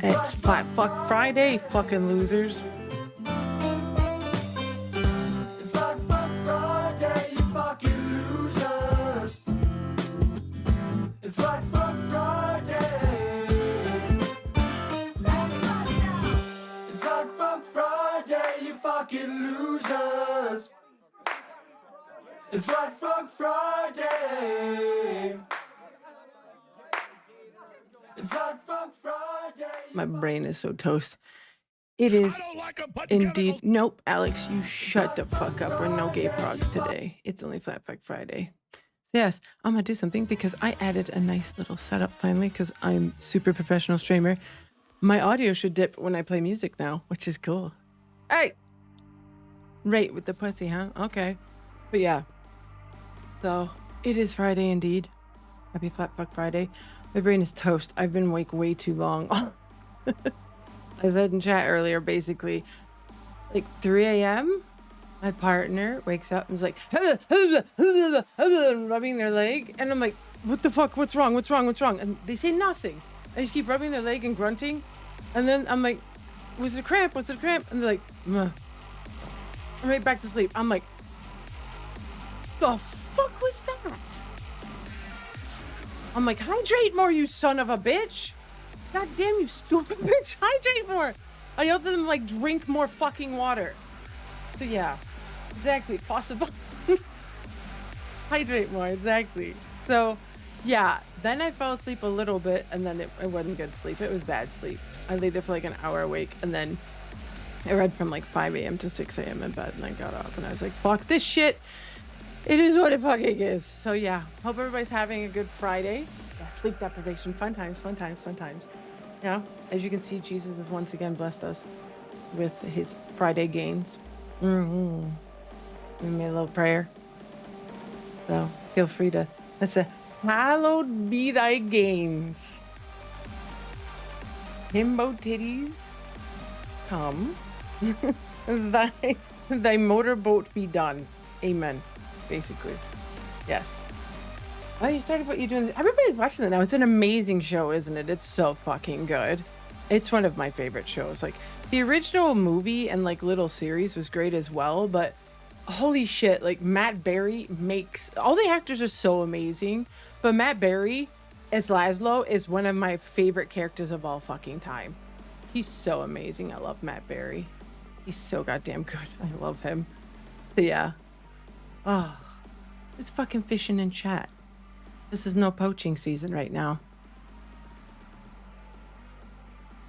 It's Flat Fuck Friday, fucking losers. It's Flat Fuck Friday, you fucking losers. It's Flat Fuck Friday. It's Flat Fuck Friday, you fucking losers. It's Flat Fuck Friday. It's Flat Fuck Friday. My brain is so toast. It is indeed. Nope, Alex, you shut the fuck up. We're no gay progs today. It's only Flat Fuck Friday. So yes, I'm gonna do something because I added a nice little setup finally because I'm super professional streamer. My audio should dip when I play music now, which is cool. Hey! Right with the pussy, huh? Okay. But yeah. So it is Friday indeed. Happy Flat Fuck Friday. My brain is toast. I've been awake way too long. I said in chat earlier, basically, like 3 a.m., my partner wakes up and is like, rubbing their leg. And I'm like, what the fuck? What's wrong? What's wrong? What's wrong? And they say nothing. I just keep rubbing their leg and grunting. And then I'm like, was it a cramp? What's it a cramp? And they're like, Muh. I'm right back to sleep. I'm like, the fuck was that? I'm like, hydrate more, you son of a bitch. God damn, you stupid bitch. Hydrate more. I yelled at them, like, drink more fucking water. So yeah, exactly. Possible. Hydrate more, exactly. So yeah, then I fell asleep a little bit and then it wasn't good sleep. It was bad sleep. I lay there for like an hour awake and then I read from like 5 a.m. to 6 a.m. in bed and I got up and I was like, fuck this shit. It is what it fucking is. So yeah, hope everybody's having a good Friday. Yeah, sleep deprivation, fun times, fun times, fun times. Yeah, as you can see, Jesus has once again blessed us with his Friday gains. We made a little prayer. So feel free to, let's say, hallowed be thy gains. Himbo titties, come. thy motorboat be done. Amen. Basically. Yes. Oh, you started what you're doing. Everybody's watching it now. It's an amazing show, isn't it? It's so fucking good. It's one of my favorite shows. Like the original movie and like little series was great as well, but holy shit, like Matt Berry makes all the actors are so amazing, but Matt Berry as Laszlo is one of my favorite characters of all fucking time. He's so amazing. I love Matt Berry. He's so goddamn good. I love him. So yeah. Oh, who's fucking fishing in chat? This is no poaching season right now.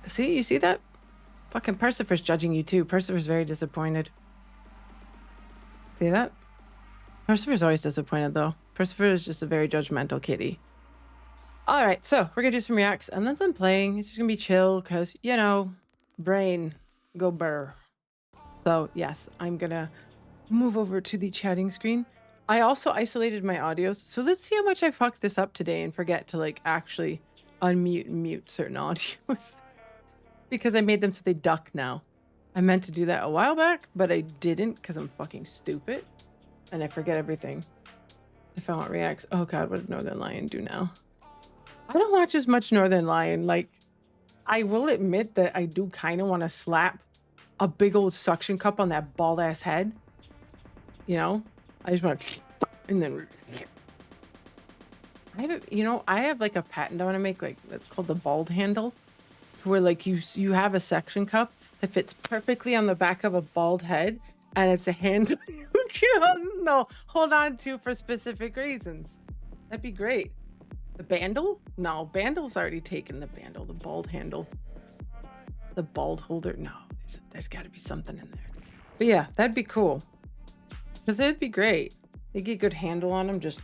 See, you see that? Fucking Percifer's judging you too. Percifer's very disappointed. See that? Percifer's always disappointed though. Percifer is just a very judgmental kitty. All right, so we're gonna do some reacts and then some playing. It's just gonna be chill because, you know, brain go burr. So yes, I'm gonna move over to the chatting screen. I also isolated my audios, so let's see how much I fucked this up today and forget to like actually unmute and mute certain audios because I made them so they duck now. I meant to do that a while back, but I didn't because I'm fucking stupid and I forget everything. If I want reacts, oh god, what did Northern Lion do now? I don't watch as much Northern Lion. Like, I will admit that I do kind of want to slap a big old suction cup on that bald ass head. You know, I just want to, and then I have like a patent I want to make, like that's called the bald handle, where like you have a suction cup that fits perfectly on the back of a bald head, and it's a handle you can hold on to for specific reasons. That'd be great. The bandle? No, bandle's already taken. The bandle, the bald handle, the bald holder. No, there's got to be something in there. But yeah, that'd be cool. Because it'd be great. They get a good handle on them, just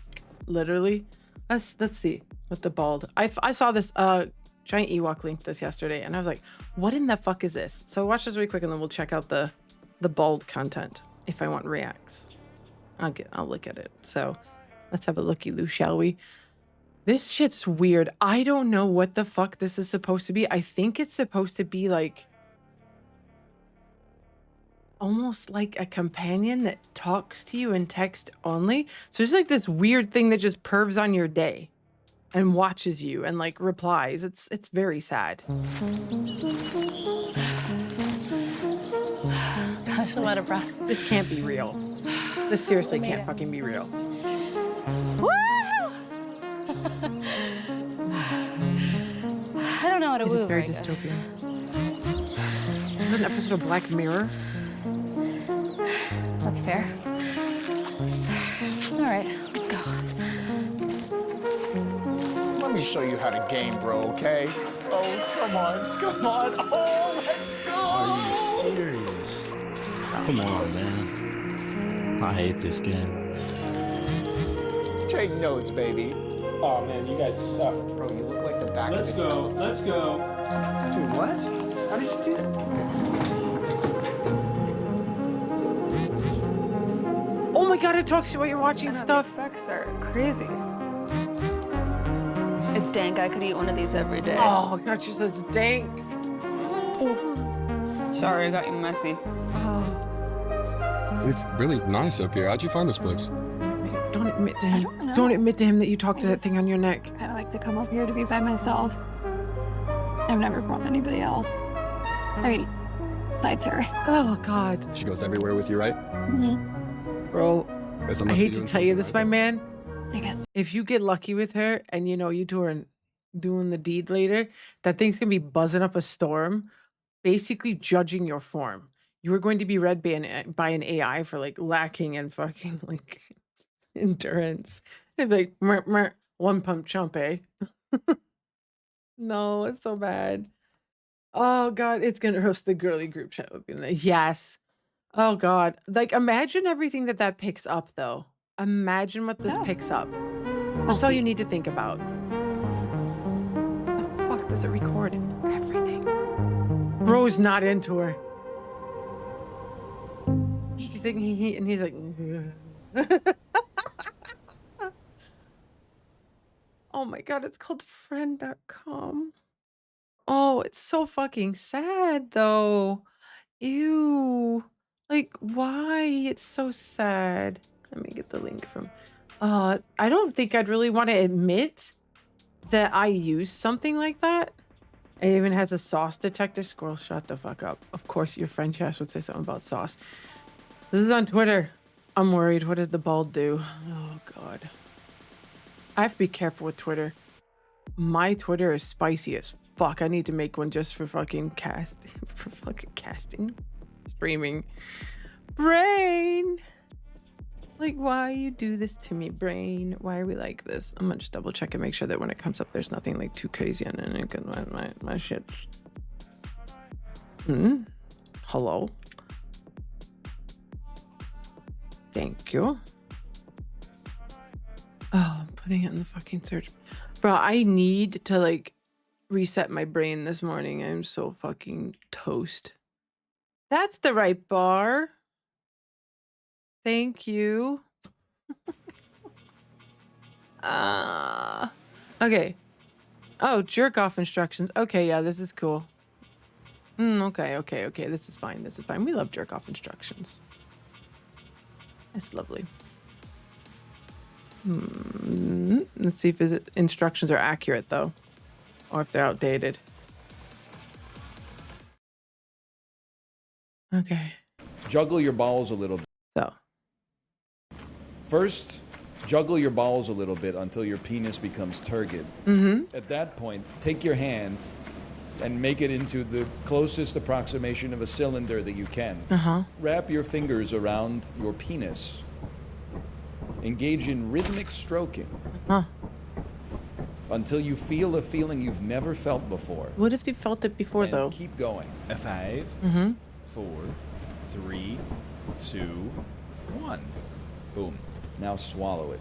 literally. Let's see with the bald. I saw this giant Ewok link this yesterday, and I was like, what in the fuck is this? So watch this really quick, and then we'll check out the bald content if I want reacts. I'll look at it. So let's have a looky-loo, shall we? This shit's weird. I don't know what the fuck this is supposed to be. I think it's supposed to be like almost like a companion that talks to you in text only. So it's like this weird thing that just pervs on your day. and watches you and like replies. It's very sad. Gosh, I'm out of breath. This can't be real. This seriously Made can't it. fucking be real. Woo! I don't know how to It woo is very right good. dystopian. Is that an episode of Black Mirror? That's fair. All right, let's go. Let me show you how to game, bro, okay? Oh, come on, come on. Oh, let's go! Are you serious? Come on, man. I hate this game. Take notes, baby. Oh man, you guys suck. Bro, you look like the back Let's of the... go. Let's go. Dude, what? How did you do that? Oh my god, it talks to you while you're watching The stuff. effects are crazy. It's dank. I could eat one of these every day. Oh god, she says dank. Sorry, I got you messy. It's really nice up here. How'd you find this place? Don't admit to him. don't know. Don't admit to him that you talked to that thing on your neck. I like to come up here to be by myself. I've never brought anybody else. I mean, besides her. Oh god. She goes everywhere with you, right? Bro, Guess I must hate be to doing tell you this, something my right man. I guess. If you get lucky with her and you know you two are doing the deed later, that thing's gonna be buzzing up a storm, basically judging your form. You are going to be read by an AI for like lacking in fucking like endurance. It'd be like mer, mer, one pump chump, eh? No, it's so bad. Oh god, it's gonna roast the girly group chat would be like, yes. Oh god. Like imagine everything that picks up though. Imagine what this So, picks up. That's all you need to think about. The fuck does it record? Everything. Bro's not into her. He's like, and he's like, oh my god, it's called friend.com. Oh, it's so fucking sad though. Ew. Like, why? It's so sad. Let me get the link from. I don't think I'd really want to admit that I use something like that. It even has a sauce detector. Squirrel, shut the fuck up. Of course, your friend Chess would say something about sauce. This is on Twitter. I'm worried. What did the bald do? Oh, God. I have to be careful with Twitter. My Twitter is spicy as fuck. I need to make one just for fucking casting. Streaming. Brain! Like, why you do this to me, brain? Why are we like this? I'm gonna just double check and make sure that when it comes up, there's nothing like too crazy on it. Because my shit's. Hello? Thank you. Oh, I'm putting it in the fucking search. Bro, I need to like reset my brain this morning. I'm so fucking toast. That's the right bar. Thank you. Okay. Oh, jerk off instructions. Okay, yeah, this is cool. Okay. This is fine. We love jerk off instructions. It's lovely. Let's see if his instructions are accurate though, or if they're outdated. Okay. Juggle your balls a little bit. So. First, juggle your balls a little bit until your penis becomes turgid. At that point, take your hand and make it into the closest approximation of a cylinder that you can. Wrap your fingers around your penis. Engage in rhythmic stroking until you feel a feeling you've never felt before. What if you felt it before And though? keep going. A 5, 4, 3, 2, 1. Boom. Now swallow it.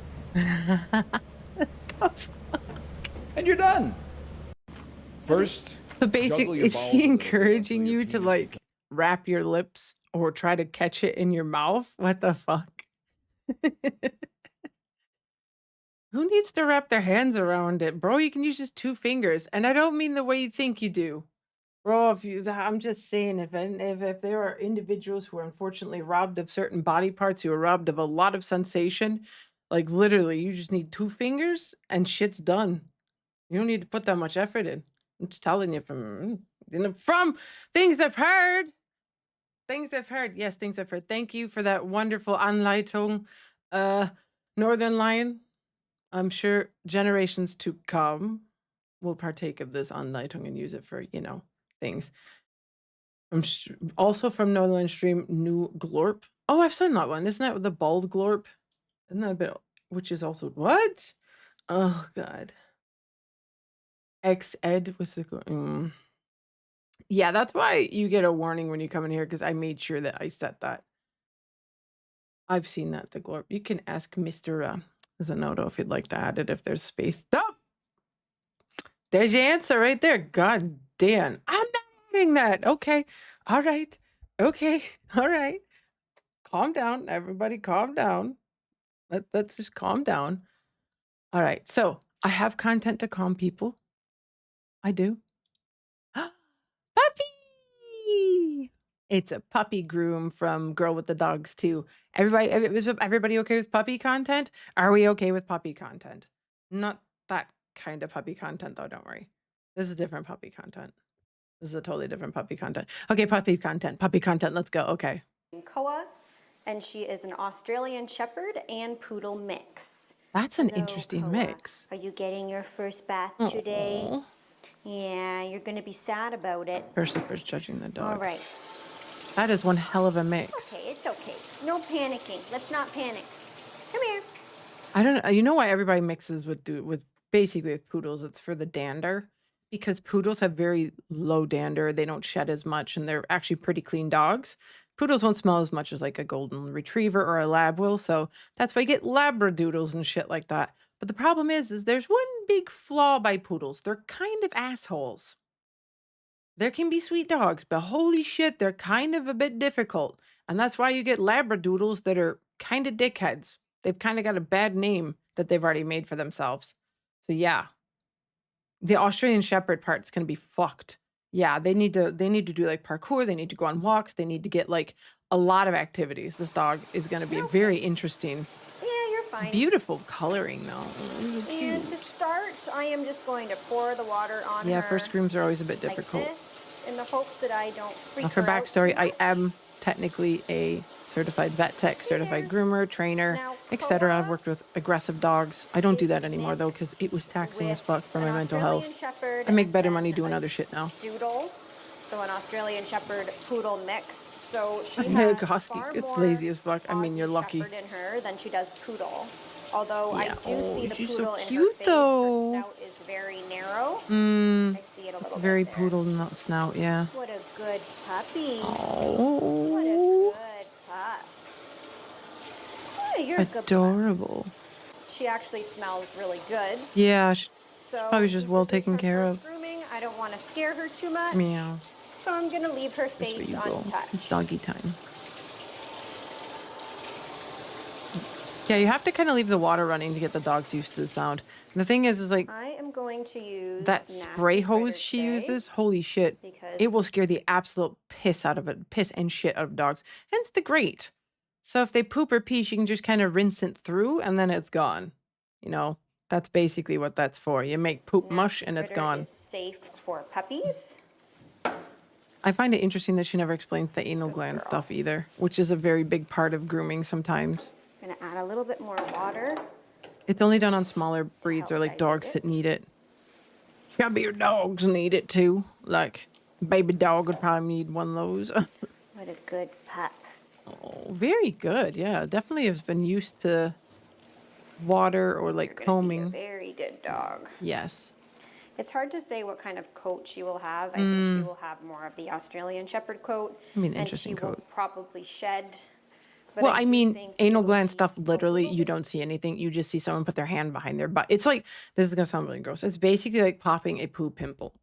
And you're done. First, So juggle basically, your is balls a he little bit encouraging until your you to penis like wrap your lips or try to catch it in your mouth? What the fuck? Who needs to wrap their hands around it, bro? You can use just 2 fingers, and I don't mean the way you think you do, bro. I'm just saying, if there are individuals who are unfortunately robbed of certain body parts, who are robbed of a lot of sensation, like literally, you just need 2 fingers and shit's done. You don't need to put that much effort in. I'm just telling you from things I've heard. Things I've heard. Yes, things I've heard. Thank you for that wonderful Anleitung, Northern Lion. I'm sure generations to come will partake of this Anleitung and use it for, things. Also from Northern Stream, New Glorp. Oh, I've seen that one. Isn't that the bald Glorp? Isn't that a bit, which is also, what? Oh, God. X-Ed was the, yeah, that's why you get a warning when you come in here, because I made sure that I set that. I've seen that, the Glorp. You can ask Mr. Zanoto if you'd like to add it, if there's space. Stop! There's your answer right there. God damn. I'm not adding that. Okay. All right. Okay. All right. Calm down. Everybody calm down. Let's just calm down. All right. So I have content to calm people. I do. Puppy! It's a puppy groom from Girl with the Dogs too. Everybody okay with puppy content? Are we okay with puppy content? Not that kind of puppy content though, don't worry. This is different puppy content. This is a totally different puppy content. Okay, puppy content, let's go. Okay. Koa, and she is an Australian Shepherd and Poodle mix. That's an Hello, interesting Koa. mix. Are you getting your first bath today? Aw. Yeah, you're gonna be sad about it. Percifer's judging the dog. All right. That is one hell of a mix. Okay, it's okay. No panicking. Let's not panic. Come here. I don't know. You know why everybody mixes with basically with poodles? It's for the dander, because poodles have very low dander. They don't shed as much, and they're actually pretty clean dogs. Poodles won't smell as much as like a golden retriever or a lab will, so that's why you get labradoodles and shit like that. But the problem is there's one big flaw by poodles. They're kind of assholes. There can be sweet dogs, but holy shit, they're kind of a bit difficult. And that's why you get labradoodles that are kind of dickheads. They've kind of got a bad name that they've already made for themselves. So yeah, the Australian Shepherd part's gonna be fucked. Yeah, they need to do like parkour. They need to go on walks. They need to get like a lot of activities. This dog is gonna be very interesting. Yeah, you're fine. Beautiful coloring though. And to start, I am just going to pour the water on Yeah, her first grooms are always a bit like difficult. this, in the hopes that I don't freak For her out backstory, too I much. am technically a certified vet tech, certified groomer, trainer, Now, etc. I've Koa worked with aggressive dogs. I don't do is that anymore though, because it was mixed taxing as with fuck for my an mental Australian health. Shepherd I make better and money doing a other shit now. Doodle, so an Australian Shepherd Poodle mix. So she Yeah, has Husky, far it's more lazy as fuck. I mean, you're Aussie lucky. Shepherd in her than she does Poodle. Although Yeah. I do see Oh, the she's so Poodle in cute, her face, though. her snout is very narrow. I see it a little Very bit there. poodle snout, yeah. What a good puppy. What a Oh, good pup. Yeah, you're a good pup. adorable. She actually smells really good. Yeah, So probably just since well this is taken her care first of. grooming, I don't want to scare her too much. Meow. So I'm gonna leave her That's where face you go. untouched. It's doggy time. Yeah, you have to kind of leave the water running to get the dogs used to the sound. And the thing is like I am going to use that Nasty spray hose Critter she today uses, holy shit. because It will scare the absolute piss out of it, piss and shit out of dogs. Hence the grate. So if they poop or pee, she can just kind of rinse it through and then it's gone. You know, that's basically what that's for. You make poop mush Nasty and it's Critter gone. is safe for puppies. I find it interesting that she never explains the anal gland girl. stuff either, which is a very big part of grooming sometimes. I'm gonna add a little bit more water. It's only done on smaller breeds or help like dogs dilute that it. need it. Yeah, but your dogs need it too. Like, baby dog would probably need one of those. What a good pup. Oh, very good. Yeah, definitely has been used to water or like You're gonna be a combing. very good dog. Yes. It's hard to say what kind of coat she will have. I think she will have more of the Australian Shepherd coat. I mean, and interesting she will coat. probably shed. But Well, I do mean, think anal it'll gland be stuff, a literally, little you bit- don't see anything. You just see someone put their hand behind their butt. It's like, this is going to sound really gross. It's basically like popping a poo pimple.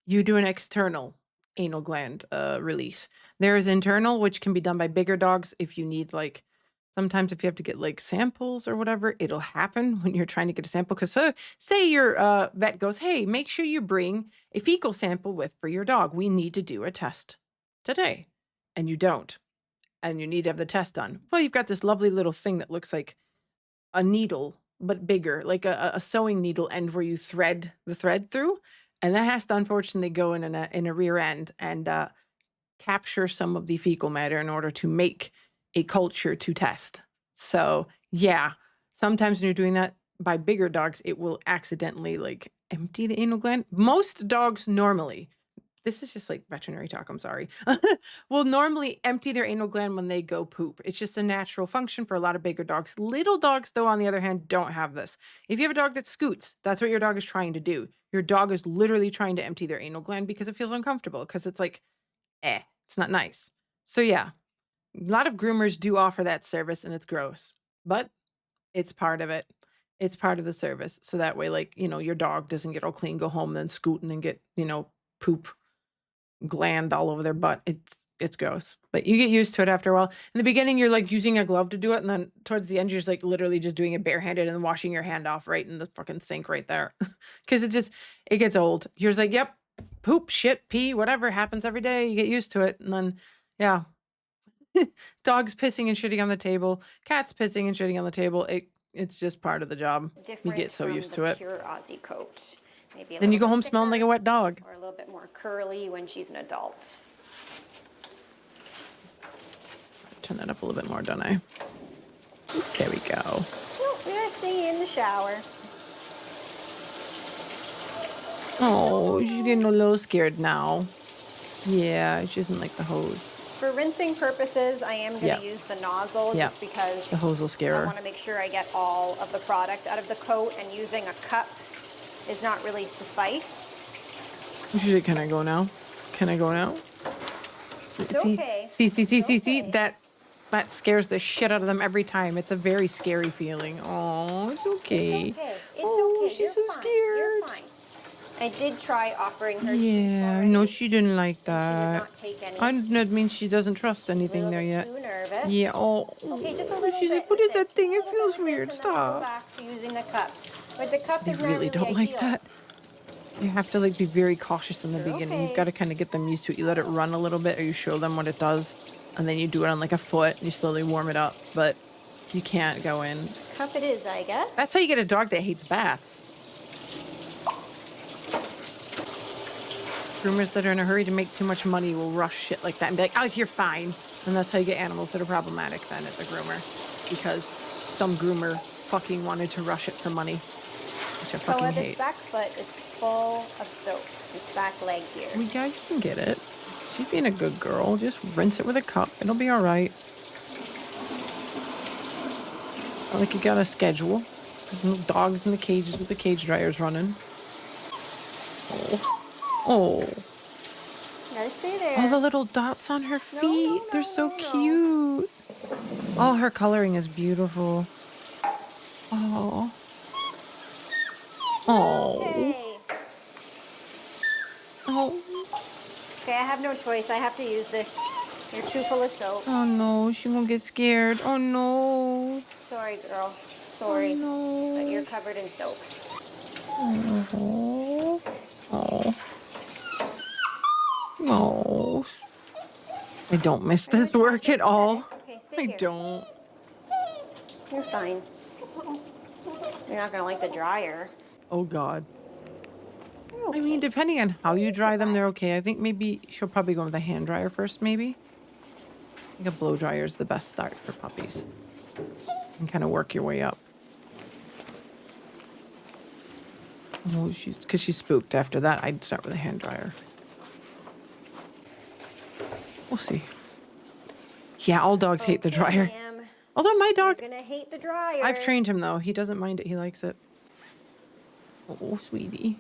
You do an external anal gland release. There is internal, which can be done by bigger dogs if you need like, sometimes if you have to get like samples or whatever, it'll happen when you're trying to get a sample. Because say your vet goes, hey, make sure you bring a fecal sample with for your dog. We need to do a test today. And you don't. And you need to have the test done. Well, you've got this lovely little thing that looks like a needle but bigger, like a sewing needle end where you thread the thread through. And that has to unfortunately go in a rear end and capture some of the fecal matter in order to make a culture to test. So yeah, sometimes when you're doing that by bigger dogs, it will accidentally like empty the anal gland. Most dogs normally, this is just like veterinary talk, I'm sorry, will normally empty their anal gland when they go poop. It's just a natural function for a lot of bigger dogs. Little dogs, though, on the other hand, don't have this. If you have a dog that scoots, that's what your dog is trying to do. Your dog is literally trying to empty their anal gland because it feels uncomfortable, because it's like, it's not nice. So yeah, a lot of groomers do offer that service and it's gross, but it's part of it. It's part of the service. So that way, like, your dog doesn't get all clean, go home, then scoot and then get, poop gland all over their butt. It's gross, but you get used to it after a while. In the beginning, you're like using a glove to do it. And then towards the end, you're just like literally just doing it barehanded and washing your hand off right in the fucking sink right there. Cause it gets old. You're just like, yep, poop, shit, pee, whatever happens every day. You get used to it. And then, yeah, dogs pissing and shitting on the table, cats pissing and shitting on the table. It's just part of the job. You get so used to it. Pure Aussie coat. Maybe Then you go home smelling like a wet dog. Or a little bit more curly when she's an adult. Turn that up a little bit more, don't I? There we go. Nope, we gotta stay in the shower. Oh, she's getting a little scared now. Yeah, she doesn't like the hose. For rinsing purposes, I am going to use the nozzle just because the hose will scare her. I want to make sure I get all of the product out of the coat, and using a cup is not really suffice. Can I go now? Can I go now? It's okay. See, that scares the shit out of them every time. It's a very scary feeling. Oh, it's okay. It's okay. Oh, she's so scared. You're fine. I did try offering her treats already. No, she didn't like She did that. not take any. That means she doesn't trust anything there yet. Too nervous. Yeah. Oh. Okay, just a little She's bit. like, what is that Just a thing? It little feels bit of this, weird. and then we'll go Stop. back to using the cup. But the cup They is not really don't like ideal. that. You have to like be very cautious in the beginning. You've got to kind of get them used to it. You let it run a little bit, or you show them what it does, and then you do it on like a foot. And you slowly warm it up, but you can't go in. Cup it is, I guess. That's how you get a dog that hates baths. Groomers that are in a hurry to make too much money will rush shit like that and be like, oh, you're fine. And that's how you get animals that are problematic then at the groomer. Because some groomer fucking wanted to rush it for money. Which I fucking hate. This back foot is full of soap. This back leg here. Well, yeah, you can get it. She's being a good girl. Just rinse it with a cup. It'll be all right. Not like you got a schedule. There's no dogs in the cages with the cage dryers running. Oh. Gotta stay there. All the little dots on her feet. They're so cute. All her coloring is beautiful. Oh. Oh. Okay. Oh. Okay, I have no choice. I have to use this. You're too full of soap. Oh no, she won't get scared. Oh no. Sorry, girl. Sorry. Oh, no. But you're covered in soap. Oh. Oh. No. I don't miss this work at all. Okay, stay I here. don't. You're fine. You're not gonna like the dryer. Oh God. You're okay. I mean, depending on how you dry them, they're okay. I think maybe she'll probably go with a hand dryer first, maybe. I think a blow dryer is the best start for puppies. And kind of work your way up. Oh, because she's spooked. After that, I'd start with a hand dryer. We'll see. Yeah, all dogs hate the dryer. Ma'am. Although my dog, You're gonna hate the dryer. I've trained him though. He doesn't mind it. He likes it. Oh, sweetie.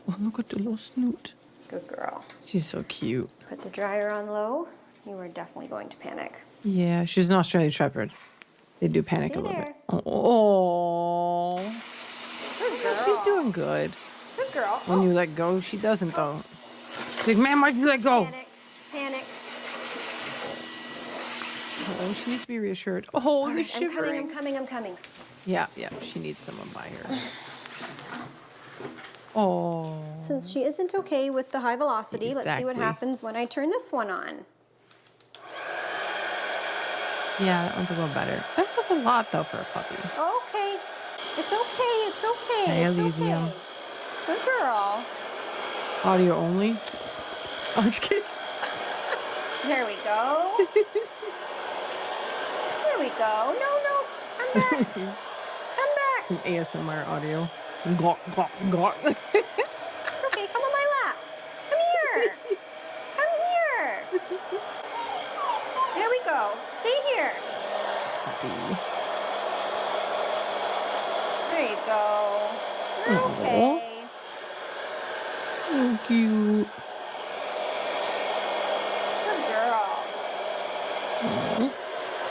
Oh, look at the little snoot. Good girl. She's so cute. Put the dryer on low. You are definitely going to panic. Yeah, she's an Australian Shepherd. They do panic Stay a little there. bit. Oh. Good girl. She's doing good. Good girl. When you let go, she doesn't though. She's like, man, why'd you let go? Panic. Panic. Oh, she needs to be reassured. Oh, the I'm shivering. coming. Yeah, she needs someone by her. Oh. Since she isn't okay with the high velocity, let's see what Exactly. happens when I turn this one on. Yeah, that one's a little better. That was a lot though for a puppy. Okay. It's okay. It's okay. Okay, It's Elysium. okay. Good girl. Audio only. I'm just kidding. There we go. There we go. No, no. Come back. Come back. Some ASMR audio. Gawk, gawk, gawk. It's okay. Come on my lap. Come here. Come here. There we go. Stay here. Puppy. There you go. Aw. Okay. So cute. Good girl. Aw.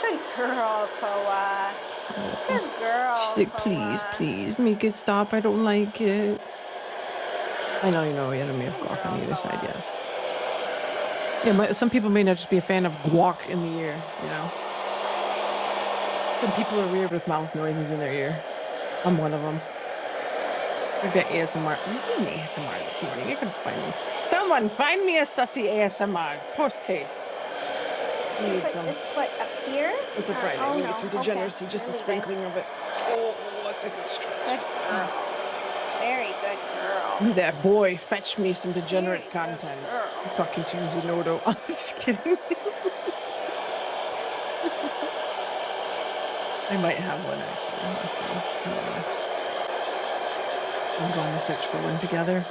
Good girl, Koa. Good girl. She's like, please, Koa. please, make it stop. I don't like it. I know you know we enemy of guac on either side, yes. Yeah, some people may not just be a fan of guac in the ear, you know. Some people are weird with mouth noises in their ear. I'm one of them. Like that ASMR. I'm doing ASMR this morning. You can find me. Someone find me a sussy ASMR. Post taste. Did you Need put some. this foot up here? It's a Friday. Oh, We no. need some degeneracy, just a Really good. sprinkling of it. Oh, that's a good stretch. Good girl. Very good girl. That boy, fetch me some degenerate Very good content. girl. I'm talking to you, Zenodo. I'm just kidding. I might have one actually. I'm going to search for one together.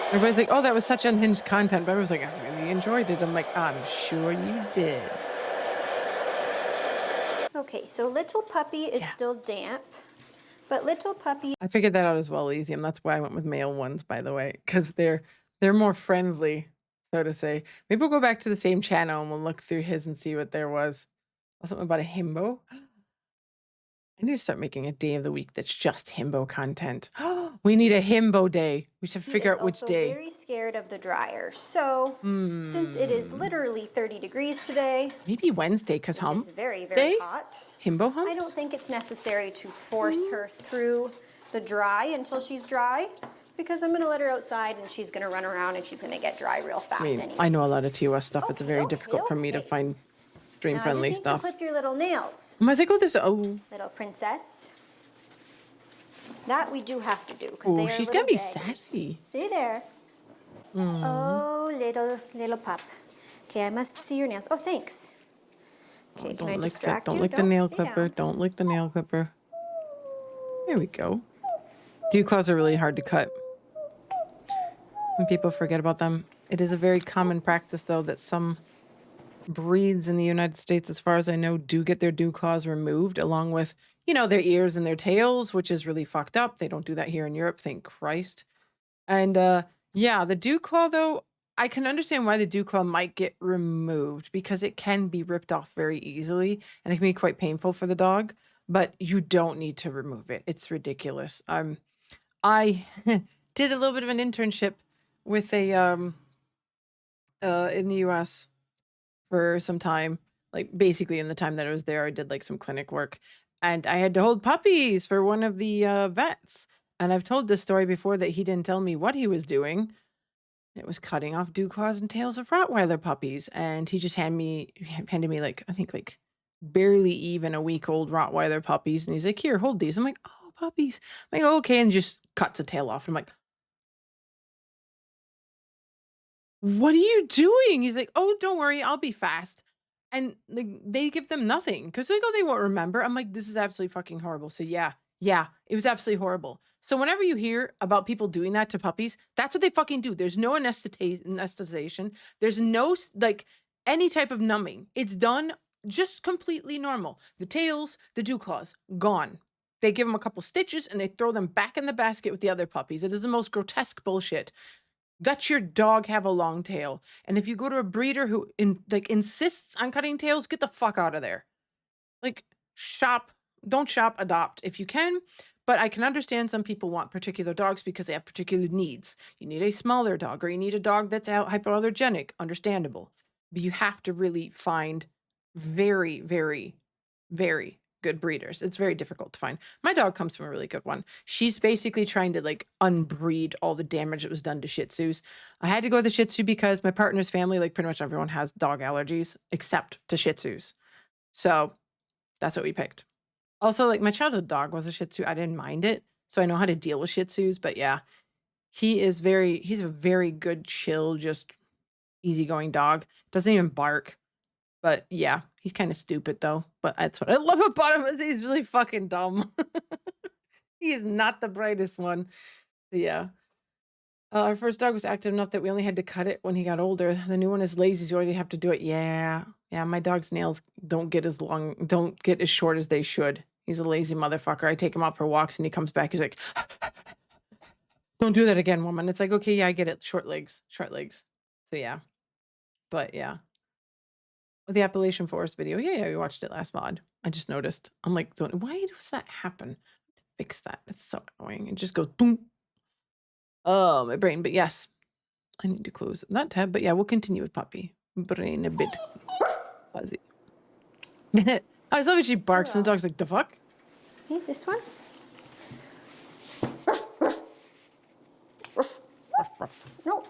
Everybody's like, oh, that was such unhinged content. But I was like, I really enjoyed it. I'm like, I'm sure you did. Okay, so little puppy is Yeah. still damp, but little puppy I figured that out as well, Elysium. That's why I went with male ones, by the way, because they're more friendly, so to say. Maybe we'll go back to the same channel and we'll look through his and see what there was. Something about a himbo. I need to start making a day of the week that's just himbo content. We need a himbo day. We should figure is out which also day. very scared of the dryer. So since it is literally 30 degrees today, Maybe Wednesday, because which hump is very, very day? hot, Himbo humps? I don't think it's necessary to force her through the dry until she's dry, because I'm going to let her outside and she's going to run around and she's going to get dry real fast I mean, anyways. I know a lot of TOS stuff. It's Okay, very okay, difficult for me to okay. find Now I dream-friendly just need stuff. to clip your little nails, I was like, oh, there's oh, little princess. That we do have to do because oh, they are she's little gonna be daggers. sassy. Stay there. Oh, little pup. Okay, I must see your nails. Oh, thanks. Okay, can I Don't lick that. distract Don't you? lick the nail stay clipper. down. Don't lick the nail clipper. There we go. Dew claws are really hard to cut. When people forget about them. It is a very common practice, though, that some breeds in the United States, as far as I know, do get their dew claws removed along with, you know, their ears and their tails, which is really fucked up. They don't do that here in Europe, thank Christ. And yeah, the dew claw, though, I can understand why the dew claw might get removed because it can be ripped off very easily and it can be quite painful for the dog, but you don't need to remove it. It's ridiculous. I did a little bit of an internship with a in the US for some time. Like basically in the time that I was there, I did like some clinic work and I had to hold puppies for one of the vets. And I've told this story before that he didn't tell me what he was doing. It was cutting off dew claws and tails of Rottweiler puppies. And he just handed me like, I think like barely even a week old Rottweiler puppies. And he's like, here, hold these. I'm like, oh, puppies. I'm like, oh, okay. And just cuts a tail off. I'm like, what are you doing? He's like, oh, don't worry, I'll be fast. And like they give them nothing because they go, they won't remember. I'm like, this is absolutely fucking horrible. So yeah, it was absolutely horrible. So whenever you hear about people doing that to puppies, that's what they fucking do. There's no anesthetization. There's no like any type of numbing. It's done just completely normal. The tails, the dew claws, gone. They give them a couple stitches and they throw them back in the basket with the other puppies. It is the most grotesque bullshit. Let your dog have a long tail. And if you go to a breeder who insists on cutting tails, get the fuck out of there. Like don't shop, adopt if you can. But I can understand some people want particular dogs because they have particular needs. You need a smaller dog or you need a dog that's hypoallergenic, understandable. But you have to really find very, very, very good breeders. It's very difficult to find. My dog comes from a really good one. She's basically trying to like unbreed all the damage that was done to Shih Tzus. I had to go with the Shih Tzu because my partner's family, like pretty much everyone has dog allergies except to Shih Tzus. So that's what we picked. Also, like my childhood dog was a Shih Tzu. I didn't mind it. So I know how to deal with Shih Tzus, but yeah, he's a very good, chill, just easygoing dog. Doesn't even bark. But yeah, he's kind of stupid though. But that's what I love about him is he's really fucking dumb. He is not the brightest one. Yeah. Our first dog was active enough that we only had to cut it when he got older. The new one is lazy, so you already have to do it. Yeah. Yeah, my dog's nails don't get as short as they should. He's a lazy motherfucker. I take him out for walks and he comes back. He's like, don't do that again, woman. It's like, okay, yeah, I get it. Short legs. So yeah. But yeah. The Appalachian Forest video. Yeah, we watched it last VOD. I just noticed. I'm like, why does that happen? Fix that. That's so annoying. It just goes boom. Oh, my brain. But yes, I need to close that tab. But yeah, we'll continue with Puppy. Brain a bit fuzzy. I just love it. She barks and the dog's like, the fuck? Hey, this one.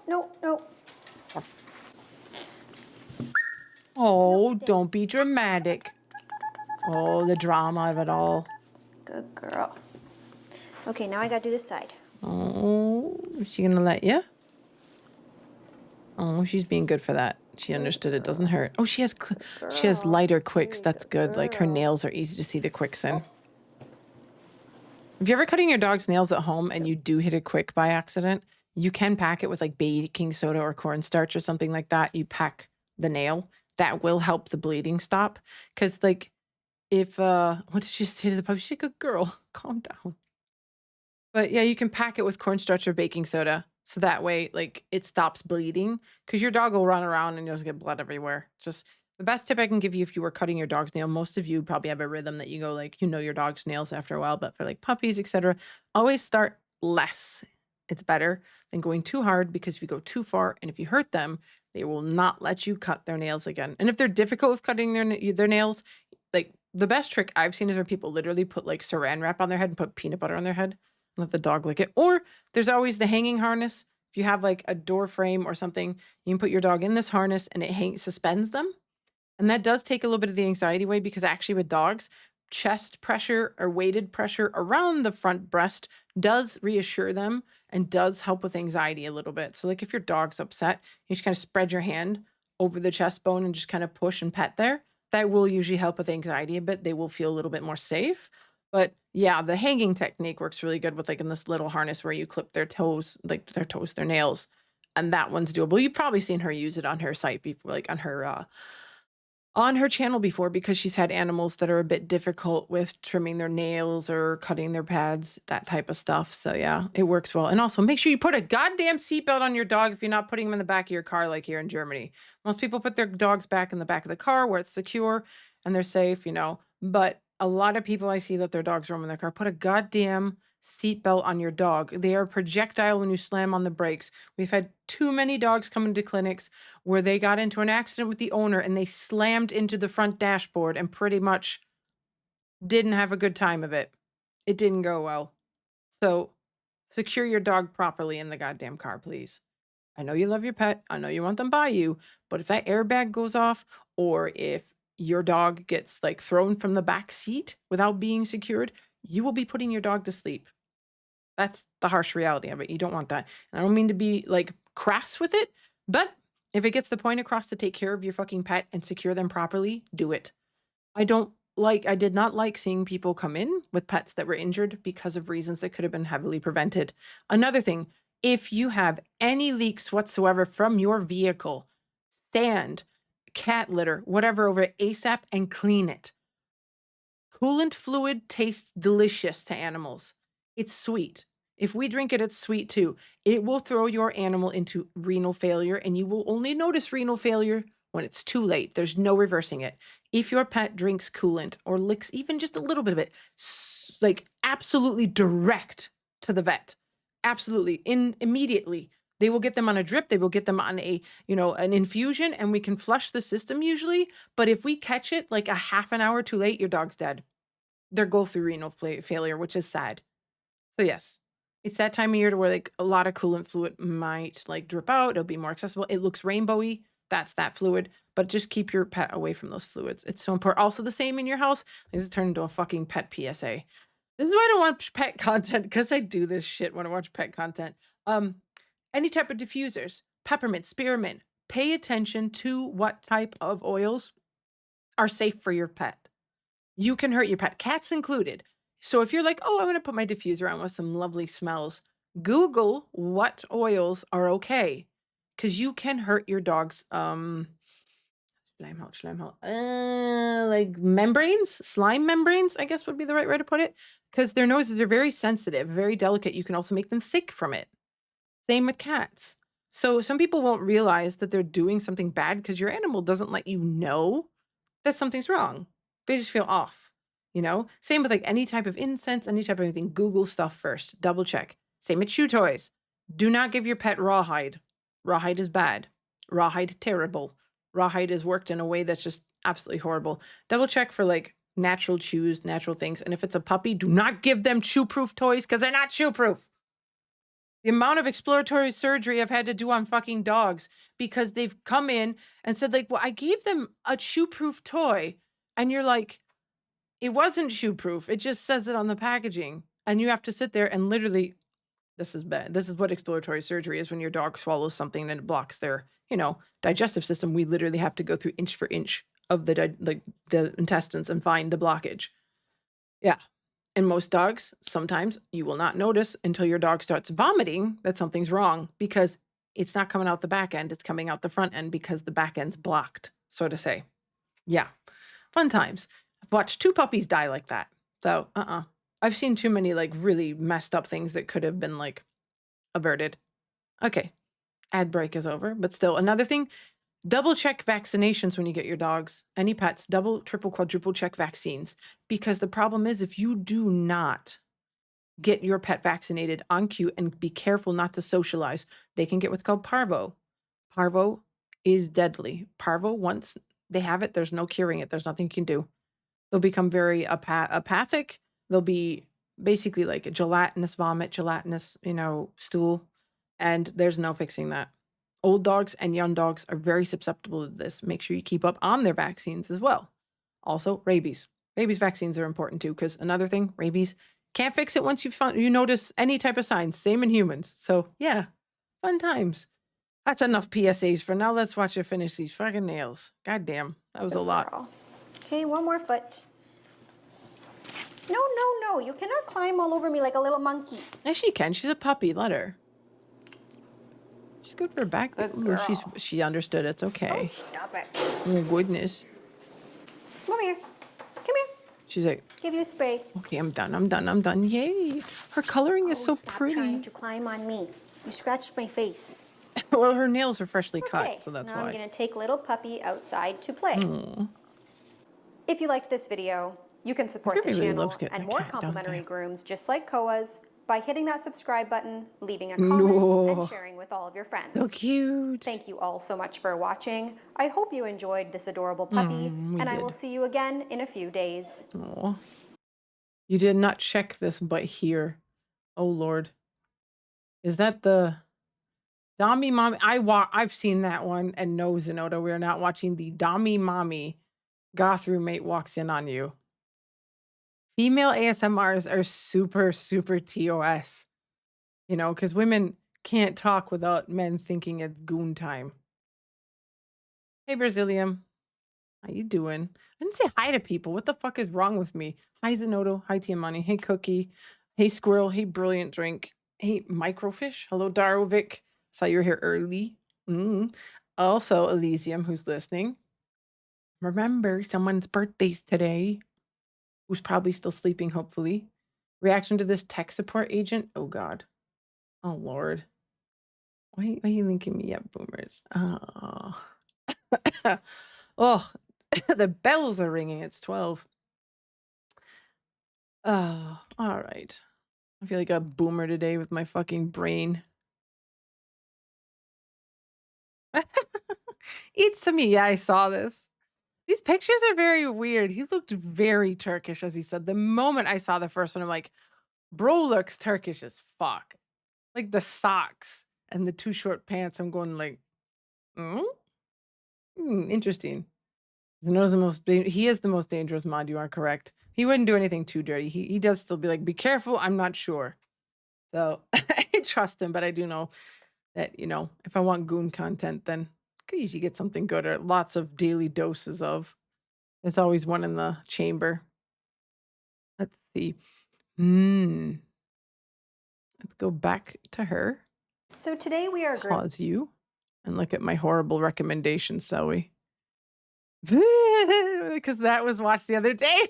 No. Oh, don't be dramatic. Oh, the drama of it all. Good girl. Okay, now I gotta do this side. Oh, is she gonna let you? Oh, she's being good for that. She understood it doesn't hurt. Oh, she has lighter quicks. That's good. Like her nails are easy to see the quicks in. If you're ever cutting your dog's nails at home and you do hit a quick by accident, you can pack it with like baking soda or cornstarch or something like that. You pack the nail. That will help the bleeding stop. Because like if, what did she say to the puppy? She's a good girl. Calm down. But yeah, you can pack it with cornstarch or baking soda. So that way, like, it stops bleeding. Because your dog will run around and you'll just get blood everywhere. It's just the best tip I can give you if you were cutting your dog's nail. Most of you probably have a rhythm that you go, like, you know your dog's nails after a while. But for, like, puppies, etc., always start less. It's better than going too hard. Because if you go too far and if you hurt them, they will not let you cut their nails again. And if they're difficult with cutting their nails, like, the best trick I've seen is where people literally put, like, saran wrap on their head and put peanut butter on their head. Let the dog lick it. Or there's always the hanging harness. If you have like a door frame or something, you can put your dog in this harness and it suspends them. And that does take a little bit of the anxiety away because actually with dogs, chest pressure or weighted pressure around the front breast does reassure them and does help with anxiety a little bit. So like if your dog's upset, you just kind of spread your hand over the chest bone and just kind of push and pet there. That will usually help with anxiety a bit. They will feel a little bit more safe. But yeah, the hanging technique works really good with like in this little harness where you clip their toes, their nails. And that one's doable. You've probably seen her use it on her site before, like on her channel before, because she's had animals that are a bit difficult with trimming their nails or cutting their pads, that type of stuff. So yeah, it works well. And also make sure you put a goddamn seatbelt on your dog if you're not putting them in the back of your car like here in Germany. Most people put their dogs back in the back of the car where it's secure and they're safe, but a lot of people I see let their dogs roam in their car. Put a goddamn seatbelt on your dog. They are projectile when you slam on the brakes. We've had too many dogs come into clinics where they got into an accident with the owner and they slammed into the front dashboard and pretty much didn't have a good time of it. It didn't go well. So secure your dog properly in the goddamn car, please. I know you love your pet. I know you want them by you. But if that airbag goes off or if your dog gets like thrown from the back seat without being secured, you will be putting your dog to sleep. That's the harsh reality of it. You don't want that. And I don't mean to be like crass with it, but if it gets the point across to take care of your fucking pet and secure them properly, do it. I did not like seeing people come in with pets that were injured because of reasons that could have been heavily prevented. Another thing, if you have any leaks whatsoever from your vehicle, sand, cat litter, whatever over it ASAP and clean it. Coolant fluid tastes delicious to animals. It's sweet. If we drink it, it's sweet too. It will throw your animal into renal failure and you will only notice renal failure when it's too late. There's no reversing it. If your pet drinks coolant or licks even just a little bit of it, like absolutely direct to the vet. Absolutely. Immediately. They will get them on a drip. They will get them on an infusion and we can flush the system usually. But if we catch it like a half an hour too late, your dog's dead. they're go through renal failure, which is sad. So yes, it's that time of year to where like a lot of coolant fluid might like drip out. It'll be more accessible. It looks rainbowy. That's that fluid, but just keep your pet away from those fluids. It's so important. Also the same in your house. This has turned into a fucking pet PSA. This is why I don't watch pet content, because I do this shit when I watch pet content. Any type of diffusers, peppermint, spearmint, pay attention to what type of oils are safe for your pet. You can hurt your pet, cats included. So if you're like, oh, I'm going to put my diffuser on with some lovely smells, Google what oils are okay, because you can hurt your dog's like membranes, slime membranes, I guess would be the right way to put it, because their noses are very sensitive, very delicate. You can also make them sick from it. Same with cats. So some people won't realize that they're doing something bad because your animal doesn't let you know that something's wrong. They just feel off, you know? Same with like any type of incense, any type of anything. Google stuff first. Double check. Same with chew toys. Do not give your pet rawhide. Rawhide is bad. Rawhide, terrible. Rawhide is worked in a way that's just absolutely horrible. Double check for like natural chews, natural things. And if it's a puppy, do not give them chew-proof toys because they're not chew-proof. The amount of exploratory surgery I've had to do on fucking dogs because they've come in and said like, well, I gave them a chew-proof toy. And you're like, it wasn't chew-proof. It just says it on the packaging. And you have to sit there and literally, this is bad. This is what exploratory surgery is when your dog swallows something and it blocks their, you know, digestive system. We literally have to go through inch for inch of the intestines and find the blockage. Yeah. And most dogs, sometimes you will not notice until your dog starts vomiting that something's wrong because it's not coming out the back end. It's coming out the front end because the back end's blocked, so to say. Yeah. Fun times. I've watched 2 puppies die like that. So, I've seen too many like really messed up things that could have been like averted. Okay. Ad break is over, but still another thing, double check vaccinations when you get your dogs, any pets, double, triple, quadruple check vaccines, because the problem is if you do not get your pet vaccinated on cue and be careful not to socialize, they can get what's called parvo. Parvo is deadly. Parvo, once they have it, there's no curing it. There's nothing you can do. They'll become very apathic. They'll be basically like a gelatinous vomit, gelatinous, you know, stool, and there's no fixing that. Old dogs and young dogs are very susceptible to this. Make sure you keep up on their vaccines as well. Also, rabies. Rabies vaccines are important too, because another thing, rabies, can't fix it once you notice any type of signs. Same in humans. So yeah, fun times. That's enough PSAs for now. Let's watch her finish these fucking nails. God damn, that was a lot. Okay, one more foot. No, no, no. You cannot climb all over me like a little monkey. Yes, she can. She's a puppy. Let her. She's good for her back. Good Ooh, girl. she understood. It's okay. Oh, stop it. Oh, goodness. Come here. Come here. She's like, Give you a spray. okay, I'm done. Yay. Her coloring is so Stop pretty. trying to climb on me. You scratched my face. Well, her nails are freshly Okay, cut, so that's now why. I'm going to take little puppy outside to play. If you liked this video, you can support the Everybody channel loves getting and a more cat, don't complimentary they? grooms just like Koa's by hitting that subscribe button, leaving a comment, and sharing with all of your friends. So cute. Thank you all so much for watching. I hope you enjoyed this adorable puppy, and I will see you again in a few days. Aw. You did not check this, but here. Oh, Lord. Is that the Dami Mommy? I've seen that one, and no, Zenoda, we're not watching the Dami Mommy goth roommate walks in on you. Female ASMRs are super, super TOS. You know, because women can't talk without men thinking it's goon time. Hey, Brazilium. How you doing? I didn't say hi to people. What the fuck is wrong with me? Hi, Zenodo. Hi, Tiamani. Hey, Cookie. Hey, Squirrel. Hey, Brilliant Drink. Hey, Microfish. Hello, Darovic. Saw you were here early. Also, Elysium, who's listening. Remember, someone's birthday's today. Who's probably still sleeping, hopefully. Reaction to this tech support agent? Oh, God. Oh, Lord. Why are you linking me up, boomers? Oh. Oh, the bells are ringing. It's 12. Oh, all right. I feel like a boomer today with my fucking brain. It's me. Yeah, I saw this. These pictures are very weird. He looked very Turkish, as he said. The moment I saw the first one, I'm like, bro looks Turkish as fuck. Like the socks and the too short pants. I'm going like, interesting. He is the most dangerous mod. You are correct. He wouldn't do anything too dirty. He does still be like, be careful. I'm not sure. So I trust him, but I do know that, you know, if I want goon content, then I could usually get something good or lots of daily doses of. There's always one in the chamber. Let's see. Let's go back to her. So today we are Pause you and look at my horrible recommendations, Zoe. Because that was watched the other day.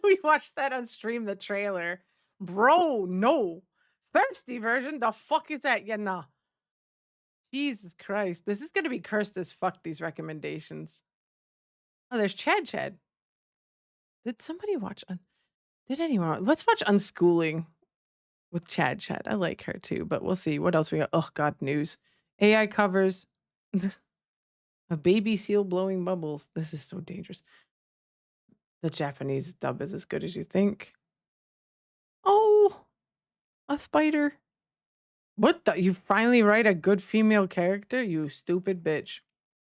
We watched that on stream, the trailer. Bro, no. Thirsty version? The fuck is that? Yeah, nah. Jesus Christ. This is going to be cursed as fuck, these recommendations. Oh, there's Chad. Did somebody watch? Did anyone? Let's watch Unschooling with Chad. I like her too, but we'll see. What else we got? Oh, God, news. AI covers. A baby seal blowing bubbles. This is so dangerous. The Japanese dub is as good as you think. Oh, a spider. What the? You finally write a good female character? You stupid bitch.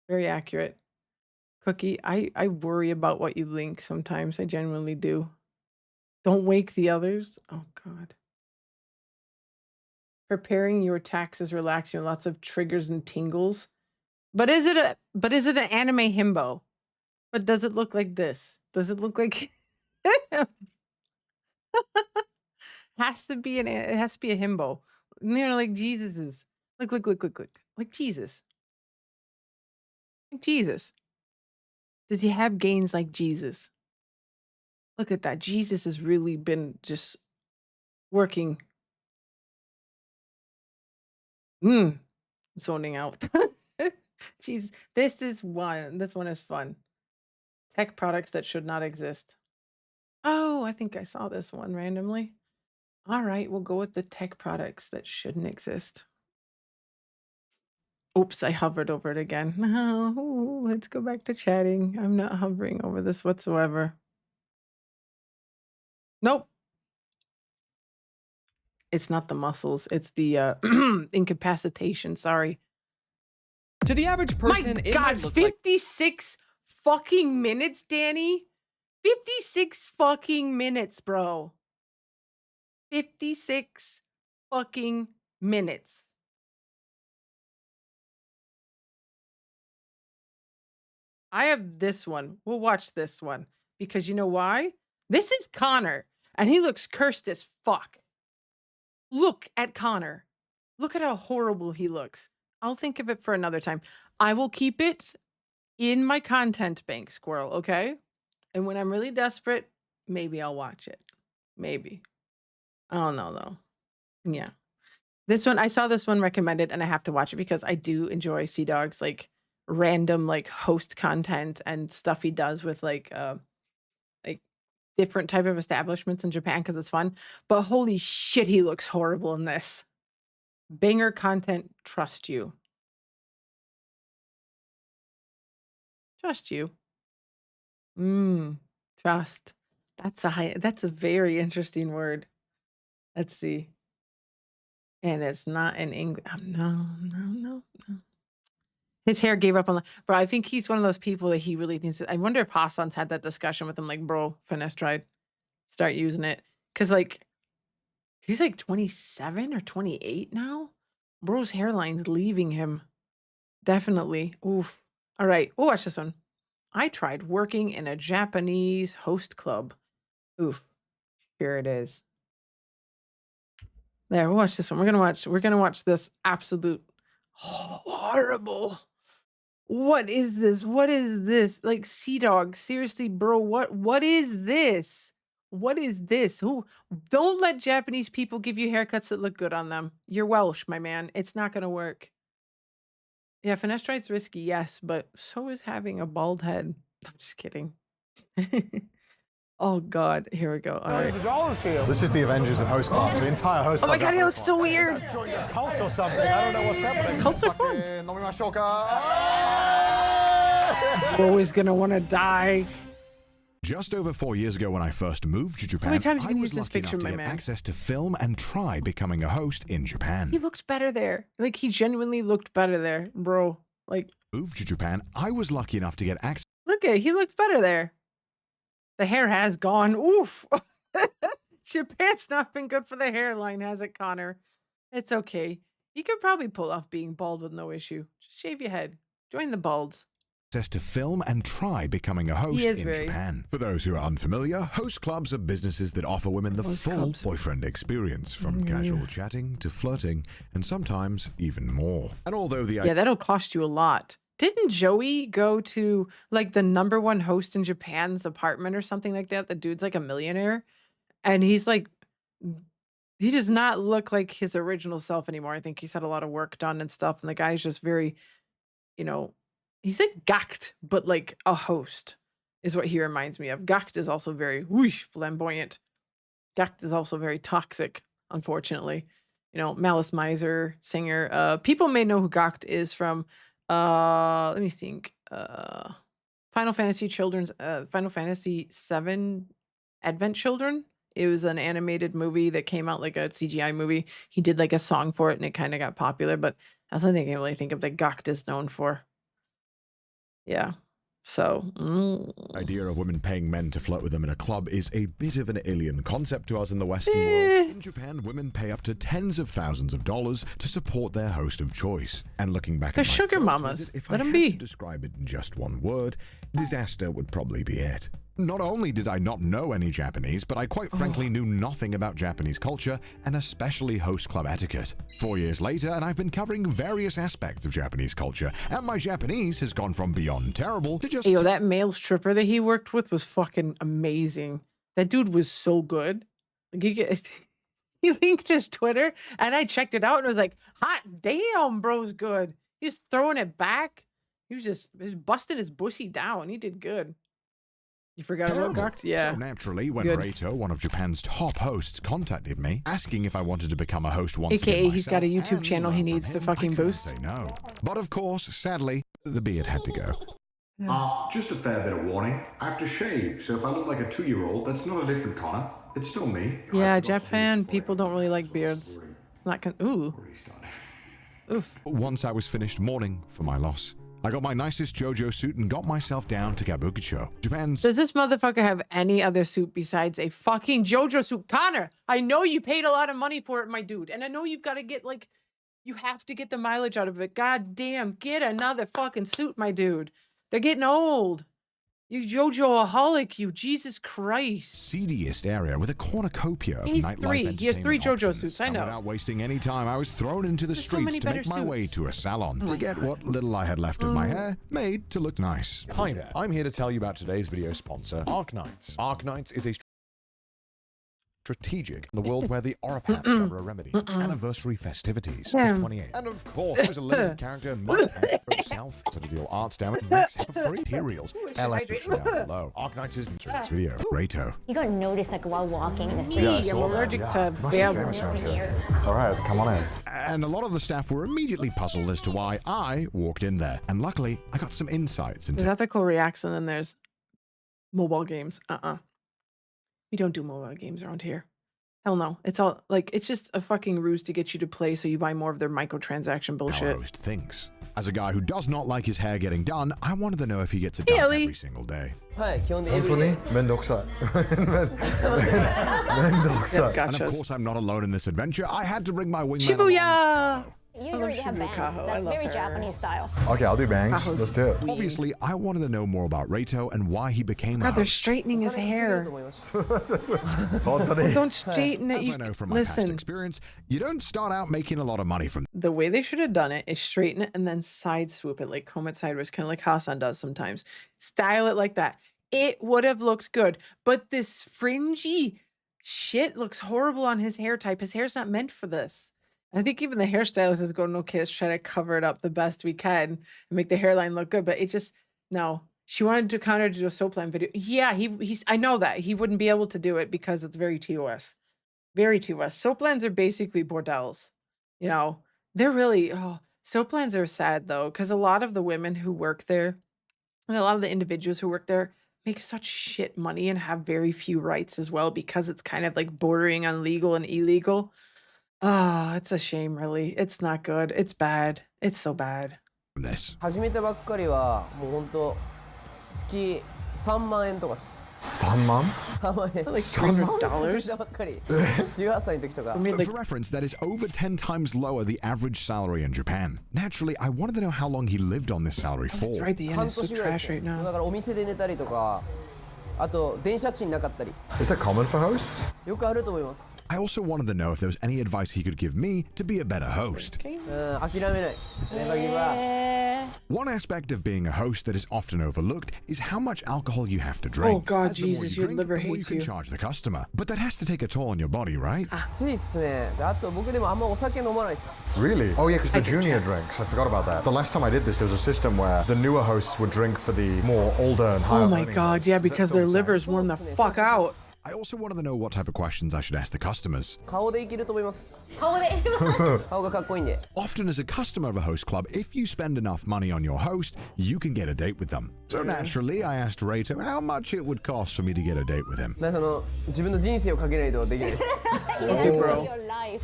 Very accurate. Cookie, I worry about what you link sometimes. I genuinely do. Don't wake the others. Oh, God. Preparing your taxes, relaxing, lots of triggers and tingles. But is it an anime himbo? But does it look like this? Does it look like it has to be it has to be a himbo. You know, like Jesus's. Look. Like Jesus. Like Jesus. Does he have gains like Jesus? Look at that. Jesus has really been just working. Zoning out. Jeez, this one is fun. Tech products that should not exist. Oh, I think I saw this one randomly. All right, we'll go with the tech products that shouldn't exist. Oops, I hovered over it again. No, let's go back to chatting. I'm not hovering over this whatsoever. Nope. It's not the muscles. It's the incapacitation. Sorry. To the average person, My it God, might look like 56 fucking minutes, Danny. 56 fucking minutes, bro. 56 fucking minutes. I have this one. We'll watch this one because you know why? This is Connor and he looks cursed as fuck. Look at Connor. Look at how horrible he looks. I'll think of it for another time. I will keep it in my content bank, Squirrel, okay? And when I'm really desperate, maybe I'll watch it. Maybe. I don't know, though. Yeah. This one, I saw this one recommended, and I have to watch it because I do enjoy Sea Dog's, like, random, like, host content and stuff he does with, like different type of establishments in Japan because it's fun. But holy shit, he looks horrible in this. Banger content, trust you. Trust you. Trust. That's a very interesting word. Let's see. And it's not in English. No. His hair gave up on the bro. I think he's one of those people that he really thinks. I wonder if Hassan's had that discussion with him, like, bro, finesse tried. Start using it. Cause like he's like 27 or 28 now. Bro's hairline's leaving him. Definitely. Oof. All right. Oh, watch this one. I tried working in a Japanese host club. Oof. Here it is. There, we'll watch this one. We're gonna watch this absolute horrible. What is this? What is this? Like, Sea Dog, seriously, bro, what is this? What is this? Who? Don't let Japanese people give you haircuts that look good on them. You're Welsh, my man. It's not gonna work. Yeah, finesse tride's risky, yes, but so is having a bald head. I'm just kidding. Oh God, here we go. All right. This is the Avengers of Host Clubs. The entire Host Oh my Club. God, he looks so weird. Join your cult or something. I don't know what's happening. Cults are fun. Always gonna want to die. Just over 4 years ago when I first moved to Japan, many times you I can was use this lucky picture, enough to my get man? access to film and try becoming a host in Japan. He looked better there. Like, he genuinely looked better there, bro. Like, Moved to Japan, I was lucky enough to get access look at, he looked better there. The hair has gone. Oof. Japan's not been good for the hairline, has it, Connor? It's okay. You could probably pull off being bald with no issue. Just shave your head. Join the balds. to film and try becoming a host in Japan. For those who are unfamiliar, host clubs are businesses that offer women the full boyfriend experience, from casual chatting to flirting, and sometimes even more. And although the Yeah, that'll cost you a lot. Didn't Joey go to like the #1 host in Japan's apartment or something like that? The dude's like a millionaire, and he's like, he does not look like his original self anymore. I think he's had a lot of work done and stuff, and the guy's just very, you know, he's like gacked, but like a host is what he reminds me of. Gacked is also very whoosh, flamboyant. Gacked is also very toxic, unfortunately. You know, Malice Miser, singer. People may know who Gacked is from. Let me think. Final Fantasy VII Advent Children. It was an animated movie that came out like a CGI movie. He did like a song for it and it kind of got popular, but that's the only thing I really think of that Gacked is known for. Yeah. So, idea of women paying men to flirt with them in a club is a bit of an alien concept to us in the Western world. In Japan, women pay up to tens of thousands of dollars to support their host of choice. And looking back they're at my sugar first mamas. visit, if Let I them had be. to describe it in just one word, disaster would probably be it. Not only did I not know any Japanese, but I quite frankly knew nothing about Japanese culture, and especially host club etiquette. 4 years later, and I've been covering various aspects of Japanese culture, and my Japanese has gone from beyond terrible to just... Hey, yo, that male stripper that he worked with was fucking amazing. That dude was so good. Like, he linked his Twitter, and I checked it out, and it was like, hot damn, bro's good. He's throwing it back. He was busting his bussy down. He did good. You forgot about Gacked? Yeah. So naturally, when Good. Reito, one of Japan's top hosts, contacted me, asking if I wanted to become a host once AKA, again he's got a myself, YouTube and channel he learn needs from to him, fucking I couldn't boost. say no. But of course, sadly, the beard had to go. Just a fair bit of warning. I have to shave, so if I look like a 2-year-old, that's not a different Connor. It's still me. Yeah, Japan people don't really like beards. It's not ooh. Oof. Once I was finished mourning for my loss, I got my nicest JoJo suit and got myself down to Kabukicho, Japan's... Does this motherfucker have any other suit besides a fucking JoJo suit? Connor, I know you paid a lot of money for it, my dude. And I know you've got to get, like, you have to get the mileage out of it. God damn, get another fucking suit, my dude. They're getting old. You JoJo-aholic, you. Jesus Christ. seediest area with a cornucopia of He's nightlife three. He has 3 entertainment JoJo options. suits, I And know. without wasting any time, I was thrown into the There's so many streets to better make my way suits. to a salon Oh to my get God. what little I had left of my hair made to look nice. Hi there. I'm here to tell you about today's video sponsor, Arknights. Arknights is a strategic in the world where the Oropaths cover a remedy. Anniversary festivities Yeah. is 28. And of course, there's a limited character must have itself to deal arts damage max for free materials. Electrician down below. Arknights is in this video. Reito. You're gonna notice like while walking in the street. Me, I'm allergic to bear. All right, come on in. And a lot of the staff were immediately puzzled as to why I walked in there. And luckily, I got some insights There's into ethical reacts, and then there's mobile games. We don't do mobile games around here. Hell no. It's all like, it's just a fucking ruse to get you to play so you buy more of their microtransaction how a bullshit. host thinks. As a guy who does not like his hair getting done, I wanted to know if he gets it Hey, done Ellie. every single day. Anthony, 면도사. Yep, And of gotchas. course, I'm not alone in this adventure. I had to bring my wingman Shibuya! You love already have Shibuya bangs. Kaho. I That's love very her. Japanese style. Okay, I'll do bangs. Kaho's Let's do it. weird. Obviously, I wanted to know more about Reito and why he became a God, they're host. straightening his hair. Anthony. Don't straighten it. As You, I know from my past listen, experience, you don't start out making a lot of money from the way they should have done it is straighten it and then side swoop it, like comb it sideways, kind of like Hassan does sometimes. Style it like that. It would have looked good. But this fringy shit looks horrible on his hair type. His hair's not meant for this. I think even the hairstylist is going, okay, let's try to cover it up the best we can and make the hairline look good. But it just, no. She wanted to Connor to do a Soapland video. Yeah, he's I know that. He wouldn't be able to do it because it's very TOS. Very TOS. Soaplands are basically bordels. You know, they're really, Soaplands are sad though, because a lot of the women who work there, And a lot of the individuals who work there make such shit money and have very few rights as well because it's kind of like bordering on legal and illegal. Ah, it's a shame, really. It's not good. It's bad. It's so bad. From this. 始めたばっかりはもう本当月3万円とかっす。3万? 3万円。 Like $300? 始めたばっかり。18歳の時とか。 For reference, that is over 10 times lower the average salary in Japan. Naturally, I wanted to know how long he lived on this salary for. That's right, the yen is so 半年ぐらい trash です right ね。 now. だからお店で寝たりとか、あと電車賃なかったり。 Is that common for hosts? よくあると思います。 I also wanted to know if there was any advice he could give me to be a better host. 諦めない。Never give up. One aspect of being a host that is often overlooked is how much alcohol you have to drink. Oh, God, As the more Jesus, you your drink, liver the more you hates can you. charge the customer. But that has to take a toll on your body, right? きついっすね。であと僕でもあんまお酒飲まないっす。 Really? Oh yeah, because the junior drinks. I forgot about that. The last time I did this, there was a system where the newer hosts would drink for the more older and higher Oh my earning God, hosts. yeah, Is that because still their the same? livers warm the fuck out. I also wanted to know what type of questions I should ask the customers. 顔でいけると思います。顔がかっこいいんで。 Often as a customer of a host club, if you spend enough money on your host, you can get a date with them. So naturally, I asked Reito how much it would cost for me to get a date with him. その自分の人生をかけないとできないです。 Okay, bro.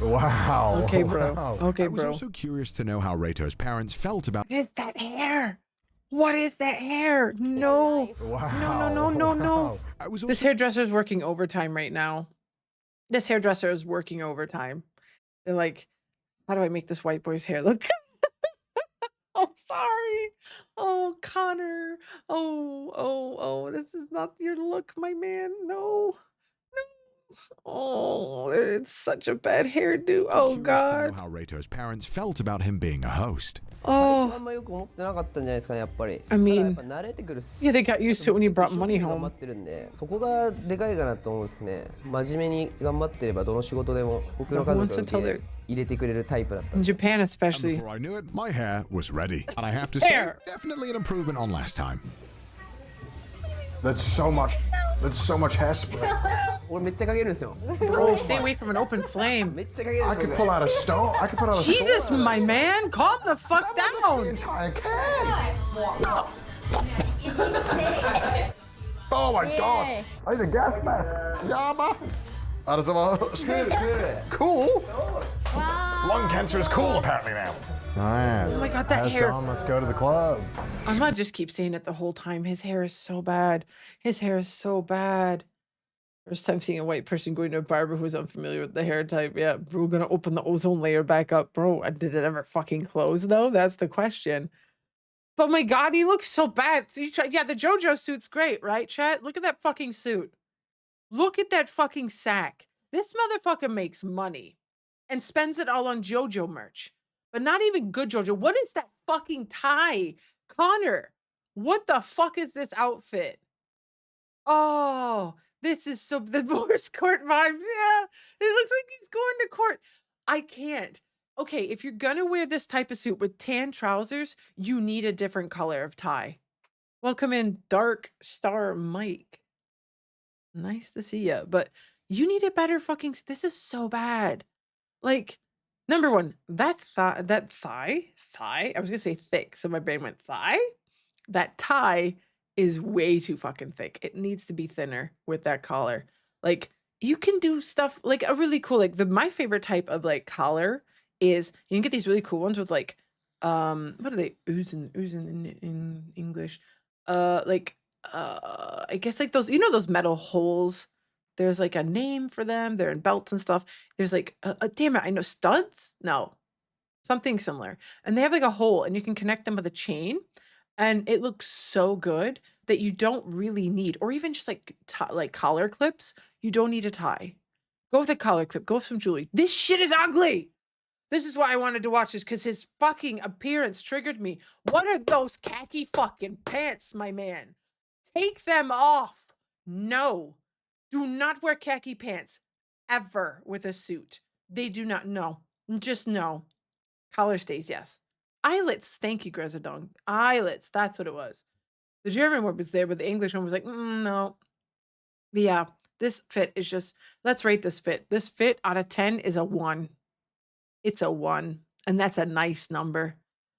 Wow. Okay, bro. Wow. Okay, I was bro. also curious to know how Reito's parents felt about What is that hair? What is that hair? No. Wow. No. I was This also hairdresser is working overtime right now. This hairdresser is working overtime. They're like, how do I make this white boy's hair look? Oh, sorry. Oh, Connor. Oh, this is not your look, my man. No. Oh, it's such a bad hairdo. Oh, curious to know God. how Reito's parents felt about him being a host. 最初あ Oh, んまよく思ってなかったんじゃないですかねやっぱり。 I mean, ただやっぱ慣れてくるっす。 yeah, they got used to it when you brought money 頑張 home. ってるんで、そこがでかいかなと思うんですね。真面目に頑張ってればどの仕事でも僕の家族が受け入れてくれるタイプだったん In で。 Japan, And especially. before I knew it, my hair was ready. And I have to Hair. say, definitely an improvement on last time. That's so much hairspray. 俺めっちゃかけるんですよ。 Bro, stay away from an open flame. めっちゃかけるん I です could よ。 pull out a stone. I could put out a Jesus, stone. my man, calm the fuck The down. entire can. Oh my god. I need a gas mask. Yama. That is cool. Lung cancer is cool apparently now. Man. Oh my God, that Hair's hair. done. Let's go to the club. I'm gonna just keep saying it the whole time. His hair is so bad. His hair is so bad. First time seeing a white person going to a barber who's unfamiliar with the hair type. Yeah, we're gonna open the ozone layer back up. Bro, did it ever fucking close though? That's the question. But my God, he looks so bad. Yeah, the JoJo suit's great, right, chat? Look at that fucking suit. Look at that fucking sack. This motherfucker makes money and spends it all on JoJo merch. But not even good JoJo. What is that fucking tie? Connor, what the fuck is this outfit? Oh, this is so the divorce court vibe. Yeah, it looks like he's going to court. I can't. Okay, if you're gonna wear this type of suit with tan trousers, you need a different color of tie. Welcome in, Dark Star Mike. Nice to see you, but you need a better fucking. This is so bad. Like, number one, that thigh. I was gonna say thick, so my brain went thigh. That tie is way too fucking thick. It needs to be thinner with that collar. Like, you can do stuff like a really cool, like my favorite type of like collar is you can get these really cool ones with like what are they? Oozing in English. I guess like those, those metal holes. There's like a name for them. They're in belts and stuff. There's like damn it, I know studs? No. Something similar. And they have like a hole and you can connect them with a chain. And it looks so good that you don't really need, or even just like collar clips, you don't need a tie. Go with a collar clip. Go with some jewelry. This shit is ugly. This is why I wanted to watch this, because his fucking appearance triggered me. What are those khaki fucking pants, my man? Take them off. No. Do not wear khaki pants ever with a suit. They do not. No. Just no. Collar stays, yes. Eyelets. Thank you, Grezadong. Eyelets. That's what it was. The German one was there, but the English one was like, no. But yeah, this fit is just, let's rate this fit. This fit out of 10 is a 1. It's a 1. And that's a nice number.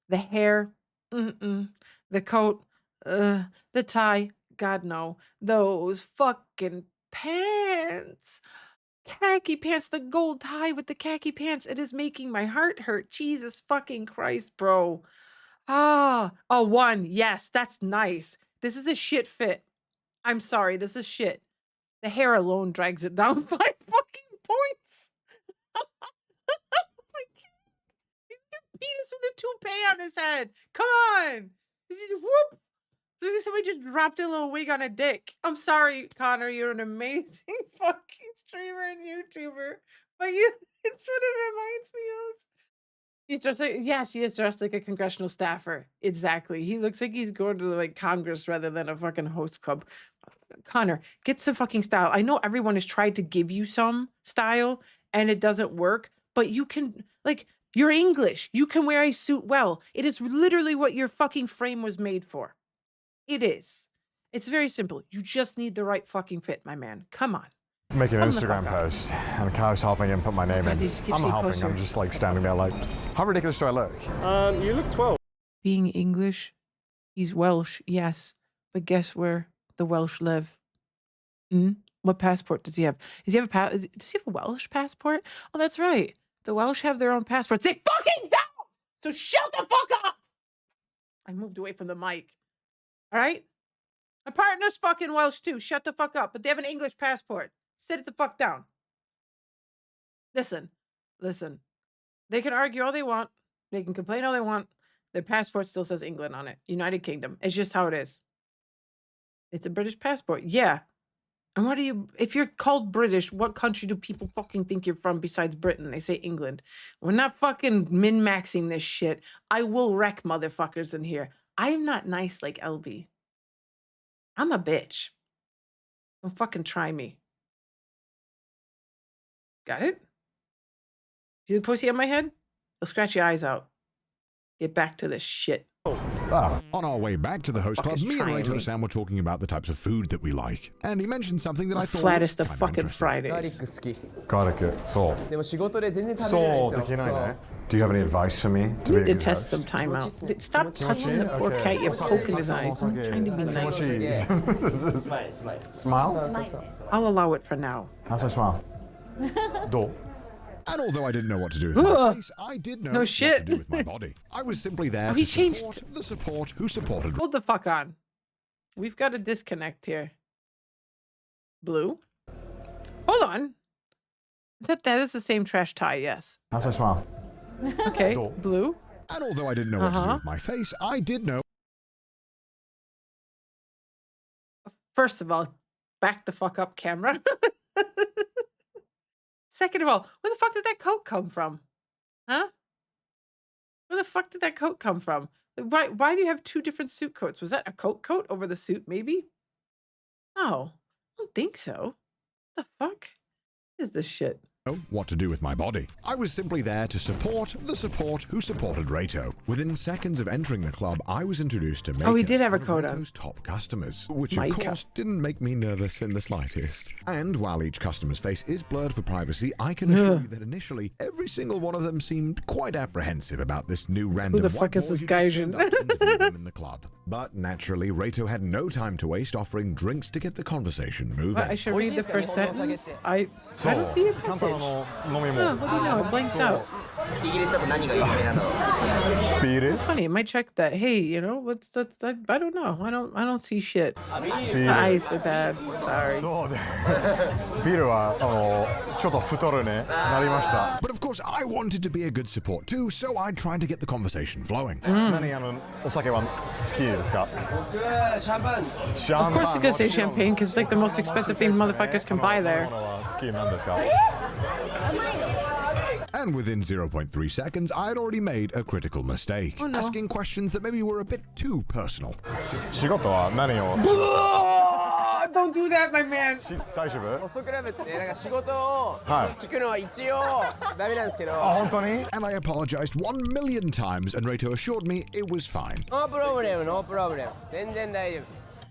The hair, the coat, The tie. God, no. Those fucking pants. Khaki pants, the gold tie with the khaki pants. It is making my heart hurt. Jesus fucking Christ, bro. Ah, a 1. Yes, that's nice. This is a shit fit. I'm sorry, this is shit. The hair alone drags it down 5 fucking points. He's got penis with a toupee on his head. Come on. Whoop. Somebody just dropped a little wig on a dick. I'm sorry, Connor. You're an amazing fucking streamer and YouTuber. But it's what it reminds me of. He's dressed like, yes, he is dressed like a congressional staffer. Exactly. He looks like he's going to like Congress rather than a fucking host club. Connor, get some fucking style. I know everyone has tried to give you some style and it doesn't work, but you can, like, you're English. You can wear a suit well. It is literally what your fucking frame was made for. It is. It's very simple. You just need the right fucking fit, my man. Come on. Making an Instagram post, and a cow's helping him put my name in. I'm not helping, I'm just like standing there like, how ridiculous do I look? You look 12. Being English, he's Welsh, yes. But guess where the Welsh live? What passport does he have? Does he have a Welsh passport? Oh, that's right. The Welsh have their own passports. They fucking don't! So shut the fuck up! I moved away from the mic. All right? My partner's fucking Welsh too. Shut the fuck up. But they have an English passport. Sit it the fuck down. Listen. They can argue all they want. They can complain all they want. Their passport still says England on it. United Kingdom. It's just how it is. It's a British passport. Yeah. And what do you, if you're called British, what country do people fucking think you're from besides Britain? They say England. We're not fucking min-maxing this shit. I will wreck motherfuckers in here. I'm not nice like LB. I'm a bitch. Don't fucking try me. Got it? See the pussy on my head? I'll scratch your eyes out. Get back to this shit. On our way back to the host club, me and Raito-san were talking about the types of food that we like. And he mentioned something that I thought flattest was of fucking Fridays. Garlic, so. Do you have any advice for me to You be need to test some time out. Stop touching the poor cat. You're poking his eyes. I'm trying to be nice. Smile? I'll allow it for now. How's I smile? Do. And although I didn't know what to do with my face, I did know what to do with my body. I was simply there to support the support who supported. Hold the fuck on. We've got a disconnect here. Blue? Hold on. That is the same trash tie, yes. How's I smile? Okay, blue. And although I didn't know what to do with my face, I did know. First of all, back the fuck up, camera. Second of all, where the fuck did that coat come from? Huh? Where the fuck did that coat come from? Why do you have 2 different suit coats? Was that a coat over the suit, maybe? No, I don't think so. What the fuck is this shit? What to do with my body. I was simply there to support the support who supported Raito. Within seconds of entering the club, I was introduced to Maker, he did have a coat on. Raito's top customers, which of course didn't make me nervous in the slightest. And while each customer's face is blurred for privacy, I can assure you that initially, every single one of them seemed quite apprehensive about this new random Who the fuck is this Gaijin? in the club. But naturally, Raito had no time to waste offering drinks to get the conversation moving. What, I should read the first sentence? I don't see a message. Oh, what do you know? It blanked out. Funny, I might check that. Hey, you know, what's that? I don't know. I don't see shit. My eyes are bad. Sorry. But of course, I wanted to be a good support too, so I tried to get the conversation flowing. Of course it's gonna say champagne, because it's like the most expensive thing motherfuckers can buy there. And within 0.3 seconds, I had already made a critical mistake, asking questions that maybe were a bit too personal. Don't do that, my man. And I apologized 1,000,000 times, and Raito assured me it was fine. No problem, no problem.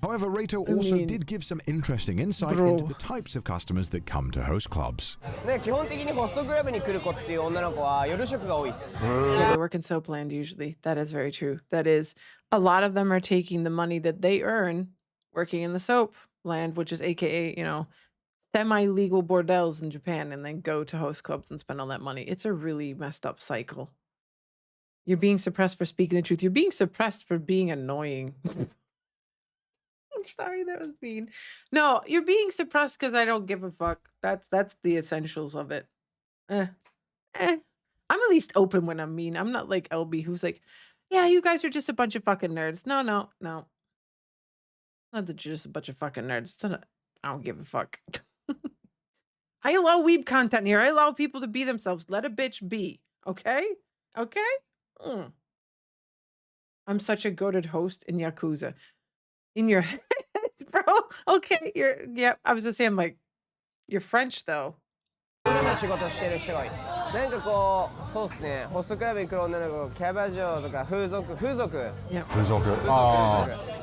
However, Reito also did give some interesting insight into the types of customers that come to host clubs. ね、基本的にホストクラブに来る子っていう女の子は夜食が多いです。Yeah, they work in soapland usually. That is very true. That is, a lot of them are taking the money that they earn working in the soap land, which is AKA, you know, semi-legal bordels in Japan, and then go to host clubs and spend all that money. It's a really messed up cycle. You're being suppressed for speaking the truth. You're being suppressed for being annoying. I'm sorry, that was mean. No, you're being suppressed because I don't give a fuck. That's the essentials of it. I'm at least open when I'm mean. I'm not like LB who's like, yeah, you guys are just a bunch of fucking nerds. No. Not that you're just a bunch of fucking nerds. I don't give a fuck. I allow weeb content here. I allow people to be themselves. Let a bitch be. Okay? I'm such a goated host in Yakuza. In your head, bro. Okay, I was just saying, like, you're French though. 仕事してる人が多い。なんかこう、そうですね。ホストクラブに来る女の子、キャバ嬢とか風俗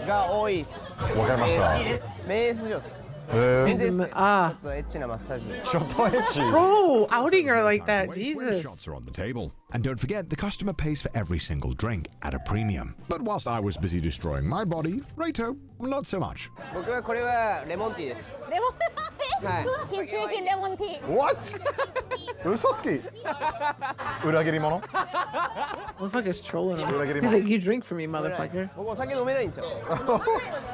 が多いです。わかりました。メンズ女です。ちょっとエッチなマッサージ。ちょっとエッチ。Bro, outing her like that, Jesus. Shots are on the table. And don't forget, the customer pays for every single drink at a premium. But whilst I was busy destroying my body, Reito, not so much. 僕はこれはレモンティーです。レモンティー He's drinking lemon tea. What? 嘘つき裏切り者 Motherfucker's trolling him. He's like, you drink for me, motherfucker. 僕お酒飲めないんですよ。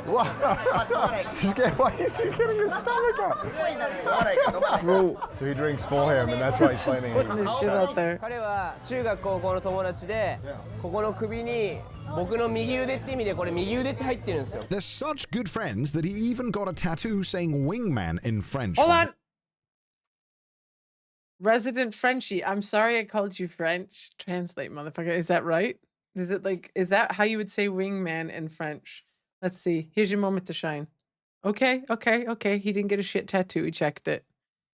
Why is he getting his stomach out? Bro. So he drinks for him, and that's why he's claiming Putting his shit out there. 彼は中学高校の友達で、ここの首に僕の右腕って意味でこれ右腕って入ってるんですよ。They're such good friends that he even got a tattoo saying wingman in French. Hold on. Resident Frenchie. I'm sorry I called you French. Translate, motherfucker. Is that right? Is that how you would say wingman in French? Let's see. Here's your moment to shine. Okay. He didn't get a shit tattoo. He checked it.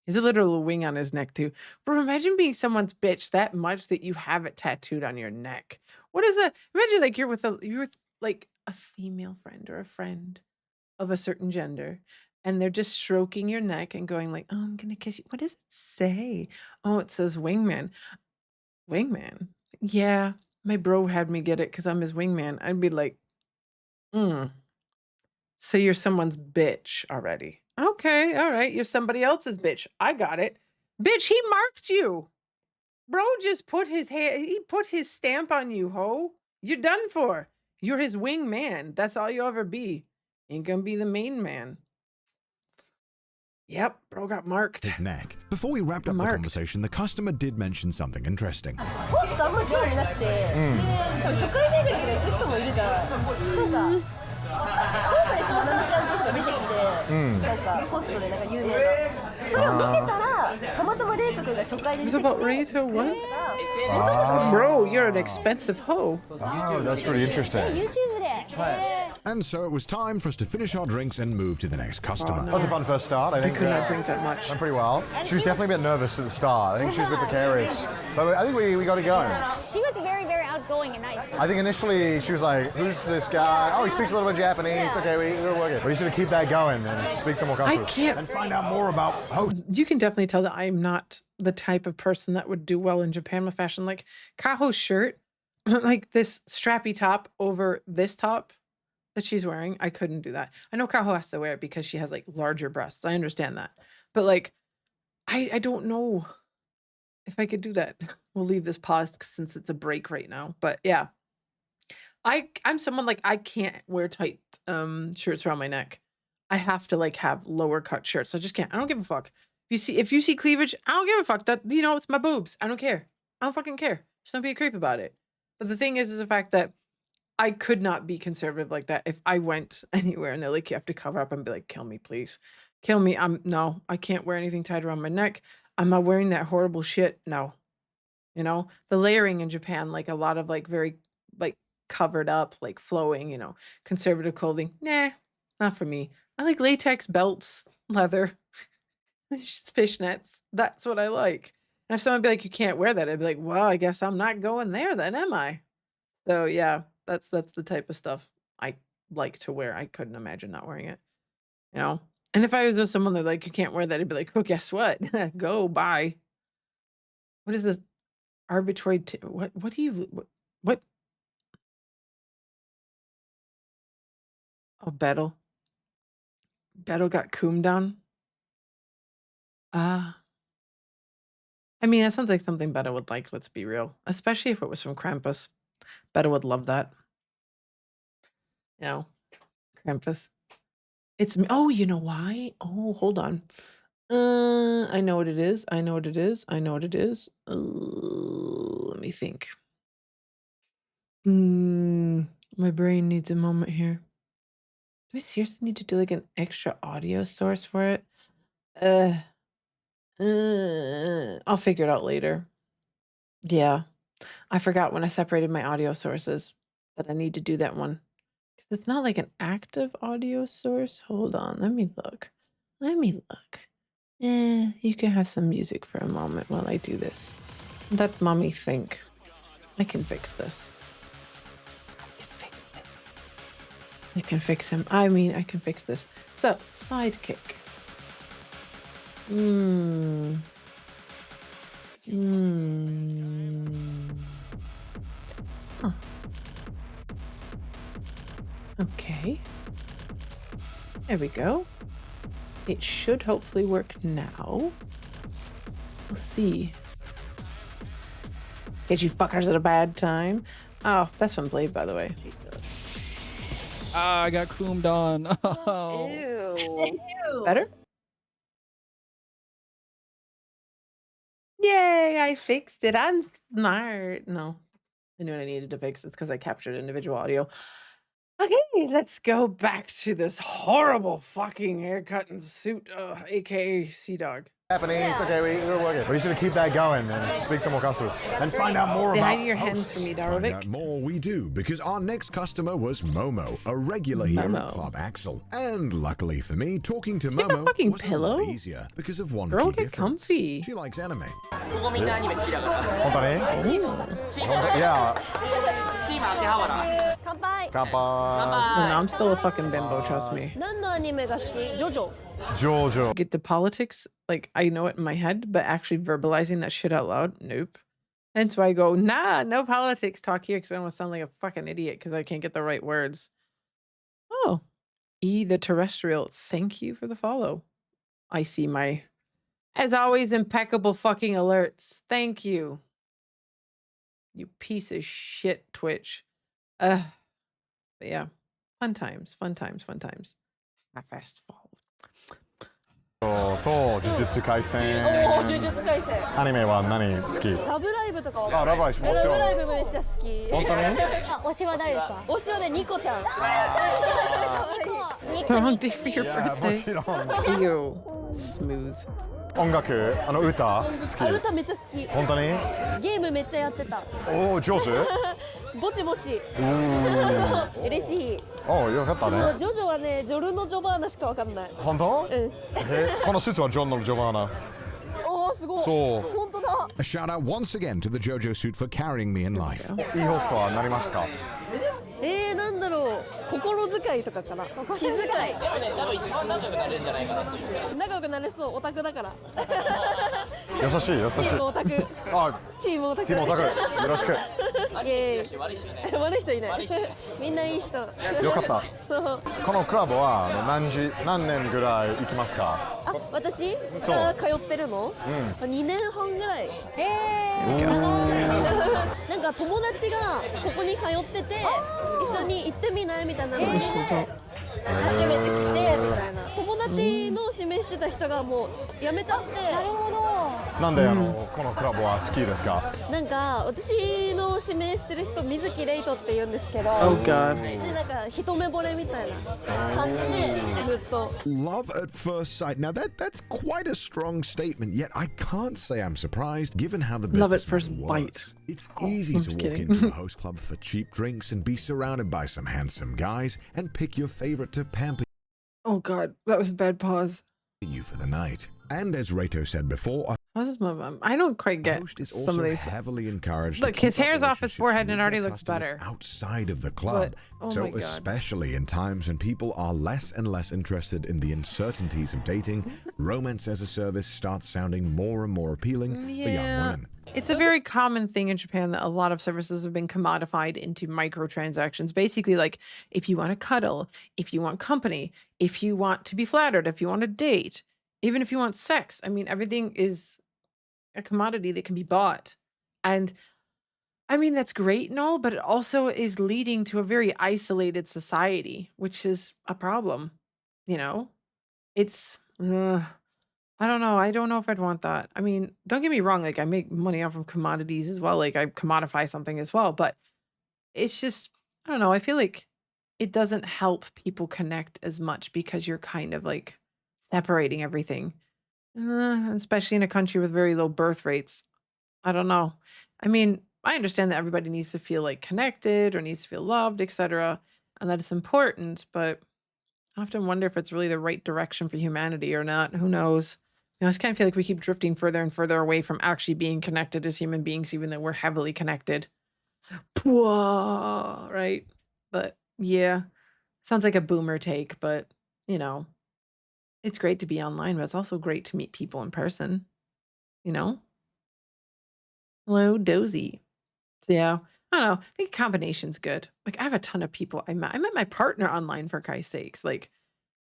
He's a literal wing on his neck too. Bro, imagine being someone's bitch that much that you have it tattooed on your neck. What is that? Imagine like you're with like a female friend or a friend of a certain gender, and they're just stroking your neck and going like, "Oh, I'm gonna kiss you." What does it say? Oh, it says wingman. Wingman. Yeah, my bro had me get it because I'm his wingman. I'd be like, so you're someone's bitch already. Okay, all right. You're somebody else's bitch. I got it. Bitch, he marked you. Bro just put his he put his stamp on you, ho. You're done for. You're his wing man. That's all you'll ever be. Ain't gonna be the main man. Yep, bro got marked. His neck. Before we wrapped up the conversation, the customer did mention something interesting. ホストあんま興味なくて、多分初回巡りから行く人もいるじゃん。なんか今回そのナナちゃんって人が出てきて、なんかホストでなんか有名な。それを見てたら、たまたまレイト君が初回で出てきて。It's about Rito, what? Bro, you're an expensive hoe. Oh, that's pretty interesting. YouTube で。And so it was time for us to finish our drinks and move to the next customer. That was a fun first start. I think. I could not drink that much. Went pretty well. She was definitely a bit nervous at the start. I think she was a bit precarious. But I think we got it going. She was very, very outgoing and nice. I think initially she was like, who's this guy? Oh, he speaks a little bit Japanese. Yeah. Okay, we'll work it. But you should keep that going and speak some more customers. I can't. And find out more about host. You can definitely tell that I'm not the type of person that would do well in Japan with fashion. Like Kaho's shirt, like this strappy top over this top that she's wearing, I couldn't do that. I know Kaho has to wear it because she has like larger breasts. I understand that. But like, I don't know if I could do that. We'll leave this paused since it's a break right now. But yeah, I'm someone like, I can't wear tight shirts around my neck. I have to like have lower cut shirts. I just can't. I don't give a fuck. If you see cleavage, I don't give a fuck. That, you know, it's my boobs. I don't care. I don't fucking care. Just don't be a creep about it. But the thing is the fact that I could not be conservative like that. If I went anywhere and they're like, you have to cover up, and be like, kill me, please. Kill me. No, I can't wear anything tied around my neck. I'm not wearing that horrible shit. No. You know, the layering in Japan, like a lot of like very like covered up, like flowing, you know, conservative clothing. Nah, not for me. I like latex belts, leather, fishnets. That's what I like. And if someone be like, you can't wear that, I'd be like, well, I guess I'm not going there then, am I? So yeah. That's the type of stuff I like to wear. I couldn't imagine not wearing it, you know? And if I was with someone that like, you can't wear that, I'd be like, oh, guess what? Go, bye. What is this? Arbitrary, what do you, what? Oh, Bettle. Bettle got coom down. I mean, that sounds like something Bettle would like, let's be real. Especially if it was from Krampus. Bettle would love that. You know, Krampus. It's me. Oh, you know why? Oh, hold on. I know what it is. I know what it is. I know what it is. Let me think. My brain needs a moment here. Do I seriously need to do like an extra audio source for it? I'll figure it out later. Yeah. I forgot when I separated my audio sources that I need to do that one. 'Cause it's not like an active audio source. Hold on. Let me look. Let me look. You can have some music for a moment while I do this. Let mommy think. I can fix this. I can fix him. I mean, I can fix this. So, sidekick. Huh. Okay. There we go. It should hopefully work now. We'll see. Get you fuckers at a bad time. Oh, that's from Blade, by the way. Jesus. Ah, I got coomed on. Oh. Ew. Better? Yay, I fixed it. I'm smart. No, I knew what I needed to fix. It's because I captured individual audio. Okay, let's go back to this horrible fucking haircut and suit, aka Sea Dog. Japanese. Okay, we're working. We're just gonna keep that going and speak to more customers and find out more about. Hide your hands from me, Find out Darovic. more we do, because our next customer was Momo, a regular here at Club Axel. And luckily for me, talking to Take a Momo fucking was a pillow. lot easier because of one Girl, key get difference. comfy. She likes anime. 本当にいや乾杯乾杯 No, I'm still a fucking bimbo, trust me. 何のアニメが好きジョジョ Jojo. Get the politics, like I know it in my head, but actually verbalizing that shit out loud, nope. Hence why I go, nah, no politics talk here, because I don't want to sound like a fucking idiot because I can't get the right words. Oh, E the terrestrial, thank you for the follow. I see my, as always, impeccable fucking alerts. Thank you. You piece of shit, Twitch. But yeah, fun times, fun times, fun times. Half-assed follow. と呪術廻戦おお呪術廻戦アニメは何好きラブライブとかわかるあラブライブもちろんラブライブめっちゃ好き本当に推しは誰ですか推しはねニコちゃん Wrong day for your いやも birthday. ちろん Ew. Smooth. 音楽歌好きあ歌めっちゃ好き本当にゲームめっちゃやってたおお上手ぼちぼち嬉しいおおよかったねもうジョジョはねジョルノ・ジョバーナしかわかんない本当このスーツはジョンのジョバーナおおすごいそう本当だ A shout out once again to the JoJo suit for carrying me in life. いいホストはなりますかなんだろう心遣いとかかな気遣いでもね多分一番仲良くなれるんじゃないかなっていう仲良くなれそうオタクだから優しい優しいチームオタクあチームオタクチームオタクよろしくイエーイ悪い人いない悪い人いないみんないい人よかったそうこのクラブは何年ぐらい行きますかあ私そうが通ってるの2年半ぐらいなんか友達がここに通ってて一緒に行ってみないみたいなので初めて来てみたいな友達の指名してた人がもう辞めちゃってなるほどなんでこのクラブは好きですかなんか私の指名してる人水木レイトって言うんですけど Oh God. でなんか一目惚れみたいな感じでずっと Love at first sight. Now that's quite a strong statement, yet I can't say I'm surprised given how the Love at business first model bite. works. It's easy I'm to just walk kidding. into a host club for cheap drinks and be surrounded by some handsome guys and pick your favorite to pamper Oh God, that was a bad pause. you for the night. And as Reito said before, I don't quite get host is some of also these. heavily encouraged Look, to his keep up hair's off his relationships forehead and with it already their looks customers better. outside of the club. But, oh so my God. especially in times when people are less and less interested in the uncertainties of dating, romance as a service starts sounding more and more appealing for young women. It's a very common thing in Japan that a lot of services have been commodified into microtransactions. Basically, like if you want to cuddle, if you want company, if you want to be flattered, if you want to date, even if you want sex. I mean, everything is a commodity that can be bought. And I mean, that's great and all, but it also is leading to a very isolated society, which is a problem. You know, it's, I don't know. I don't know if I'd want that. I mean, don't get me wrong. Like, I make money off of commodities as well. Like, I commodify something as well. But it's just, I don't know. I feel like it doesn't help people connect as much because you're kind of like separating everything, especially in a country with very low birth rates. I don't know. I mean, I understand that everybody needs to feel like connected or needs to feel loved, etc., and that it's important, but I often wonder if it's really the right direction for humanity or not. Who knows? I just kind of feel like we keep drifting further and further away from actually being connected as human beings, even though we're heavily connected. Whoa, right? But yeah, sounds like a boomer take, but you know, it's great to be online, but it's also great to meet people in person, you know? Hello, Dozy. So yeah, I don't know. I think combination's good. Like I have a ton of people I met. I met my partner online for Christ's sakes. Like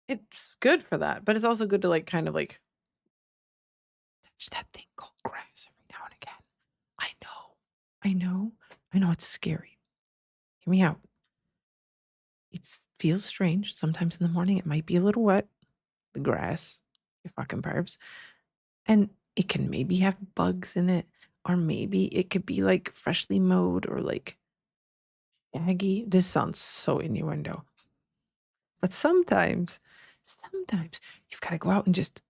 it's good for that, but it's also good to like kind of like touch that thing called grass every now and again. I know it's scary. Hear me out. It feels strange. Sometimes in the morning it might be a little wet. The grass, you fucking pervs. And it can maybe have bugs in it. Or maybe it could be like freshly mowed or like shaggy. This sounds so innuendo. But sometimes you've got to go out and just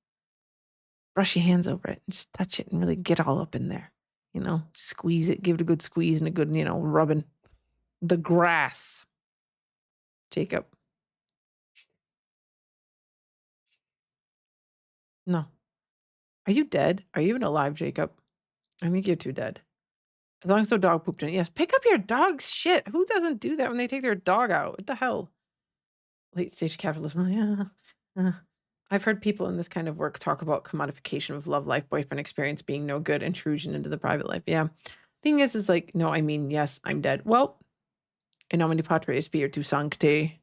brush your hands over it and just touch it and really get all up in there. You know, squeeze it, give it a good squeeze and a good, rubbing. The grass. Jacob. No. Are you dead? Are you even alive, Jacob? I think you're too dead. As long as no dog pooped in it. Yes, pick up your dog's shit. Who doesn't do that when they take their dog out? What the hell? Late stage capitalism. Yeah. I've heard people in this kind of work talk about commodification of love life, boyfriend experience being no good, intrusion into the private life. Yeah. Thing is like, no, I mean, yes, I'm dead. Well, in nomine Patris Spiritus Sancti.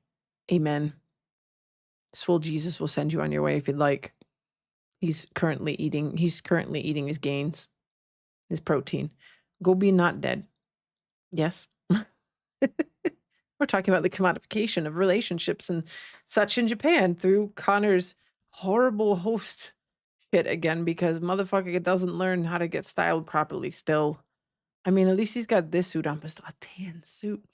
Amen. Swole Jesus will send you on your way if you'd like. He's currently eating his gains, his protein. Go be not dead. Yes. We're talking about the commodification of relationships and such in Japan through Connor's horrible host shit again because motherfucker doesn't learn how to get styled properly still. I mean, at least he's got this suit on, but it's a tan suit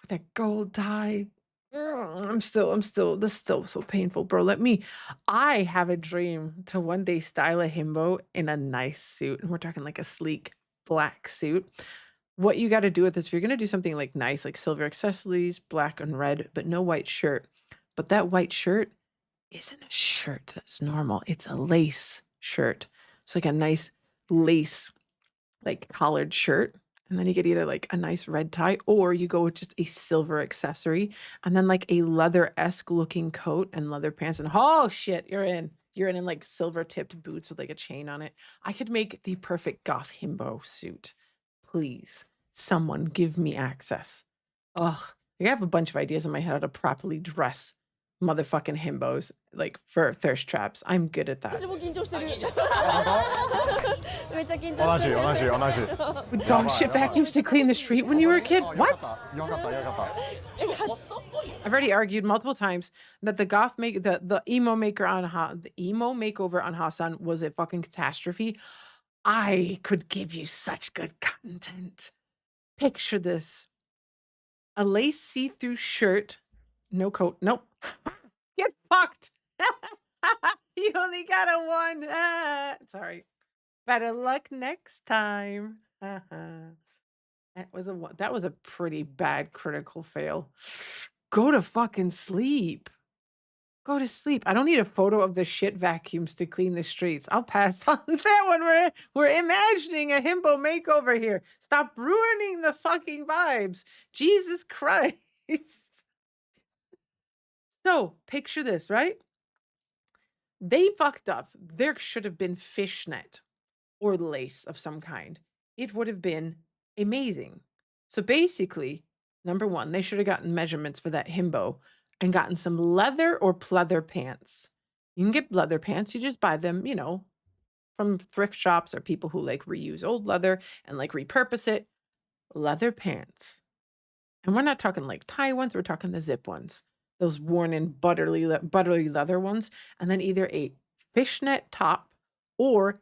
with that gold tie. I'm still, this is still so painful, bro. I have a dream to one day style a himbo in a nice suit. And we're talking like a sleek black suit. What you got to do with this, if you're going to do something like nice, like silver accessories, black and red, but no white shirt. But that white shirt isn't a shirt that's normal. It's a lace shirt. It's like a nice lace, like collared shirt. And then you get either like a nice red tie or you go with just a silver accessory and then like a leather-esque looking coat and leather pants. And oh shit, you're in like silver tipped boots with like a chain on it. I could make the perfect goth himbo suit. Please, someone give me access. Ugh, I have a bunch of ideas in my head how to properly dress motherfucking himbos, like for thirst traps. I'm good at that. Would dog shit vacuums to clean the street when you were a kid? What? I've already argued multiple times that the emo makeover on Hasan was a fucking catastrophe. I could give you such good content. Picture this. A lace see-through shirt, no coat, nope. Get fucked. You only got a one. Sorry. Better luck next time. That was a pretty bad critical fail. Go to fucking sleep. Go to sleep. I don't need a photo of the shit vacuums to clean the streets. I'll pass on that one. We're imagining a himbo makeover here. Stop ruining the fucking vibes. Jesus Christ. So, picture this, right? They fucked up. There should have been fishnet or lace of some kind. It would have been amazing. So basically, number one, they should have gotten measurements for that himbo and gotten some leather or pleather pants. You can get leather pants. You just buy them, you know, from thrift shops or people who like reuse old leather and like repurpose it. Leather pants. And we're not talking like tie ones. We're talking the zip ones. Those worn in buttery leather ones. And then either a fishnet top or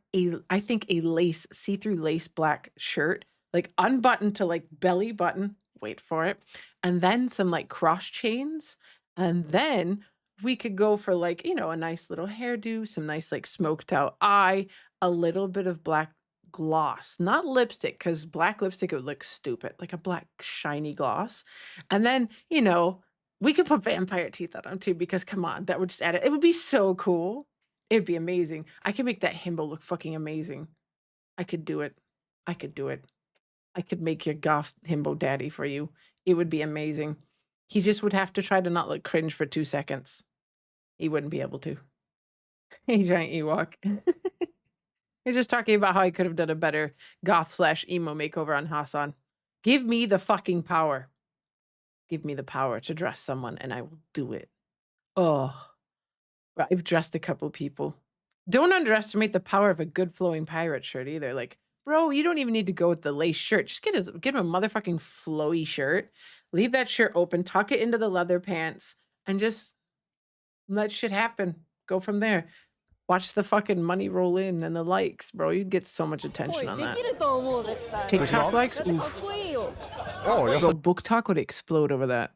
I think a lace, see-through lace black shirt, like unbuttoned to like belly button. Wait for it. And then some like cross chains. And then we could go for like, you know, a nice little hairdo, some nice like smoked out eye, a little bit of black gloss, not lipstick, because black lipstick would look stupid, like a black shiny gloss. And then, you know, we could put vampire teeth on them too, because come on, that would just add it. It would be so cool. It'd be amazing. I could make that himbo look fucking amazing. I could do it. I could do it. I could make your goth himbo daddy for you. It would be amazing. He just would have to try to not look cringe for 2 seconds. He wouldn't be able to. Hey, giant Ewok. He's just talking about how he could have done a better goth/emo makeover on Hassan. Give me the fucking power. Give me the power to dress someone and I will do it. Oh, I've dressed a couple people. Don't underestimate the power of a good flowing pirate shirt either. Like, bro, you don't even need to go with the lace shirt. Just get him a motherfucking flowy shirt. Leave that shirt open, tuck it into the leather pants, and just let shit happen. Go from there. Watch the fucking money roll in and the likes, bro. You'd get so much attention on that. TikTok likes? Oof. Oh, yes. The book talk would explode over that.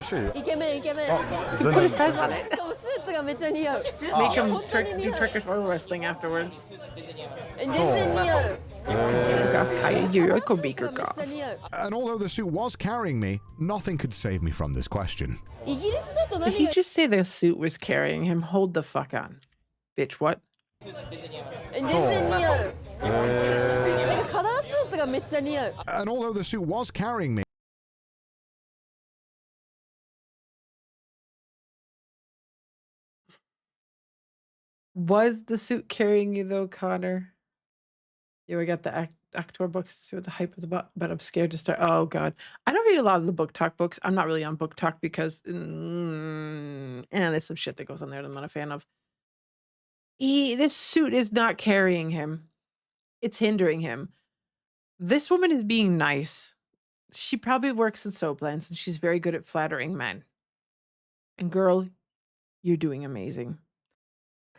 You put a fez on it. Make him do Turkish oil wrestling afterwards. And although the suit was carrying me, nothing could save me from this question. Did he just say the suit was carrying him? Hold the fuck on. Bitch, what? And although the suit was carrying me, Was the suit carrying you though, Connor? Yeah, we got the actor books to see what the hype was about, but I'm scared to start. Oh god, I don't read a lot of the book talk books. I'm not really on book talk because there's some shit that goes on there that I'm not a fan of. This suit is not carrying him. It's hindering him. This woman is being nice. She probably works in soaplands and she's very good at flattering men. And girl, you're doing amazing.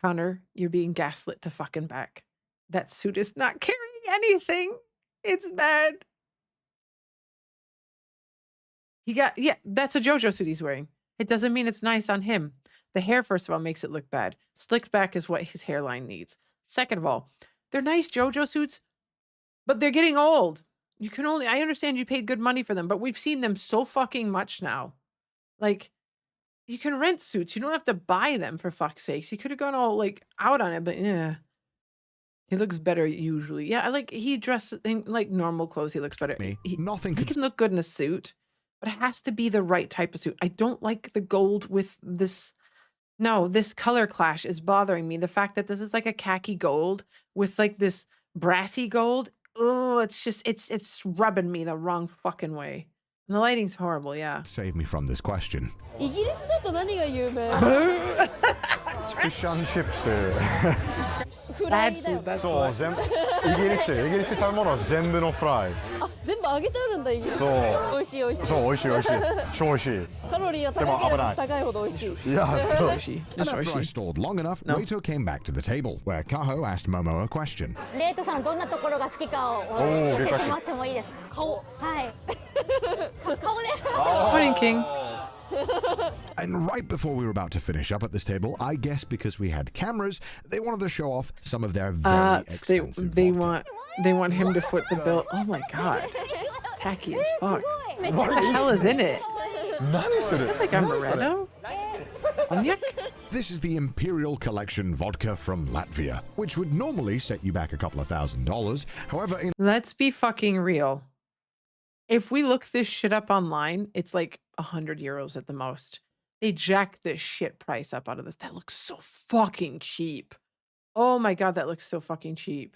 Connor, you're being gaslit to fucking back. That suit is not carrying anything. It's bad. That's a JoJo suit he's wearing. It doesn't mean it's nice on him. The hair, first of all, makes it look bad. Slicked back is what his hairline needs. Second of all, they're nice JoJo suits, but they're getting old. I understand you paid good money for them, but we've seen them so fucking much now. Like, you can rent suits. You don't have to buy them, for fuck's sakes. He could have gone all like out on it, but yeah. He looks better usually. Yeah, he dresses in like normal clothes. He looks better. He can look good in a suit, but it has to be the right type of suit. I don't like the gold with this. No, this color clash is bothering me. The fact that this is like a khaki gold with like this brassy gold. Oh, it's rubbing me the wrong fucking way. And the lighting's horrible, yeah. Save me from this question. Fish and chips. Bad food, that's why. イギリスで食べ物は全部のフライ。全部揚げてあるんだ、イギリス。そう。美味しい美味しい。そう、美味しい美味しい。超美味しい。カロリーが高ければ高いほど美味しい。Yeah, so. And after I stalled long enough, Reito came back to the table, where Kaho asked Momo a question. レイトさんのどんなところが好きかを教えてもらってもいいですか？顔。はい。顔ね。Morning, King. And right before we were about to finish up at this table, I guess because we had cameras, they wanted to show off some of their very expensive they want him to foot the bill. Oh my god. It's tacky as fuck. What the hell is in it? What is it? Like amaretto? Cognac? This is the Imperial Collection vodka from Latvia, which would normally set you back a couple of $1,000s. However, Let's be fucking real. If we look this shit up online, it's like 100 euros at the most. They jacked this shit price up out of this. That looks so fucking cheap. Oh my God, that looks so fucking cheap.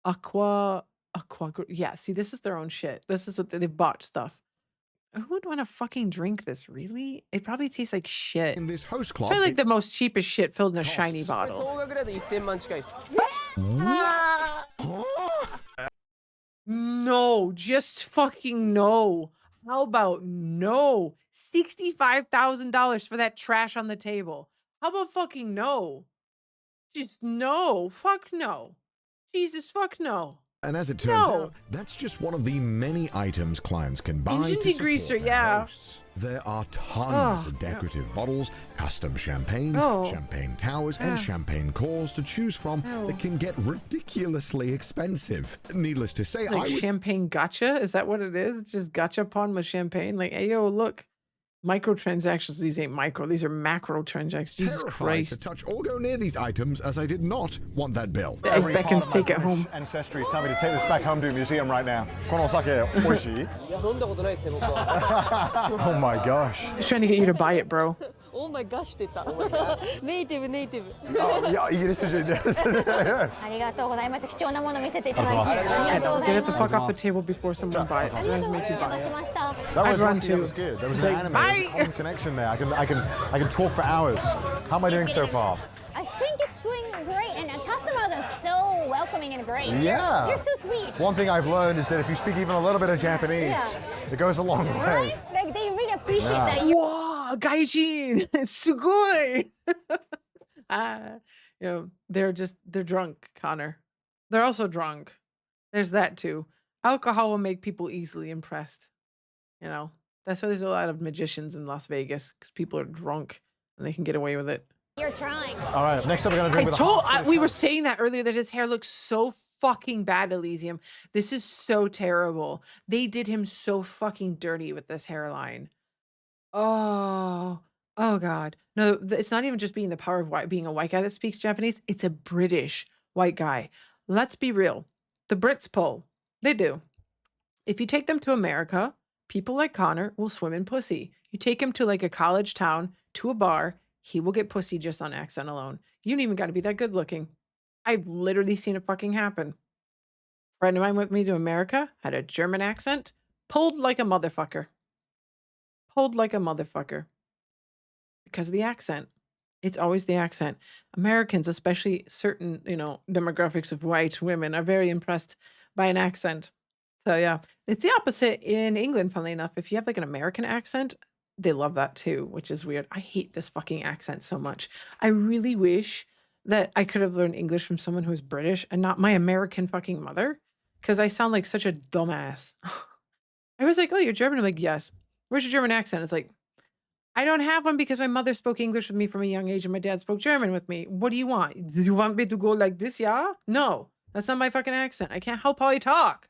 Aqua, yeah, see, this is their own shit. This is what they've bought stuff. Who would want to fucking drink this? Really? It probably tastes like shit. In this host It's club, probably like the most cheapest shit filled in a shiny bottle. 総額だと1000万近いっす。 No, just fucking no. How about no? $65,000 for that trash on the table. How about fucking no? Just no. Fuck no. Jesus, fuck no. and as it turns out, that's just one of the many items clients can buy Engine to support degreaser, their yeah. hosts. There are tons of decorative bottles, custom champagnes, champagne towers, and champagne cores to choose from that can get ridiculously expensive. Needless to say, Like champagne gotcha? Is that what it is? It's just gachapon with champagne? Like, hey, yo, look. Microtransactions. These ain't micro. These are macro transactions. Jesus terrified Christ. to touch or go near these items as I did not want that bill. Egg beckons, take it home. Ancestry is telling me to take this back home to a museum right now. このお酒、美味しい? 飲んだことないですね、僕は。 Oh my gosh. He's trying to get you to buy it, bro. Oh my gosh って言った。ネイティブネイティブ。いや、イギリス人です。ありがとうございます。貴重なもの見せていただいて。ありがとうござい Get ます。 it the fuck off the table before someone buys it. Let's make you お邪 buy 魔 it. しました。 That I'd was run lucky, that too. was good. There was an Like, anime, there was a common connection there. I can talk for hours. How am I doing so far? I think it's going great, and customers are so welcoming and great. Yeah. You're so sweet. One thing I've learned is that if you speak even a little bit of Japanese, it goes a long way. Right? Like they really appreciate Yeah. that. You Wow, gaijin! Sugoi! You know, they're drunk, Connor. They're also drunk. There's that too. Alcohol will make people easily impressed. You know, that's why there's a lot of magicians in Las Vegas, because people are drunk and they can get away with it. You're trying. All right, next up we're going to drink with a We were saying that earlier, that his hair looks so fucking bad, Elysium. This is so terrible. They did him so fucking dirty with this hairline. Oh God. No, it's not even just being the power of being a white guy that speaks Japanese. It's a British white guy. Let's be real. The Brits pull. They do. If you take them to America, people like Connor will swim in pussy. You take him to like a college town, to a bar, he will get pussy just on accent alone. You don't even got to be that good looking. I've literally seen it fucking happen. Friend of mine went with me to America, had a German accent, pulled like a motherfucker. Pulled like a motherfucker. Because of the accent. It's always the accent. Americans, especially certain, demographics of white women, are very impressed by an accent. So yeah, it's the opposite in England, funnily enough. If you have like an American accent, they love that too, which is weird. I hate this fucking accent so much. I really wish that I could have learned English from someone who's British and not my American fucking mother, because I sound like such a dumbass. I was like, oh, you're German? I'm like, yes. Where's your German accent? It's like, I don't have one because my mother spoke English with me from a young age and my dad spoke German with me. What do you want? Do you want me to go like this, yeah? No, that's not my fucking accent. I can't help how I talk.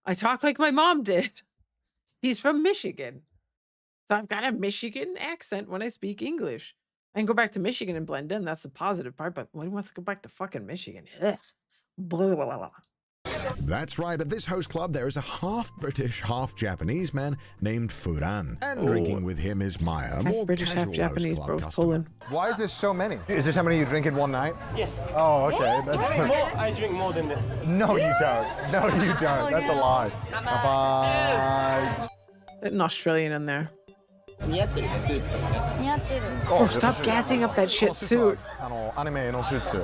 I talk like my mom did. She's from Michigan. So I've got a Michigan accent when I speak English. I can go back to Michigan and blend in. That's the positive part. But when he wants to go back to fucking Michigan? Ugh. Blah, blah, blah, blah. That's right, at this host club there is a half-British, half-Japanese man named Furan. And drinking with him is Maya, a more British, half casual Japanese, host club bro. customer. Pulling. Why is there so many? Is this how many you drink in one night? Yes. Oh, okay. That's I drink more than this. No, you don't. No, you don't. That's a lie. Bye-bye. An Australian in there. 似合ってる。 Oh, stop gassing up that shit suit. アニメのスーツ。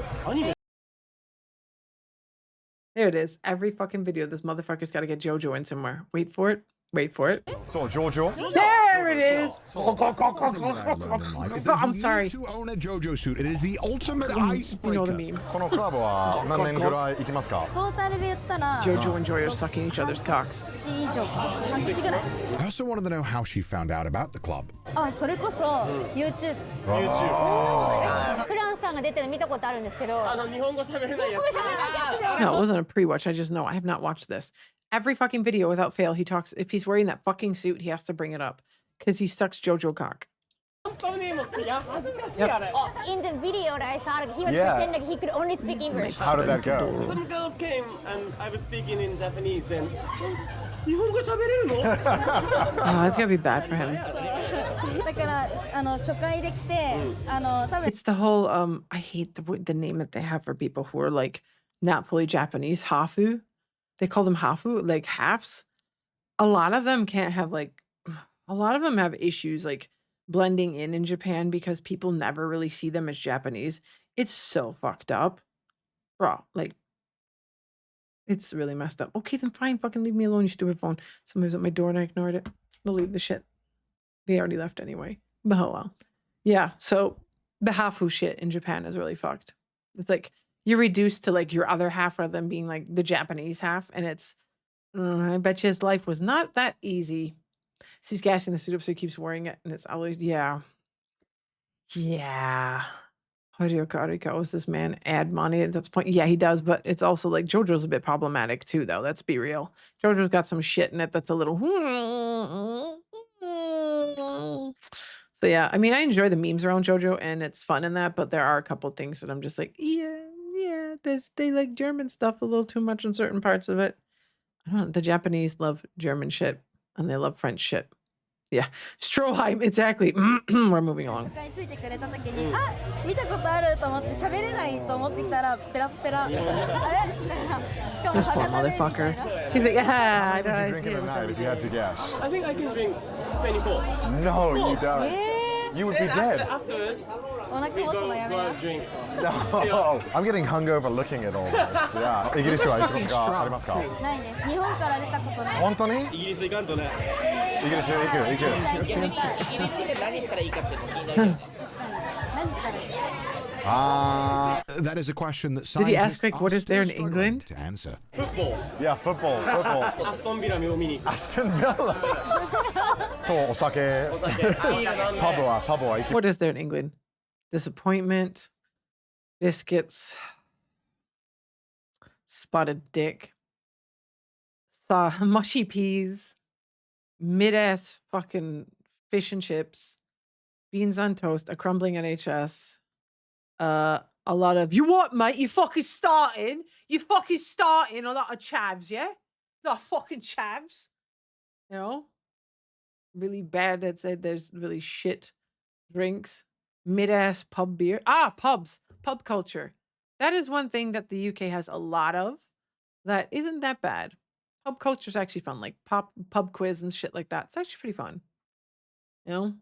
There it is. Every fucking video, this motherfucker's got to get JoJo in somewhere. Wait for it. Wait for it. So, Jojo. There it is. I'm You sorry. need to own a JoJo suit. It is the ultimate icebreaker. You know the meme. このクラブは何年ぐらい行きますか? トータルで言ったら JoJo and Joy are sucking each other's cocks. 半年以上。半年ぐらい。 I also wanted to know how she found out about the club. あ、それこそ YouTube。フランさんが出てるの見たことあるんですけど。日本語喋れないやつ。 No, it wasn't a pre-watch. I just know. I have not watched this. Every fucking video without fail, he talks. If he's wearing that fucking suit, he has to bring it up because he sucks JoJo cock. In the video that I saw, he was Yeah. pretending he could only speak English. How did that go? Some girls came and I was speaking in Japanese then. 日本語喋れるの Oh, that's gotta be bad for him. だから初回で来て多分 It's the whole I hate the name that they have for people who are like not fully Japanese, hafu. They call them hafu, like halves. A lot of them can't have like a lot of them have issues like blending in Japan because people never really see them as Japanese. It's so fucked up. Bro, like it's really messed up. Okay, then fine, fucking leave me alone, you stupid phone. Somebody's at my door and I ignored it. I'll leave the shit. They already left anyway. But oh well. Yeah, so the hafu shit in Japan is really fucked. It's like you're reduced to like your other half rather than being like the Japanese half. And it's, I bet you his life was not that easy. So he's gassing the suit up so he keeps wearing it. And it's always, yeah. Yeah. Harika owes this man add money at this point. Yeah, he does. But it's also like JoJo's a bit problematic too, though. Let's be real. JoJo's got some shit in it that's a little. So yeah, I mean, I enjoy the memes around JoJo and it's fun in that, but there are a couple things that I'm just like, yeah, they like German stuff a little too much in certain parts of it. I don't know, the Japanese love German shit and they love French shit. Yeah, Stroheim, exactly. We're moving along. 初回ついてくれた時に見たことあると思って喋れないと思ってきたらペラペラあれしかも This poor 博多弁みたい motherfucker. な He's like, ah, I How know. I much would see you drink in a what's night up. if you had to guess? I think I can drink 24. No, you don't. You would be dead. Afterwards, お腹持つのやめ go な and drink. No, I'm getting hungover looking at all this. Yeah. イギリスは行ったことがありますか？ないです日本から出たことない本当に？イギリス行かんとね。イギリス行く。じゃあ行ってみたいイギリスで何したらいいかっていうの気になるけど。確かに何したらいい That is a question that Did he ask scientists like, are what is there still in struggling England? to answer. Football. Yeah, football. アストンビラを見に行く。 Aston Villa. とお酒。お酒。ビール飲んで。パブは行き。 What is there in England? Disappointment, biscuits, spotted dick, mushy peas, mid-ass fucking fish and chips, beans on toast, a crumbling NHS, a lot of, you what, mate? You fucking starting? You fucking starting a lot of chavs, yeah? A lot of fucking chavs. You know? Really bad, I'd say there's really shit drinks. Mid-ass pub beer. Pubs. Pub culture. That is one thing that the UK has a lot of that isn't that bad. Pub culture is actually fun, like pub quiz and shit like that. It's actually pretty fun. You know?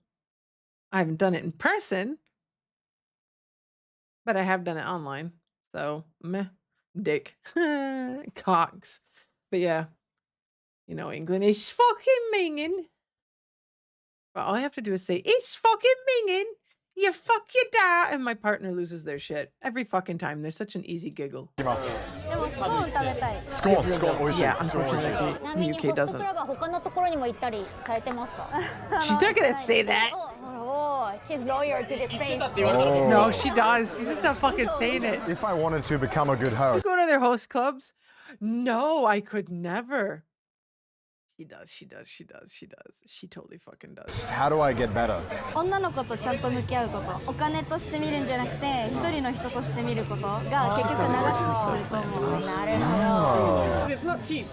I haven't done it in person, but I have done it online. So, meh. Dick. Cocks. But yeah. You know, England is fucking minging. But all I have to do is say, it's fucking minging. You fuck your dad, and my partner loses their shit every fucking time. There's such an easy giggle. でもスコーン食べたい Scone,美味しい。 Yeah, unfortunately, ちなみ the に UK ホスト doesn't. クラブは他のところにも行ったりされてますか She's not gonna say that. Oh, she's loyal to this place. Oh. No, she does. She's not fucking saying it. If I wanted to become a good host. Go to their host clubs? No, I could never. She does. She totally fucking does. How do I get better? 女の子とちゃんと向き合うこと、お金として見るんじゃなくて、一人の人として見ることが結局長続きすると思う。なるほど。 It's not cheap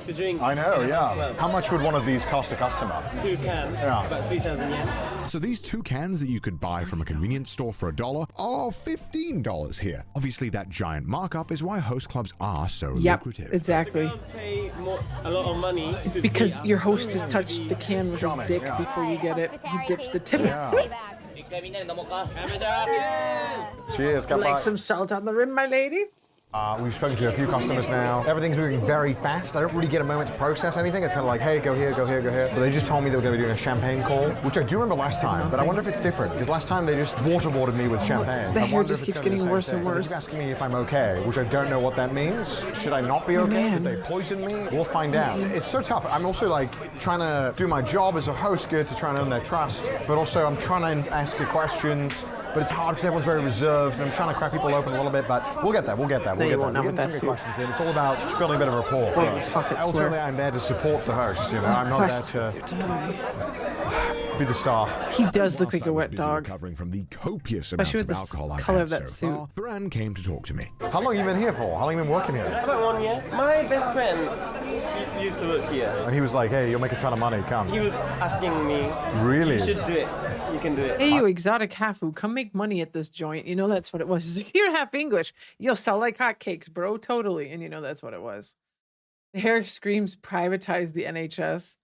to drink. I know, yeah. How much would one of these cost a customer? 2 cans. Yeah. About 3,000 yen. So these 2 cans that you could buy from a convenience store for $1 are $15 here. Obviously, that giant markup is why host clubs are so Yep, lucrative. exactly. Girls pay a lot of money to Because see your us. host has touched the can with his dick before you get it. He dips the tip. Cheers, Like some salt on the rim, my lady. We've spoken to a few customers now. Everything's moving very fast. I don't really get a moment to process anything. It's kind of like, hey, go here, go here, go here. But they just told me they were going to be doing a champagne call, which I do remember last time, but I wonder if it's different. Because last time they just waterboarded me with champagne. The I hair wonder just if it's keeps gonna be getting the worse same and thing. They worse. keep asking me if I'm okay, which I don't know what that means. Should I not be okay? Man. Did they poison me? We'll find out. It's so tough. I'm also like trying to do my job as a host good to try and earn their trust, but also I'm trying to ask you questions. But it's hard because everyone's very reserved, and I'm trying to crack people open a little bit, but we'll get there, we'll get there. No, you We'll won't get know there. with We'll that get some good suit. questions in. It's all about just building a bit of rapport Well, first. fuck it, Ultimately, square. I'm there to support the host, you know? I'm not there to be the star. He does look like a Whilst I was wet busy dog. recovering from the copious amounts Especially of with the alcohol I've color had of that so suit. far, Bran came to talk to me. How long have you been here for? How long have you been working here? About 1 year. My best friend used to work here. And he was like, hey, you'll make a ton of money, come. He was asking me, Really? you should do it. You can do it. Hey, you exotic half-who, come make money at this joint. You know that's what it was. He's like, you're half English. You'll sell like hotcakes, bro. Totally. And you know that's what it was. The hair screams privatize the NHS.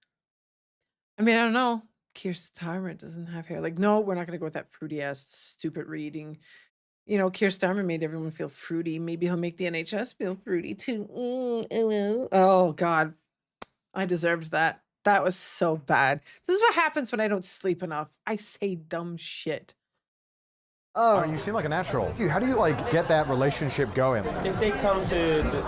I mean, I don't know. Keir Starmer doesn't have hair. Like, no, we're not going to go with that fruity-ass, stupid reading. You know, Keir Starmer made everyone feel fruity. Maybe he'll make the NHS feel fruity, too. Oh, God. I deserved that. That was so bad. This is what happens when I don't sleep enough. I say dumb shit. Oh, you seem like a natural. How do you like get that relationship going? If they come to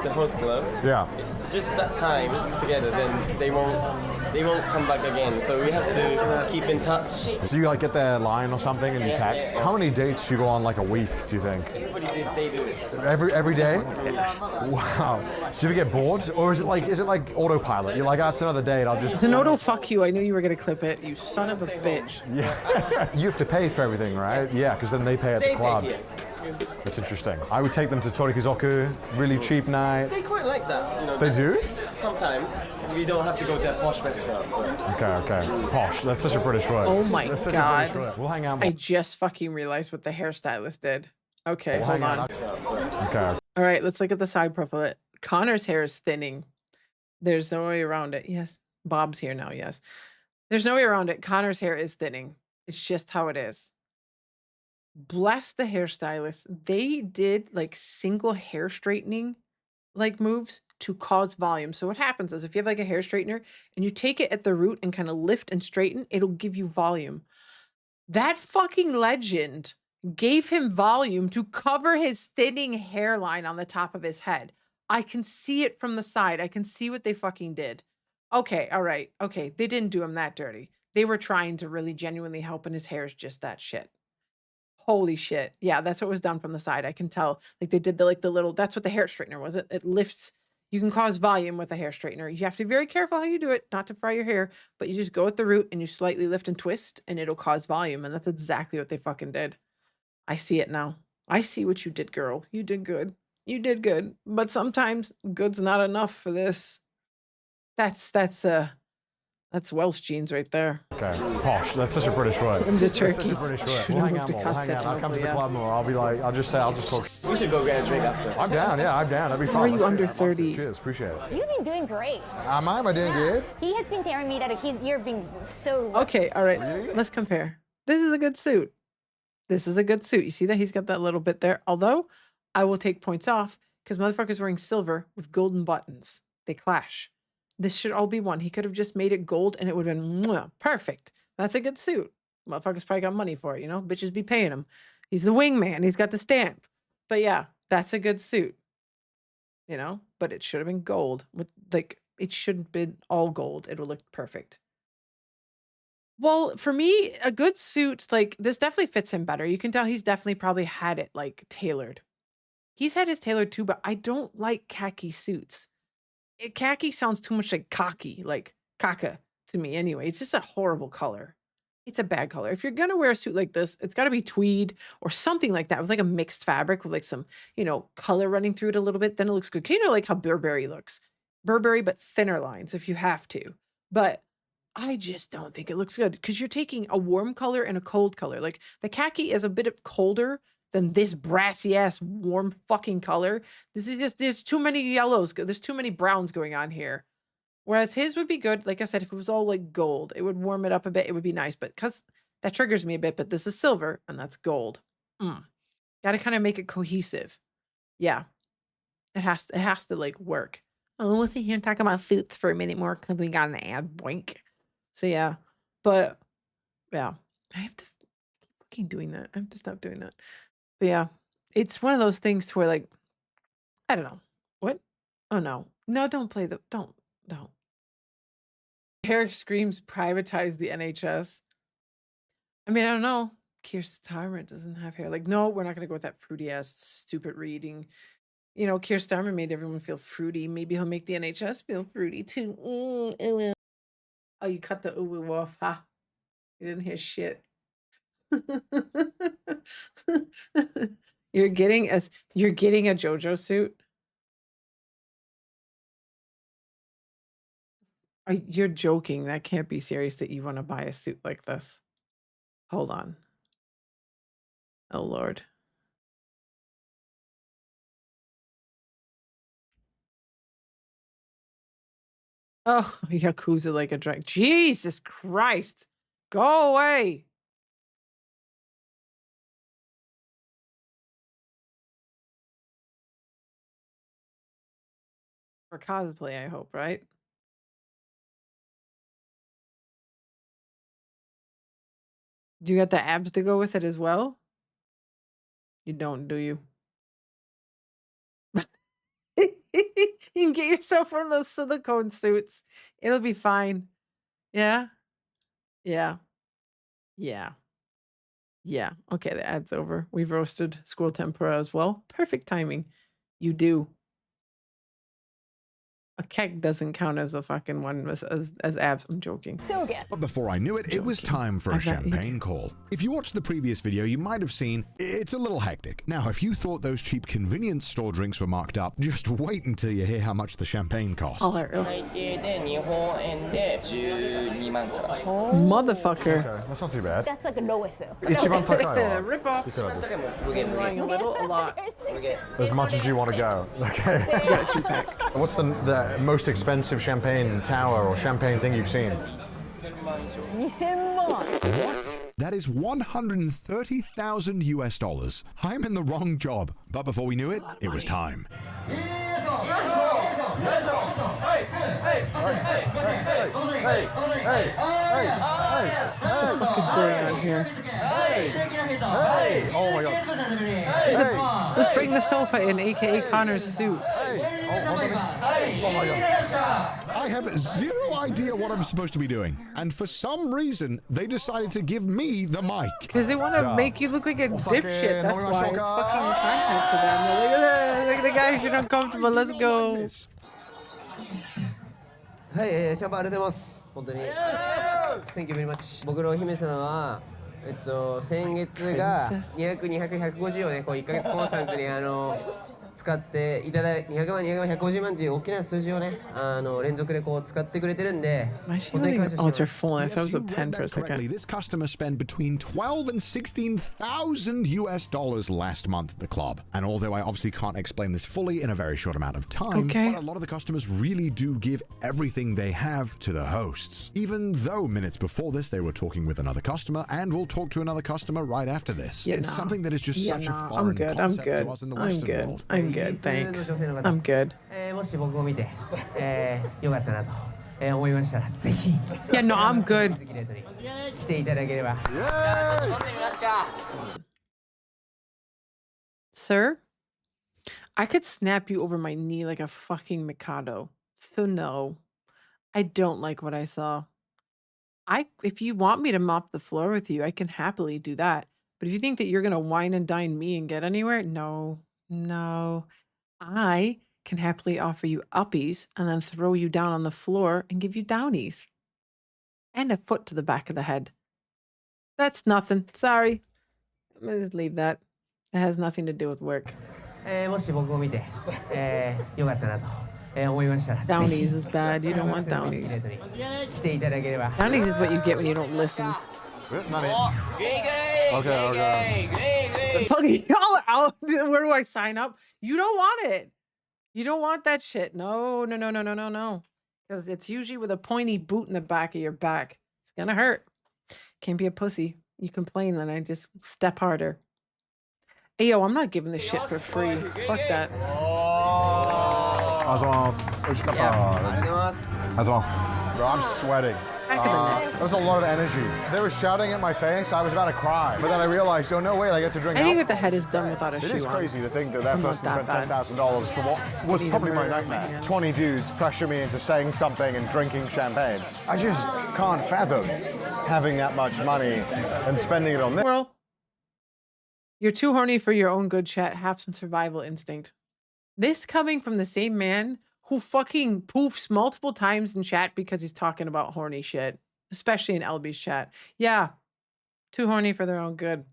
the host club, Yeah. just that time together, then they won't come back again. So we have to keep in touch. So you like get their line or something and you text. How many dates do you go on like a week, do you think? Everybody they do it. Every day? Wow. Do you ever get bored? Or is it like autopilot? You're like, oh, it's another date, I'll just... Zenodo, fuck you. I knew you were going to clip it. You son of a bitch. Yeah. You have to pay for everything, right? Yeah, because then they pay at the club. That's interesting. I would take them to Torikizoku, really cheap night. They quite like that. You know, They do? Sometimes we don't have to go to a posh restaurant. Okay. Posh. That's such a British word. Oh my That's such a God. British word. We'll hang out I more. just fucking realized what the hairstylist did. Okay, We'll hold hang on. out. Okay. All right, let's look at the side profile. Connor's hair is thinning. There's no way around it. Yes. Bob's here now. Yes. There's no way around it. Connor's hair is thinning. It's just how it is. Bless the hairstylist. They did like single hair straightening like moves to cause volume. So what happens is if you have like a hair straightener and you take it at the root and kind of lift and straighten, it'll give you volume. That fucking legend gave him volume to cover his thinning hairline on the top of his head. I can see it from the side. I can see what they fucking did. Okay, all right. Okay, they didn't do him that dirty. They were trying to really genuinely help, and his hair is just that shit. Holy shit. Yeah, that's what was done from the side. I can tell. Like they did the little, that's what the hair straightener was. It lifts. You can cause volume with a hair straightener. You have to be very careful how you do it, not to fry your hair, but you just go at the root and you slightly lift and twist and it'll cause volume. And that's exactly what they fucking did. I see it now. I see what you did, girl. You did good. You did good. But sometimes good's not enough for this. That's Welsh genes right there. Okay. Posh. That's such a British word. I'm the That's such turkey. a British word. We'll hang out more. We'll hang out. I'll come to the club more. I'll be like, I'll just talk. We should go get a drink after. I'm down. Yeah, I'm down. That'd be fun. How are you Let's do under that. 30? Cheers. Appreciate it. You've been doing great. Am I doing good? He has been telling me that you're being so. Okay, all right. Let's compare. This is a good suit. This is a good suit. You see that he's got that little bit there. Although I will take points off because motherfucker's wearing silver with golden buttons. They clash. This should all be one. He could have just made it gold and it would have been perfect. That's a good suit. Motherfucker's probably got money for it, you know? Bitches be paying him. He's the wingman. He's got the stamp. But yeah, that's a good suit. You know? But it should have been gold. It shouldn't have been all gold. It would look perfect. Well, for me, a good suit, like, this definitely fits him better. You can tell he's definitely probably had it, like, tailored. He's had his tailored too, but I don't like khaki suits. Khaki sounds too much like cocky, like caca to me anyway. It's just a horrible color. It's a bad color. If you're going to wear a suit like this, it's got to be tweed or something like that. It was like a mixed fabric with like some, color running through it a little bit. Then it looks good. Like how Burberry looks. Burberry, but thinner lines if you have to. But I just don't think it looks good because you're taking a warm color and a cold color. Like the khaki is a bit of colder than this brassy ass warm fucking color. This is just, there's too many yellows. There's too many browns going on here. Whereas his would be good. Like I said, if it was all like gold, it would warm it up a bit. It would be nice, but because that triggers me a bit, but this is silver and that's gold. Got to kind of make it cohesive. Yeah. It has to like work. Oh, let's sit here and talk about suits for a minute more because we got an ad boink. So yeah, but yeah, I have to keep fucking doing that. I have to stop doing that. But yeah, it's one of those things to where like, I don't know. What? Oh no. No, don't. Hair screams privatize the NHS. I mean, I don't know. Keir Starmer doesn't have hair. Like, no, we're not going to go with that fruity ass, stupid reading. Keir Starmer made everyone feel fruity. Maybe he'll make the NHS feel fruity too. Oh, you cut the ooh off, huh? You didn't hear shit. You're getting a JoJo suit. You're joking. That can't be serious that you want to buy a suit like this. Hold on. Oh Lord. Oh, Yakuza like a drag. Jesus Christ. Go away. For cosplay, I hope, right? Do you got the abs to go with it as well? You don't, do you? You can get yourself one of those silicone suits. It'll be fine. Yeah? Yeah. Yeah. Yeah. Okay, the ad's over. We've roasted school tempura as well. Perfect timing. You do. A keg doesn't count as a fucking one as abs. I'm joking. So good. But before I knew it, it was time for a champagne call. If you watched the previous video, you might have seen it's a little hectic. Now, if you thought those cheap convenience store drinks were marked up, just wait until you hear how much the champagne costs. Motherfucker. Okay, that's not too bad. That's like a lowest though. Rip off. Lying a little, a lot. As much as you want to go. Okay. You got a 2-pack. What's the most expensive champagne tower or champagne thing you've seen? 2000万. What? That is 130,000 US dollars. I'm in the wrong job. But before we knew it, it was time. What the fuck is going on here? Hey! Oh my god. Hey! Let's bring the sofa in, aka Connor's suit. Hey! Oh my god. I have zero idea what I'm supposed to be doing. And for some reason, they decided to give me the mic. Because they want to make you look like a dipshit. That's why it's fucking content to them. They're like, look at the guys, you're uncomfortable. Let's go. はい、シャンパンありがとうございます。本当に。Thank you very much。僕のお姫様は、先月が200、200、150をね、こう1ヶ月コンスタントに使っていただいて、200万、200万、150万という大きな数字をね、連続でこう使ってくれてるんで、本当に感謝してます。Oh, it's your fullness. That was a pen for a second. This customer spent between 12 and 16,000 US dollars last month at the club. And although I obviously can't explain this fully in a very short amount of time, but a lot of the customers really do give everything they have to the hosts. Even though minutes before this they were talking with another customer, and we'll talk to another customer right after this. It's something that is just such a foreign concept to us in the Western world. I'm good, thanks. I'm good. もし僕を見て、よかったなと、思いましたら、ぜひ。Yeah, no, I'm good. 来ていただければ。Sir, I could snap you over my knee like a fucking Mikado. So no, I don't like what I saw. If you want me to mop the floor with you, I can happily do that. But if you think that you're gonna wine and dine me and get anywhere, no. I can happily offer you uppies and then throw you down on the floor and give you downies. And a foot to the back of the head. That's nothing. Sorry. I'm gonna just leave that. It has nothing to do with work. もし僕を見て、よかったなと、思いましたら。Downies is bad. You don't want downies. 来ていただければ。Downies is what you get when you don't listen. Okay. Where do I sign up? You don't want it. You don't want that shit. No. Because it's usually with a pointy boot in the back of your back. It's gonna hurt. Can't be a pussy. You complain, then I just step harder. Hey, yo, I'm not giving this shit for free. Fuck that. I'm sweating. There was a lot of energy. They were shouting at my face. I was about to cry. But then I realized, oh, no way, I get to drink I think alcohol. that the head is done without a shoe on. It is crazy to think that that person spent $10,000 for what was probably my nightmare. 20 dudes pressure me into saying something and drinking champagne. I just can't fathom having that much money and spending it on this. Well, you're too horny for your own good, chat. Have some survival instinct. This coming from the same man who fucking poofs multiple times in chat because he's talking about horny shit. especially in LB's chat. Yeah, too horny for their own good.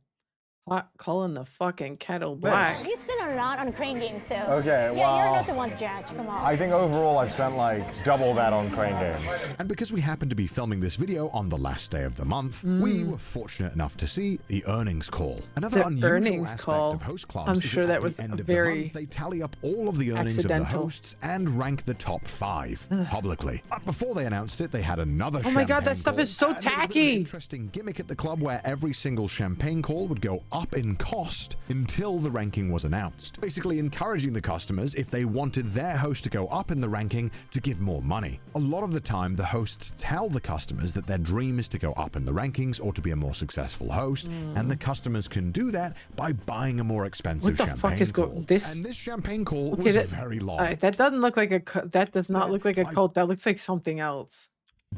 Hot calling the fucking kettle black. You spend a lot on crane games, so. Okay, Yeah, well, you're not the one to judge. Come on. I think overall I've spent like double that on crane games. And because we happened to be filming this video on the last day of the month, we were fortunate enough to see the earnings call. Another The unusual earnings aspect call. of host clubs I'm is sure that that at was the end of very the month, they tally up all of the earnings of the accidental. hosts and rank the top 5 publicly. But before they announced it, they had another Oh my god, champagne that stuff call, is so and there was a bit of an tacky. interesting gimmick at the club where every single champagne call would go up in cost until the ranking was announced, basically encouraging the customers, if they wanted their host to go up in the ranking, to give more money. A lot of the time, the hosts tell the customers that their dream is to go up in the rankings or to be a more successful host, and the customers can do that by buying a more expensive What the champagne fuck is call. this? And this champagne call Okay, was that, very long. that doesn't look like that does not look like a cult. That looks like something else.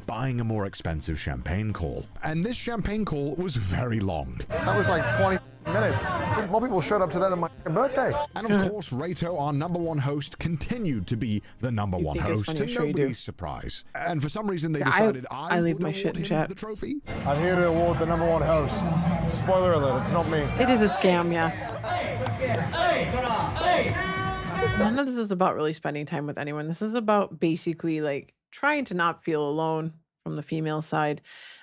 Buying a more expensive champagne call. And this champagne call was very long. That was like 20 minutes. More people showed up to that than my birthday. And of course, Reito, our #1 host, continued to be the #1 think it's host, funny? to I'm sure you do. nobody's surprise. And for some reason, they Yeah, decided I leave would my award shit in him chat. the trophy. I'm here to award the #1 host. Spoiler alert, it's not me. It is a scam, yes. None of this is about really spending time with anyone. This is about basically like trying to not feel alone from the female side,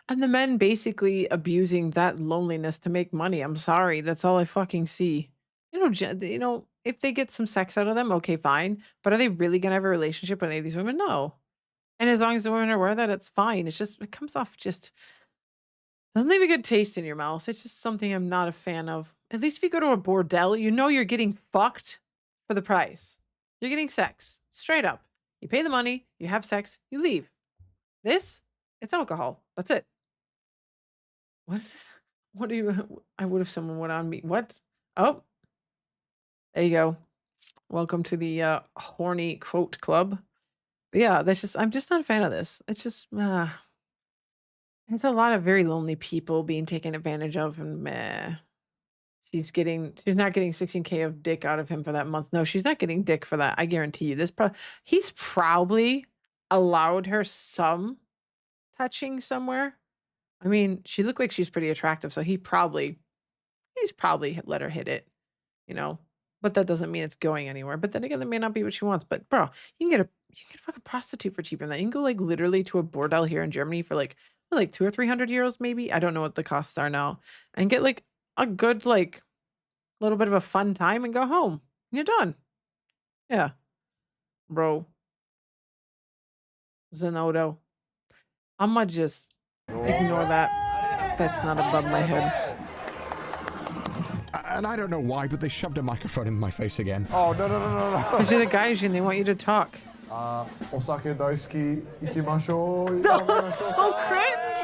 and the men basically abusing that loneliness to make money. I'm sorry, that's all I fucking see. If they get some sex out of them, okay, fine. But are they really gonna have a relationship with any of these women? No. And as long as the women are aware of that, it's fine. It's just it comes off just doesn't leave a good taste in your mouth. It's just something I'm not a fan of. At least if you go to a bordel, you know you're getting fucked for the price. You're getting sex. Straight up. You pay the money, you have sex, you leave. This, it's alcohol. That's it. What is this? What do you I would if someone went on me. What? Oh. There you go. Welcome to the horny quote club. But yeah, I'm just not a fan of this. It's just it's a lot of very lonely people being taken advantage of, and meh. She's not getting 16K of dick out of him for that month. No, she's not getting dick for that. I guarantee you. He's probably allowed her some touching somewhere. I mean, she looked like she's pretty attractive, so he's probably let her hit it, But that doesn't mean it's going anywhere. But then again, that may not be what she wants. But bro, you can get a fucking prostitute for cheaper than that. You can go like literally to a bordel here in Germany for like 200 or 300 euros maybe. I don't know what the costs are now, and get like a good like little bit of a fun time and go home. You're done. Yeah, bro. Zenodo. I'ma just ignore that. That's not above my head. And I don't know why, but they shoved a microphone in my face again. Oh, no. Because you're the Gaijin, they want you to talk. Osake daisuki ikimashou. That's so cringe!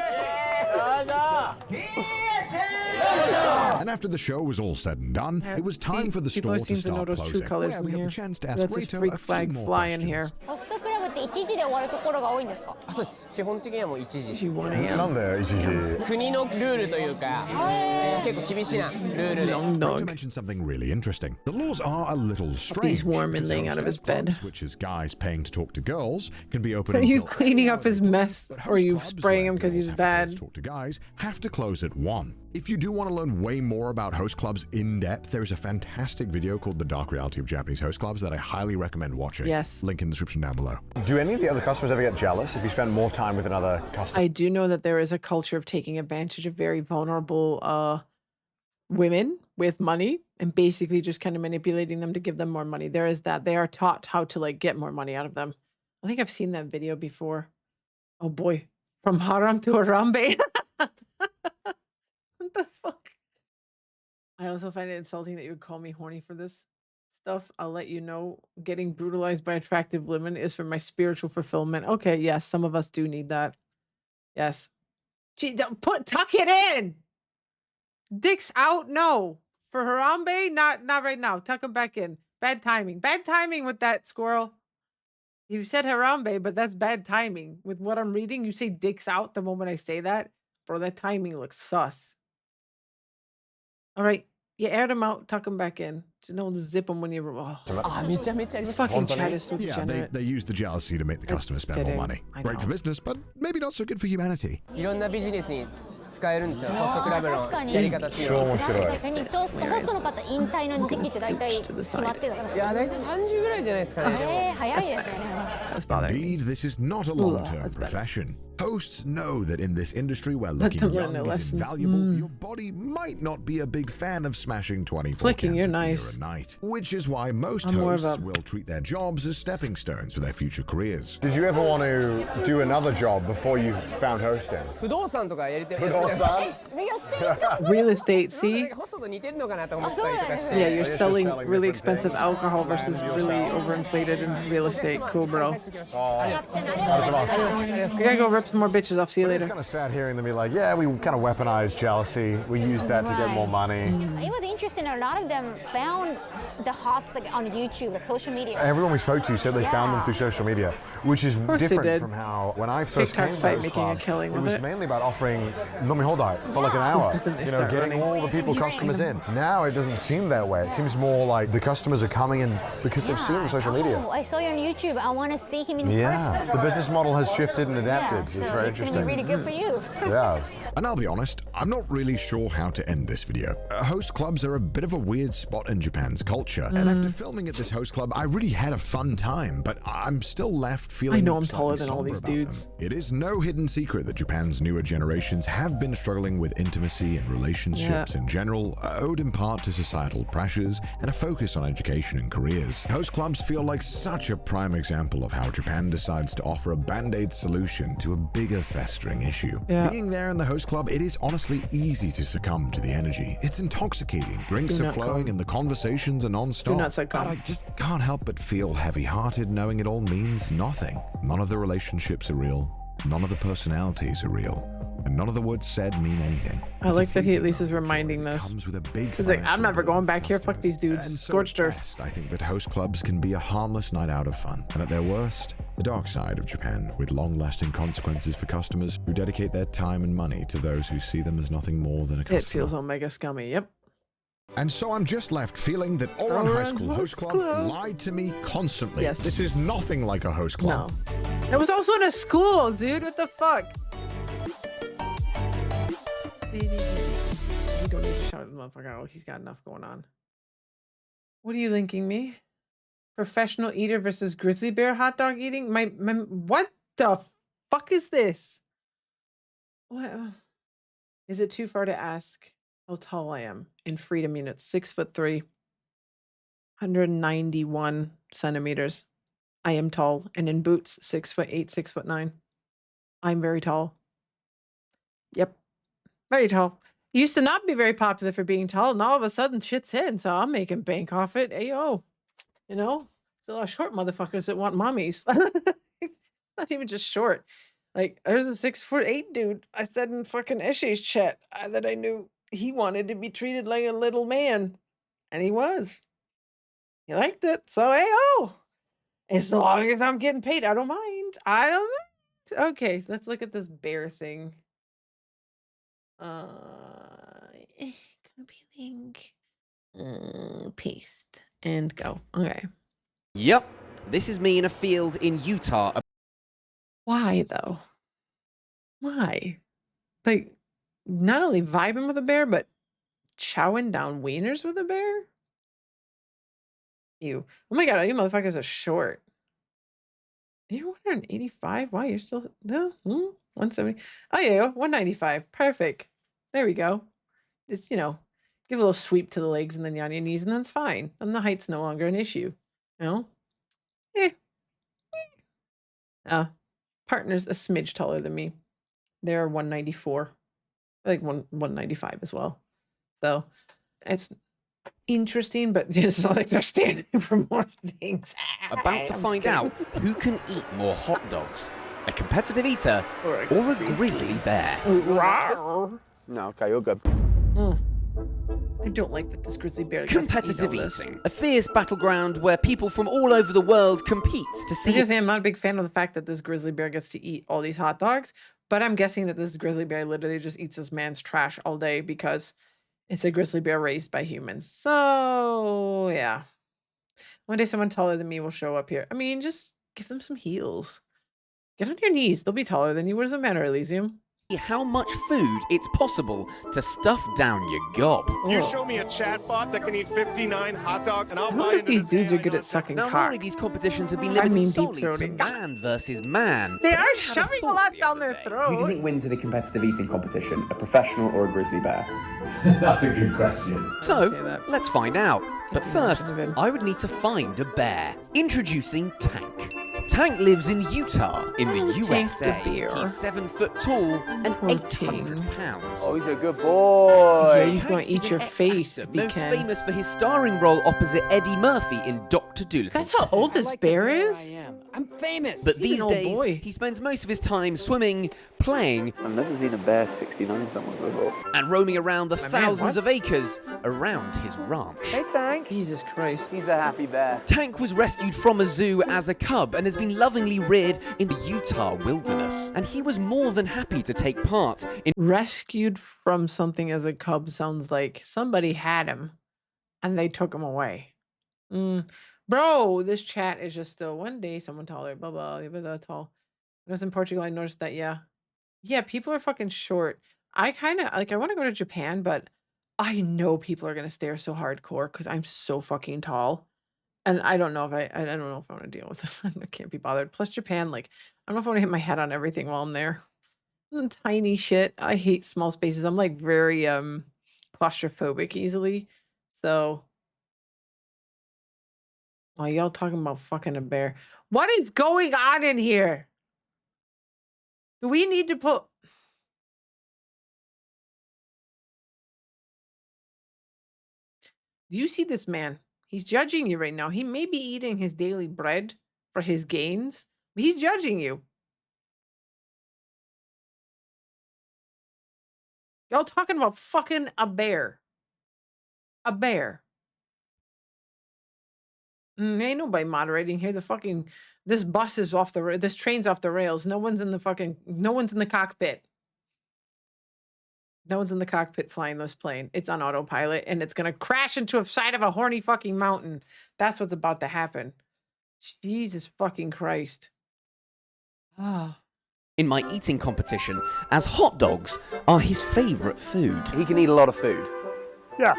And after the show was all said and done, it was time for the store to start closing. Colors We in got here. the chance to ask That's his Reito freak a few flag more flying questions. here. ホストクラブって1時で終わるところが多いんですか？そうです基本的にはもう1時です1AM. なんで一時国のルールというか結構厳しいなルールで Young To dog. mention something really interesting. The laws are a little strange. He's warm and because laying out of his bed. clubs, which is guys paying to talk to girls, can be open Are you until cleaning up his mess, but or are host you clubs, spraying where him because girls he's have to pay to bad? talk to guys have to close at 1. If you do want to learn way more about host clubs in depth, there is a fantastic video called The Dark Reality of Japanese Host Clubs that I highly recommend watching. Yes. Link in the description down below. Do any of the other customers ever get jealous if you spend more time with another customer? I do know that there is a culture of taking advantage of very vulnerable women with money and basically just kind of manipulating them to give them more money. There is that. They are taught how to like get more money out of them. I think I've seen that video before. Oh boy. From haram to harambe. What the fuck? I also find it insulting that you would call me horny for this stuff. I'll let you know. Getting brutalized by attractive women is for my spiritual fulfillment. Okay, yes, some of us do need that. Yes. Gee, tuck it in. Dicks out, no. For Harambe, not right now. Tuck them back in. Bad timing. Bad timing with that, squirrel. You said Harambe, but that's bad timing. With what I'm reading, you say dicks out the moment I say that. Bro, that timing looks sus. All right. You aired them out, tuck them back in. Don't zip them when you. Oh. This fucking chat is so Yeah, degenerate. they use the jealousy to make the customer spend more kidding. money. I Great know. for business, but maybe not so good for humanity. いろんなビジネスに使えるんですよホストクラブの確かにやり方っていうのは確かにホストの方引退の時期って大体決まってるからいや大体30ぐらいじゃないですかねでも早いですね Indeed, this is not a long-term profession. Hosts know that in this industry where looking them learn young their is lesson. invaluable, your body might not be a big fan of smashing 24 Flicking, cans you're of beer nice. a night, which is why most I'm more of hosts a- will treat their jobs as stepping stones for their future careers. Did you ever want to do another job before you found hosting? 不動産とかやりたい Real estate, see? ホストと似てるのかなと思ったりとかして Yeah, you're selling selling really different expensive things. alcohol versus really overinflated in real estate. Cool, bro. I gotta go rip some more bitches off. See you It's later. kind of sad hearing them be like, yeah, we kind of weaponize jealousy. We use that to get more money. It was interesting. A lot of them found the hosts like on YouTube, like social media. Everyone we spoke to said they found them through social media, which is course they different did. from how when I first TikTok's came to by Host making a Club, killing it with was it. mainly about offering nomi hodai for like an hour. Doesn't it You know, start getting running? all the people, customers in. Now it doesn't seem that way. It seems more like the customers are coming in because they've seen it on social media. Oh, I saw you on YouTube. I want to see him in Yeah, person. the business model has shifted and Yeah, adapted. so It's very it's going to interesting. be really good for you. Yeah. And I'll be honest, I'm not really sure how to end this video. Host clubs are a bit of a weird spot in Japan's culture, and after filming at this host club, I really had a fun time, but I'm still left feeling I know I'm slightly taller than all somber these about them. dudes. It is no hidden secret that Japan's newer generations have been struggling with intimacy and relationships in general, owed in part to societal pressures and a focus on education and careers. Host clubs feel like such a prime example of how Japan decides to offer a band-aid solution to a bigger festering issue. Yeah. Being there in the host club, it is honestly easy to succumb to the energy. It's intoxicating. Drinks Do are not flowing come. and the conversations are non-stop. Do not succumb. But I just can't help but feel heavy-hearted knowing it all means nothing. None of the relationships are real. None of the personalities are real. And none of the words said mean anything. I It's a like that he at fleeting least is moment of joy reminding that us. comes with a big He's like, I'm financial never burden going for back here. Fuck these dudes. and so Scorched at earth. best, I think that host clubs can be a harmless night out of fun, and at their worst, the dark side of Japan, with long-lasting consequences for customers who dedicate their time and money to those who see them as nothing more than a customer. It feels omega scummy. Yep. And so I'm just left feeling that Oran High Oran School Host Host Club Club. lied to me constantly. Yes. This is nothing like a host club. No. It was also in a school, dude. What the fuck? We don't need to shout the motherfucker out. He's got enough going on. What are you linking me? Professional eater versus grizzly bear hot dog eating? My what the fuck is this? What? Is it too far to ask how tall I am in freedom units? 6'3", 191 centimeters. I am tall, and in boots, 6'8", 6'9". I'm very tall. Yep, very tall. Used to not be very popular for being tall, and all of a sudden shit's in, so I'm making bank off it. Ayo. You know? There's a lot of short motherfuckers that want mommies. Not even just short. Like, there's a 6'8" dude I said in fucking Eshe's chat that I knew he wanted to be treated like a little man. And he was. He liked it. So, ayo. As long as I'm getting paid, I don't mind. I don't mind. Okay, let's look at this bear thing. Copy link. Paste. And go. Okay. Yep. This is me in a field in Utah. Why, though? Why? Like, not only vibing with a bear, but chowing down wieners with a bear? You. Oh my god, you motherfuckers are short. You're 185? Why, you're still... No? 170? Oh, yeah, 195. Perfect. There we go. Just, you know, give a little sweep to the legs and then on your knees, and that's fine. And the height's no longer an issue. You know? Partner's a smidge taller than me. They're 194. Like 195 as well. So it's interesting, but just like they're standing for more things. About to I'm find just out who can eat more hot dogs, a competitive eater or a grizzly bear. Rawr. No, okay, you're good. I don't like that this grizzly bear gets to eat Competitive all this. eating, a fierce battleground where people from all over the world compete to I see. just say I'm not a big fan of the fact that this grizzly bear gets to eat all these hot dogs, but I'm guessing that this grizzly bear literally just eats this man's trash all day because It's a grizzly bear raised by humans. So, yeah. One day someone taller than me will show up here. I mean, just give them some heels. Get on your knees. They'll be taller than you. What does it matter, Elysium? How much food it's possible to stuff down your gob. You show me a chatbot that can eat 59 hot dogs, and I'll I buy wonder if into these this dudes are AI good at nonsense. sucking Now, cock. normally these competitions have been I limited mean, deep solely to throating. man versus man. They are I had a shoving a thought lot the down other their day. Who do you throat. think wins in a competitive eating competition, a professional or a grizzly bear? That's a good question. So, let's find out. But Can't first, imagine. I would need to find a bear. Introducing Tank. Tank lives in Utah, in the Taste the USA. beer. He's 7 foot tall and Protein. 800 pounds. Oh, he's a good boy. Yeah, you Tank gonna is eat an your face, ex-actor, if you most can. famous for his starring role opposite Eddie Murphy in Dr. Dolittle. That's how old this bear is? I'm famous. But He's these an old days, boy. he spends most of his time swimming, playing, I've never seen a bear 69 someone before. and roaming around the man, thousands what? of acres around his ranch. Hey, Tank. Jesus Christ. He's a happy bear. Tank was rescued from a zoo as a cub and has been lovingly reared in the Utah wilderness. And he was more than happy to take part in Rescued from something as a cub sounds like somebody had him and they took him away. Bro, this chat is just still one day someone taller, blah, blah, blah, blah, tall. When I was in Portugal, I noticed that, yeah. Yeah, people are fucking short. I kind of, like, I want to go to Japan, but I know people are going to stare so hardcore because I'm so fucking tall. And I don't know if I don't know if I want to deal with it. I can't be bothered. Plus Japan, like, I don't know if I want to hit my head on everything while I'm there. Tiny shit. I hate small spaces. I'm like very claustrophobic easily. So while y'all talking about fucking a bear. What is going on in here? Do we need to put Do you see this man? He's judging you right now. He may be eating his daily bread for his gains, but he's judging you. Y'all talking about fucking a bear. A bear. Ain't nobody moderating here. This bus is off the this train's off the rails. No one's in the cockpit. No one's in the cockpit flying this plane. It's on autopilot and it's gonna crash into a side of a horny fucking mountain. That's what's about to happen. Jesus fucking Christ. Ah. in my eating competition, as hot dogs are his favorite food. He can eat a lot of food. Yeah.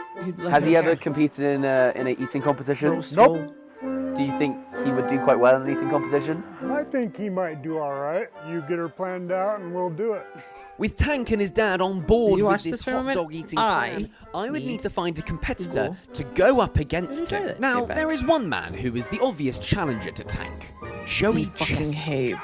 Has he ever competed in an eating competition? Nope. Do you think he would do quite well in an eating competition? I think he might do all right. You get her planned out and we'll do it. With Tank and his dad on board You with watch this this hot tournament? dog eating plan, I would need to find a competitor to go up against him. it. Now, Get back. there is one man who is the obvious challenger to Tank. Joey fucking Chestnut.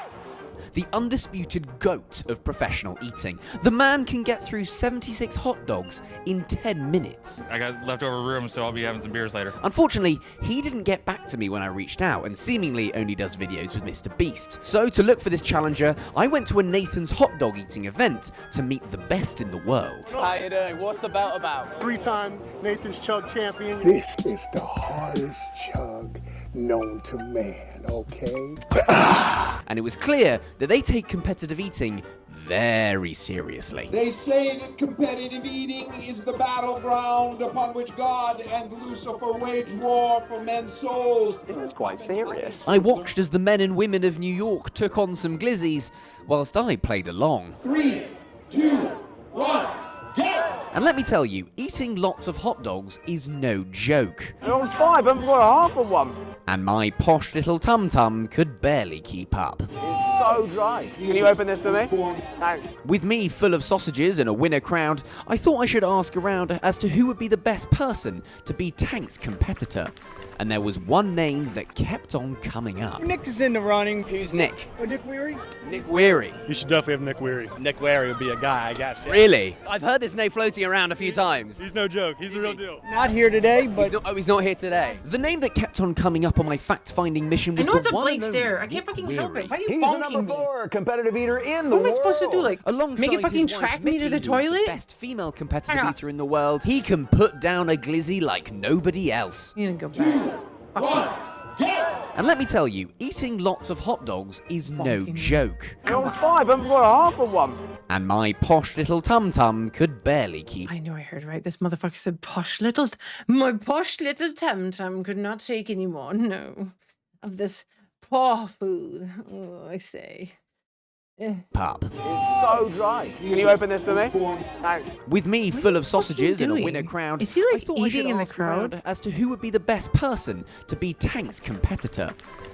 The undisputed goat of professional eating. The man can get through 76 hot dogs in 10 minutes. I got leftover room, so I'll be having some beers later. Unfortunately, he didn't get back to me when I reached out and seemingly only does videos with Mr. Beast. So to look for this challenger, I went to a Nathan's hot dog eating event to meet the best in the world. How you doing? What's the belt about? 3-time Nathan's Chug champion. This is the hardest chug known to man, okay? And it was clear that they take competitive eating very seriously. They say that competitive eating is the battleground upon which God and Lucifer wage war for men's souls. This is quite serious. I watched as the men and women of New York took on some glizzies, whilst I played along. 3, 2, 1, go! And let me tell you, eating lots of hot dogs is no joke. You're on 5, I haven't got half of one. And my posh little tum-tum could barely keep up. It's so dry. Can you open this for me? Thanks. With me full of sausages and a winner crowd, I thought I should ask around as to who would be the best person to be Tank's competitor. And there was one name that kept on coming up. Nick is in the running. Who's Nick? Oh, Nick Weary? Nick Weary. You should definitely have Nick Weary. Nick Weary would be a guy, I guess. Yeah. Really? I've heard this name floating around a few times. He's no joke. He's the real deal. Not here today, but... He's not here today. The name that kept on coming up on my fact-finding mission was I know it's the a one blank and only stare. I can't fucking help it. Why are you He's the bonking number me? 4 competitive eater in the What am I world. supposed to do? Like, Alongside make it fucking his wife, track me to Mickey, the who's toilet? best female competitive Hang on. eater in the world, he can put down a glizzy like nobody else. You need to go back. 1, go! And let me tell you, eating lots of hot dogs is no joke. You're on 5, I haven't got half of one. And my posh little tum-tum could barely keep. I know I heard right. This motherfucker said my posh little tum-tum could not take any more, no, of this poor food. Oh, I say. Pub. It's so dry. Can you open this for me? Thanks. With me full of sausages and a winner crowd, Is he like I thought I should eating in the ask around crowd? as to who would be the best person to be Tank's competitor.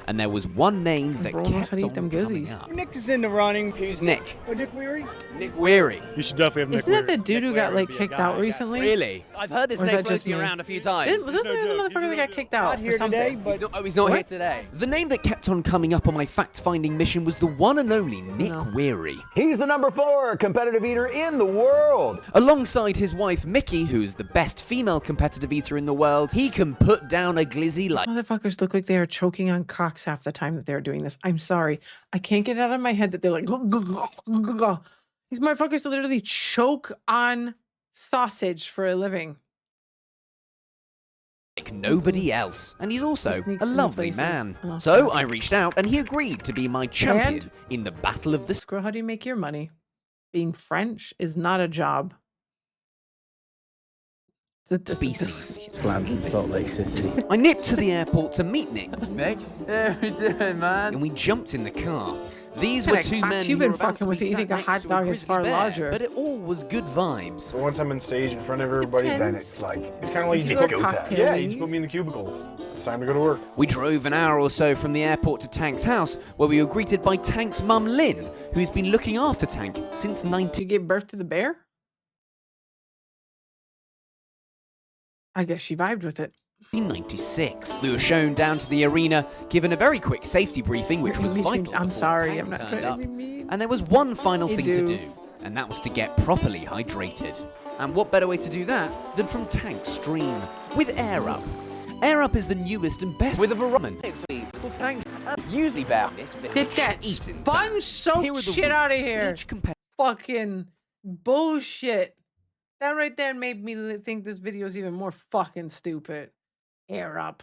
And there was one name that Bro knows how kept to on eat them coming glizzies. up. Nick is in the running. Who's Nick? Oh, Nick Weary? Nick Weary. You should definitely have Nick Isn't that Weary. the dude who got like kicked out recently? Really? I've heard this Or is name that just floating me? around a few times. Wasn't there the motherfucker that got kicked out? Not for here something? today, but He's not here today. The name that kept on coming up on my fact-finding mission was the one and only Nick Weary. He's the number 4 competitive eater in the world. Alongside his wife Mickey, who's the best female competitive eater in the world, he can put down a glizzy like... Motherfuckers look like they are choking on cocks half the time that they're doing this. I'm sorry. I can't get it out of my head that they're like... These motherfuckers literally choke on sausage for a living. like nobody else. And he's also a lovely man. Oh, So I reached out and he agreed to be my champion in the Battle of the... Screw, how do you make your money? Being French is not a job. It's a species. Land in Salt Lake City. I nipped to the airport to meet Nick. Nick? Yeah, we doing, man? And we jumped in the car. These What were kind of two cocks men you who been were about fucking to with be that you sat think a next hot to dog is grizzly far bear, larger? But it all was good vibes. Once I'm on stage in front of everybody, then it's like, it's kind of like you It's just go cocktail to. Yeah, you just wings. put me in the cubicle. It's time to go to work. We drove an hour or so from the airport to Tank's house, where we were greeted by Tank's mum, Lynn, who's been looking after Tank since 19... You gave birth to the bear? I guess she vibed with it. 1996. We were shown down to the arena, given a very quick safety briefing, which was vital. I'm before sorry, Tank I'm not turned trying to up. be mean. And there was one final You thing to do. do, and that was to get properly hydrated. And what better way to do that than from Tank's stream with Air Up. Air Up is the newest and best with a variety. Usually about this. Get that Eating sponge Here soaked are the shit out of rules. here. Each competitor Fucking bullshit. That right there made me think this video is even more fucking stupid. Air Up.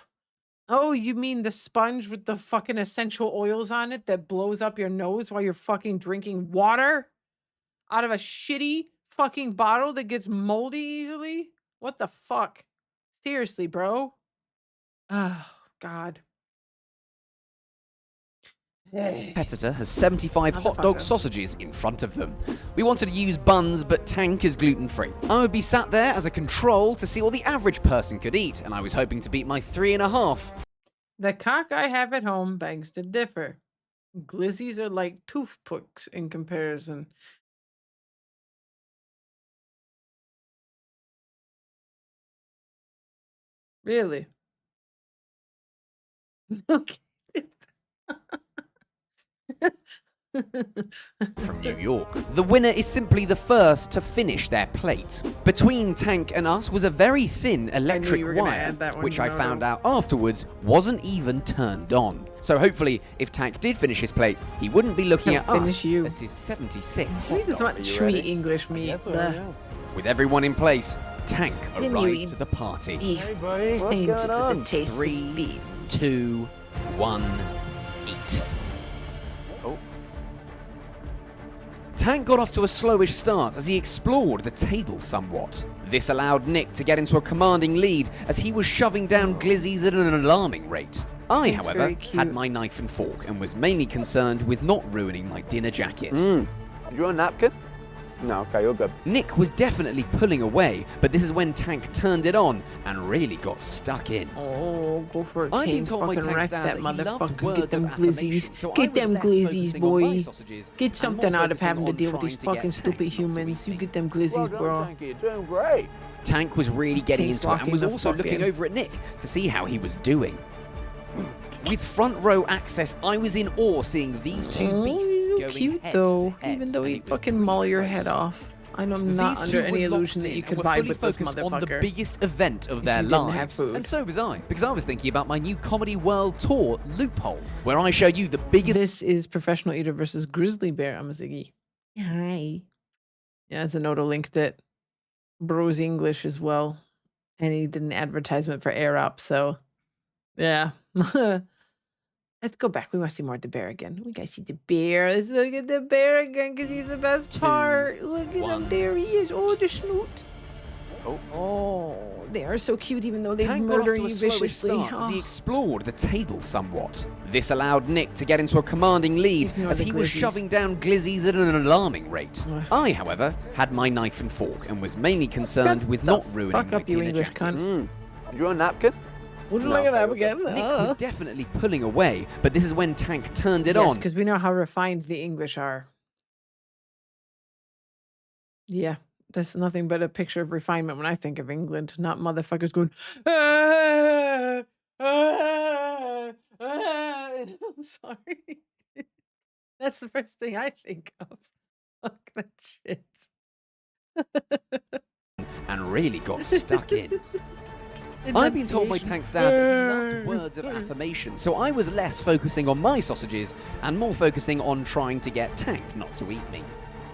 Oh, you mean the sponge with the fucking essential oils on it that blows up your nose while you're fucking drinking water out of a shitty fucking bottle that gets moldy easily? What the fuck? Seriously, bro. Oh, God. competitor has 75 hot dog Motherfucker. sausages in front of them. We wanted to use buns, but Tank is gluten-free. I would be sat there as a control to see what the average person could eat, and I was hoping to beat my 3.5. The cock I have at home begs to differ. Glizzies are like toothpicks in comparison. Really? Okay. From New York. The winner is simply the first to finish their plate. Between Tank and us was a very thin electric you were gonna wire, add that one, which I no, found no. out afterwards wasn't even turned on. So hopefully, if Tank did finish his plate, he wouldn't be looking at Finish us you. as his 76th He hot does dog. not treat English meat. Bleh. With everyone in place, Tank Then you arrived eat to the party. Beef buddy. tainted with the taste of 3, beef. 2, 1, eat. Oh. Tank got off to a slowish start as he explored the table somewhat. This allowed Nick to get into a commanding lead as he was shoving down glizzies at an alarming rate. I, That's however, very cute. had my knife and fork and was mainly concerned with not ruining my dinner jacket. Did you want a napkin? No, okay, you're good. Nick was definitely pulling away, but this is when Tank turned it on and really got stuck in. Oh, go for it, I've been Tank. told my Fucking Tank's wreck dad that that he loved motherfucker. words Get them of affirmation, glizzies. so I Get was them less glizzies, focusing on my boy. sausages Get and something more out of having to focusing deal with on these trying to fucking get stupid Tank not to humans. eat You get them glizzies, bro. Thank you, you're doing great. Tank was really getting Tank's into it and was locking the also fuck looking in. over at Nick to see how he was doing. With front row access, I was in awe seeing these two beasts Oh, going cute head though. to head, Even though and he it was fucking really maul your close. head off. I'm not These two under any were illusion locked that you in could and were vibe fully with this focused on the motherfucker. biggest event of If their you didn't have lives. food. And so was I, because I was thinking about my new Comedy World Tour, Loophole, where I show you the biggest... This is Professional Eater versus Grizzly Bear. I'm a Ziggy. Hi. Yeah, Zenodo linked it. Bro's English as well. And he did an advertisement for Air Up, so yeah. Let's go back. We want to see more of the bear again. We gotta see the bear. Let's look at the bear again because he's the best part. Look at him. There he is. Oh, the snoot. Oh, they are so cute, even though they Tank got off murder to a you slower viciously. start as he explored the table somewhat. This allowed Nick to get into a commanding lead Ignore as the he was glizzies. shoving down glizzies at an alarming rate. I, however, had my knife and fork and was mainly concerned with not ruining fuck my up, you dinner English jacket. cunt. Do you want a napkin? Would you like it up again? Nick was definitely pulling away, but this is when Tank turned it Yes, on. because we know how refined the English are. Yeah, that's nothing but a picture of refinement when I think of England, not motherfuckers going, "Ah, ah, ah." I'm sorry. That's the first thing I think of. Fuck that shit. And really got stuck in. I've been told by Tank's dad that he loved words of affirmation, so I was less focusing on my sausages and more focusing on trying to get Tank not to eat me.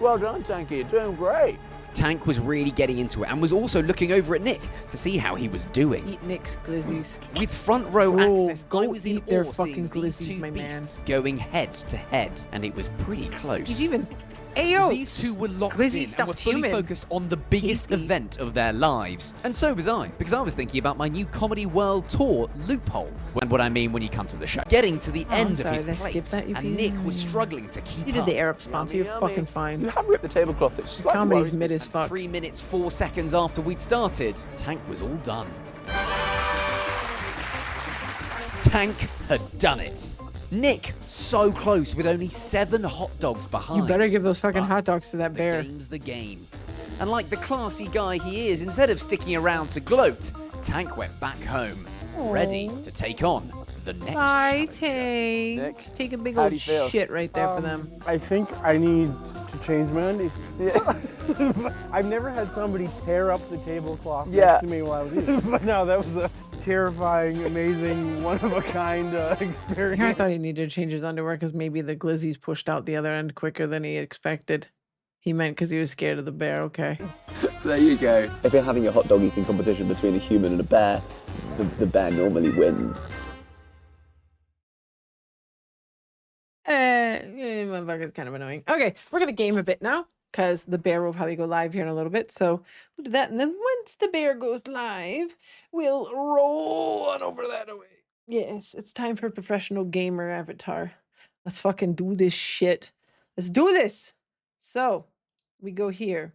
Well done, Tanky. You're doing great. Tank was really getting into it and was also looking over at Nick to see how he was doing. Eat Nick's glizzies. With front row access, I was in eat their awe fucking seeing these glizzies, two my man. beasts going head to head, and it was pretty close. He's even. Ayo! These two were locked glizzy in and were stuffed fully human. focused on the biggest event of their lives. And so was I, because I was thinking about my new Comedy World Tour loophole. And what I mean when you come to the show. Getting to the end sorry, of his let's skip plate, that, you and Nick was struggling to keep You did up. the Arab sponsor. You're fucking fine. You have ripped the tablecloth. It's The slightly comedy's worrisome. mid as fuck. 3 minutes, 4 seconds after we'd started, Tank was all done. Tank had done it. Nick, so close with only 7 hot dogs behind. You better give those fucking hot dogs to that bear. The game's the game. And like the classy guy he is, instead of sticking around to gloat, Tank went back home, ready to take on the next Bye, challenger. Tank. Take a big how old do you feel? shit right there for them. I think I need to change my undies. I've never had somebody tear up the tablecloth next to me while I was eating. But no, that was a terrifying, amazing, one-of-a-kind experience. Here I thought he needed to change his underwear because maybe the glizzies pushed out the other end quicker than he expected. He meant because he was scared of the bear. Okay. There you go. If you're having a hot dog eating competition between a human and a bear, the bear normally wins. Motherfucker's kind of annoying. Okay, we're gonna game a bit now because the bear will probably go live here in a little bit. So we'll do that, and then once the bear goes live, we'll roll on over that away. Yes, it's time for professional gamer avatar. Let's fucking do this shit. Let's do this. So we go here.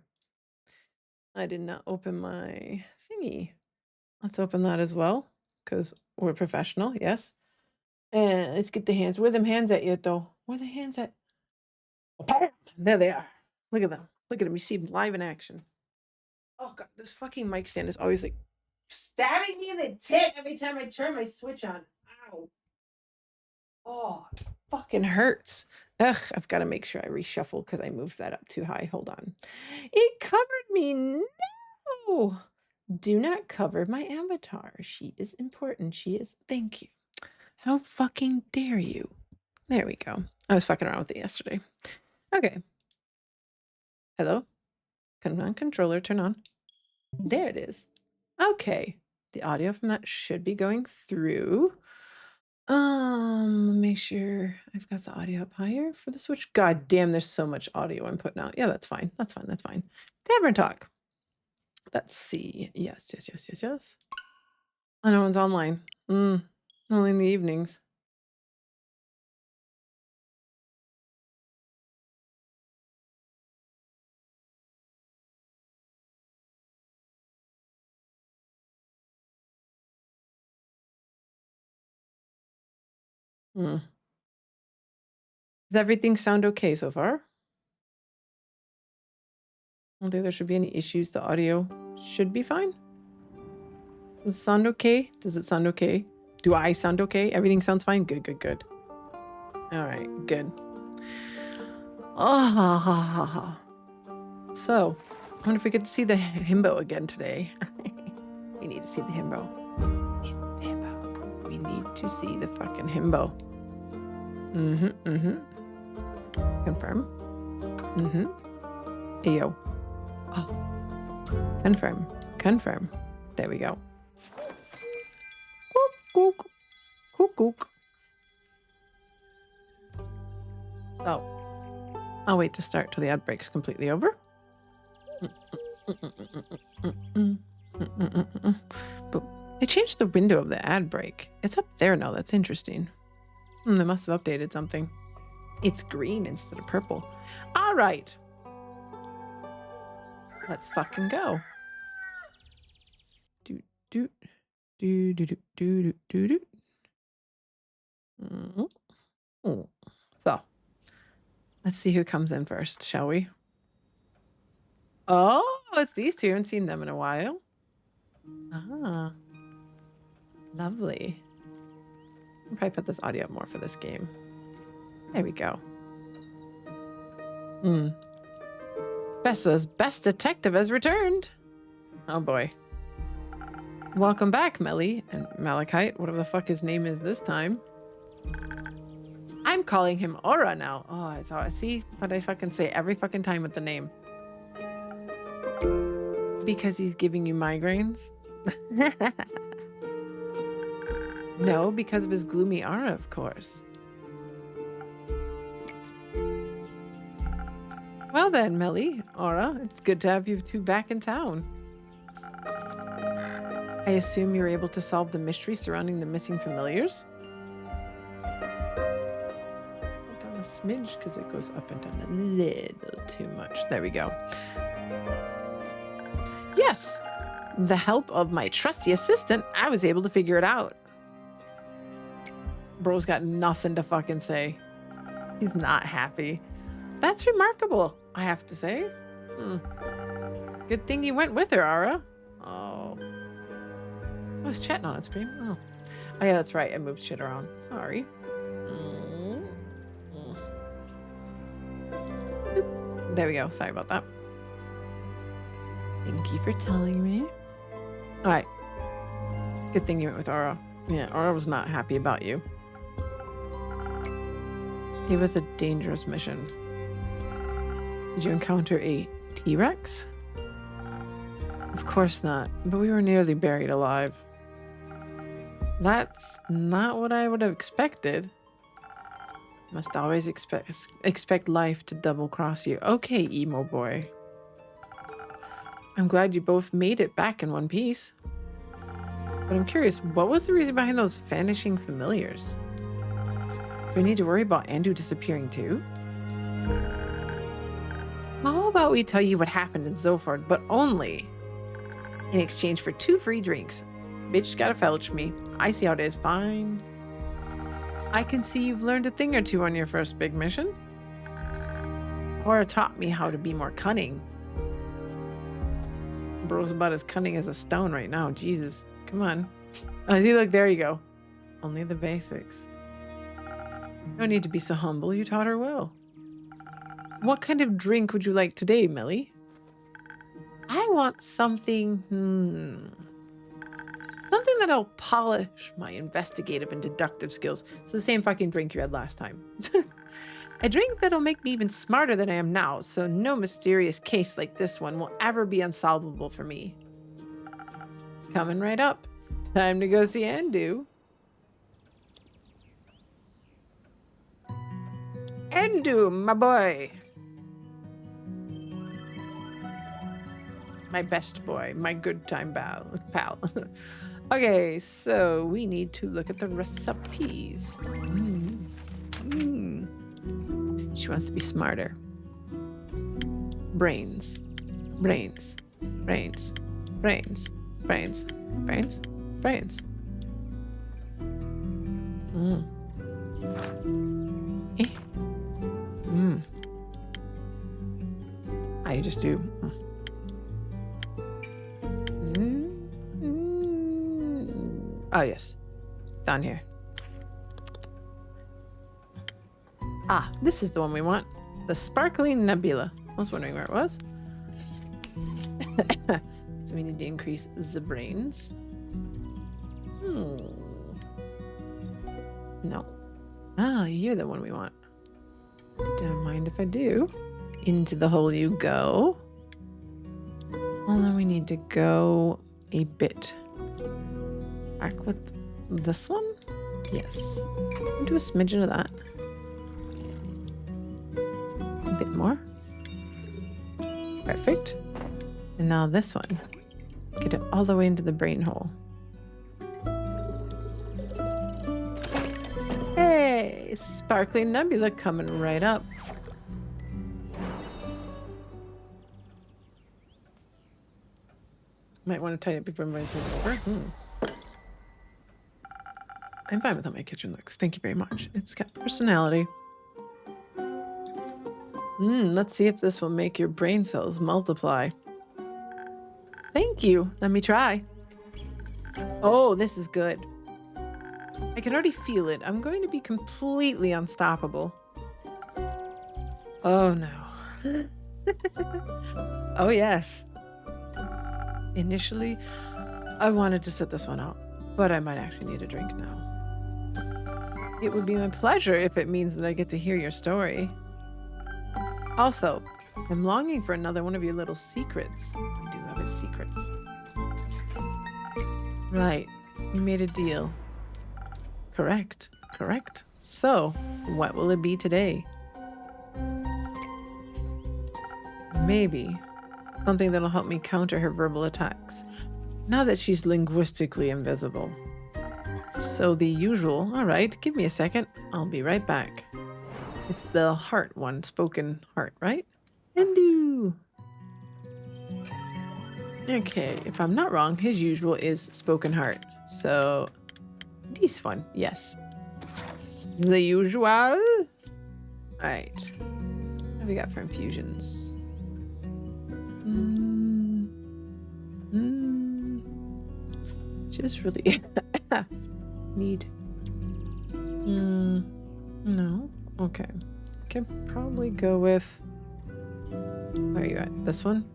I did not open my thingy. Let's open that as well because we're professional. Yes. And let's get the hands. Where them hands at yet, though? Where the hands at? Bam! There they are. Look at them. Look at them. You see them live in action. Oh, God. This fucking mic stand is always like stabbing me in the tit every time I turn my switch on. Ow. Oh, it fucking hurts. Ugh, I've got to make sure I reshuffle because I moved that up too high. Hold on. It covered me. No. Do not cover my avatar. She is important. She is. Thank you. How fucking dare you? There we go. I was fucking around with it yesterday. Okay. Hello? Come on, controller, turn on. There it is. Okay. The audio from that should be going through. Make sure I've got the audio up higher for the switch. God damn, there's so much audio I'm putting out. Yeah, that's fine. That's fine. That's fine. Tavern talk. Let's see. Yes. Oh, no one's online. Only in the evenings. Does everything sound okay so far? I don't think there should be any issues. The audio should be fine. Does it sound okay? Does it sound okay? Do I sound okay? Everything sounds fine? Good. All right, good. So, I wonder if we get to see the himbo again today. We need to see the himbo. We need to see the fucking himbo. Confirm. Ayo. Oh. Confirm. There we go. Cook. So, I'll wait to start till the ad break's completely over. But they changed the window of the ad break. It's up there now. That's interesting. They must have updated something. It's green instead of purple. All right. Let's fucking go. Do do do do do do do do. So, let's see who comes in first, shall we? Oh, it's these two. I haven't seen them in a while. Ah, lovely. I'll probably put this audio up more for this game. There we go. Vespa's best detective has returned. Oh boy. Welcome back, Melly and Malachite, whatever the fuck his name is this time. I'm calling him Aura now. Oh, it's how I see what I fucking say every fucking time with the name. Because he's giving you migraines? No, because of his gloomy aura, of course. Well then, Melly, Aura, it's good to have you two back in town. I assume you were able to solve the mystery surrounding the missing familiars? Down a smidge, because it goes up and down a little too much. There we go. Yes, the help of my trusty assistant, I was able to figure it out. Bro's got nothing to fucking say. He's not happy. That's remarkable, I have to say. Good thing you went with her, Ara. Oh. I was chatting on a screen. Oh yeah, that's right. I moved shit around. Sorry. There we go. Sorry about that. Thank you for telling me. All right. Good thing you went with Aura. Yeah, Aura was not happy about you. It was a dangerous mission. Did you encounter a T-Rex? Of course not, but we were nearly buried alive. That's not what I would have expected. Must always expect life to double-cross you. Okay, emo boy. I'm glad you both made it back in one piece. But I'm curious, what was the reason behind those vanishing familiars? Do we need to worry about Andu disappearing too? How about we tell you what happened in Zoford, but only in exchange for 2 free drinks. Bitch gotta felch me. I see how it is. Fine. I can see you've learned a thing or two on your first big mission. Or taught me how to be more cunning. Bro's about as cunning as a stone right now. Jesus. Come on. Oh, see, look, there you go. Only the basics. No need to be so humble. You taught her well. What kind of drink would you like today, Millie? I want something, something that'll polish my investigative and deductive skills. It's the same fucking drink you had last time. A drink that'll make me even smarter than I am now, so no mysterious case like this one will ever be unsolvable for me. Coming right up. Time to go see Andu. Andu, my boy. My best boy, my good time pal. Okay, so we need to look at the recipes. She wants to be smarter. Brains. Brains. Brains. Brains. Brains. Brains. Brains. I just do. Oh, yes. Down here. Ah, this is the one we want. The Sparkling Nebula. I was wondering where it was. So we need to increase the brains. No. Ah, you're the one we want. Don't mind if I do. Into the hole you go. Well, then we need to go a bit back with this one. Yes. Do a smidgen of that. bit more. Perfect. And now this one. Get it all the way into the brain hole. Hey, sparkling nebula coming right up. Might want to tidy it before everybody's over. I'm fine with how my kitchen looks. Thank you very much. It's got personality. Let's see if this will make your brain cells multiply. Thank you. Let me try. Oh, this is good. I can already feel it. I'm going to be completely unstoppable. Oh, no. Oh, yes. Initially, I wanted to sit this one out, but I might actually need a drink now. It would be my pleasure if it means that I get to hear your story. Also, I'm longing for another one of your little secrets. I do love his secrets. Right, we made a deal. Correct, correct. So, what will it be today? Maybe something that'll help me counter her verbal attacks, now that she's linguistically invisible. So the usual, all right, give me a second, I'll be right back. It's the heart one, spoken heart, right? Hindu. Okay, if I'm not wrong, his usual is spoken heart. So, this one, yes. The usual. All right. What have we got for infusions? Just really need. No. Okay. Can probably go with. Where are you at? This one?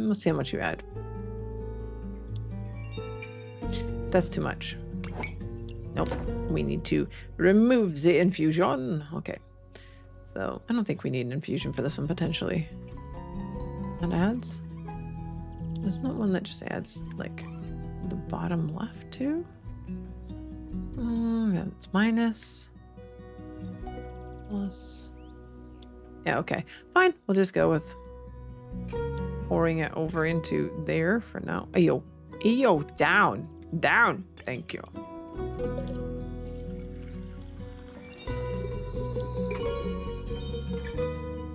Let's see how much you add. That's too much. Nope. We need to remove the infusion. Okay. So I don't think we need an infusion for this one potentially. That adds. There's not one that just adds like the bottom left too. Yeah, it's minus. Plus. Yeah, okay. Fine. We'll just go with pouring it over into there for now. Ayo. Ayo, down. Down. Thank you.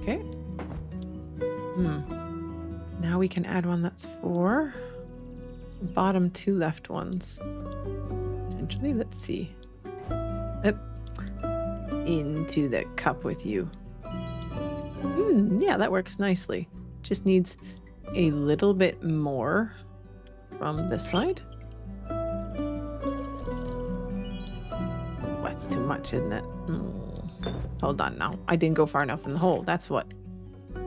Okay. Now we can add one that's for the bottom two left ones. Potentially, let's see. Up. Into the cup with you. Yeah, that works nicely. Just needs a little bit more from this side. That's too much, isn't it? Hold on now. I didn't go far enough in the hole. That's what.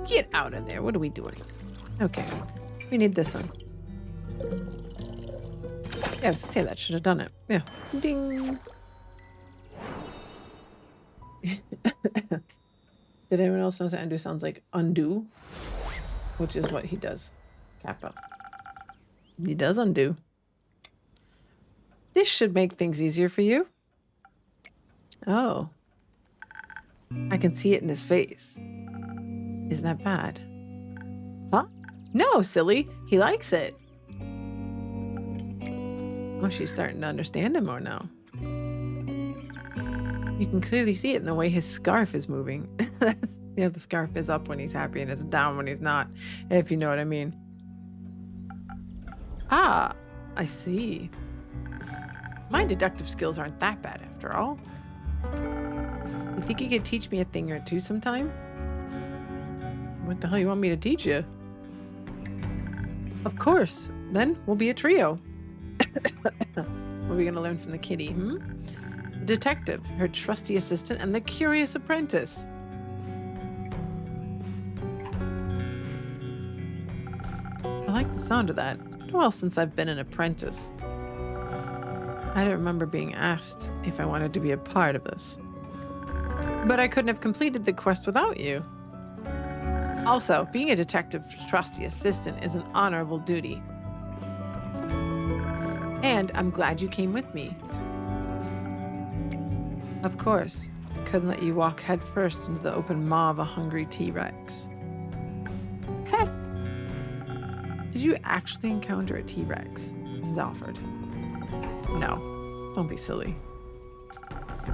Get out of there. What are we doing? Okay. We need this one. Yeah, I was gonna say that should have done it. Yeah. Ding. Did anyone else know that undo sounds like undo? Which is what he does. Kappa. He does undo. This should make things easier for you. Oh. I can see it in his face. Isn't that bad? Huh? No, silly. He likes it. Oh, she's starting to understand him more now. You can clearly see it in the way his scarf is moving. Yeah, the scarf is up when he's happy and it's down when he's not, if you know what I mean. Ah, I see. My deductive skills aren't that bad after all. You think you could teach me a thing or two sometime? What the hell you want me to teach you? Of course. Then we'll be a trio. What are we going to learn from the kitty, The detective, her trusty assistant, and the curious apprentice. I like the sound of that. It's been a while since I've been an apprentice. I don't remember being asked if I wanted to be a part of this. But I couldn't have completed the quest without you. Also, being a detective's trusty assistant is an honorable duty. And I'm glad you came with me. Of course. couldn't let you walk headfirst into the open maw of a hungry T-Rex. Heck! Did you actually encounter a T-Rex in Zalford? No, don't be silly.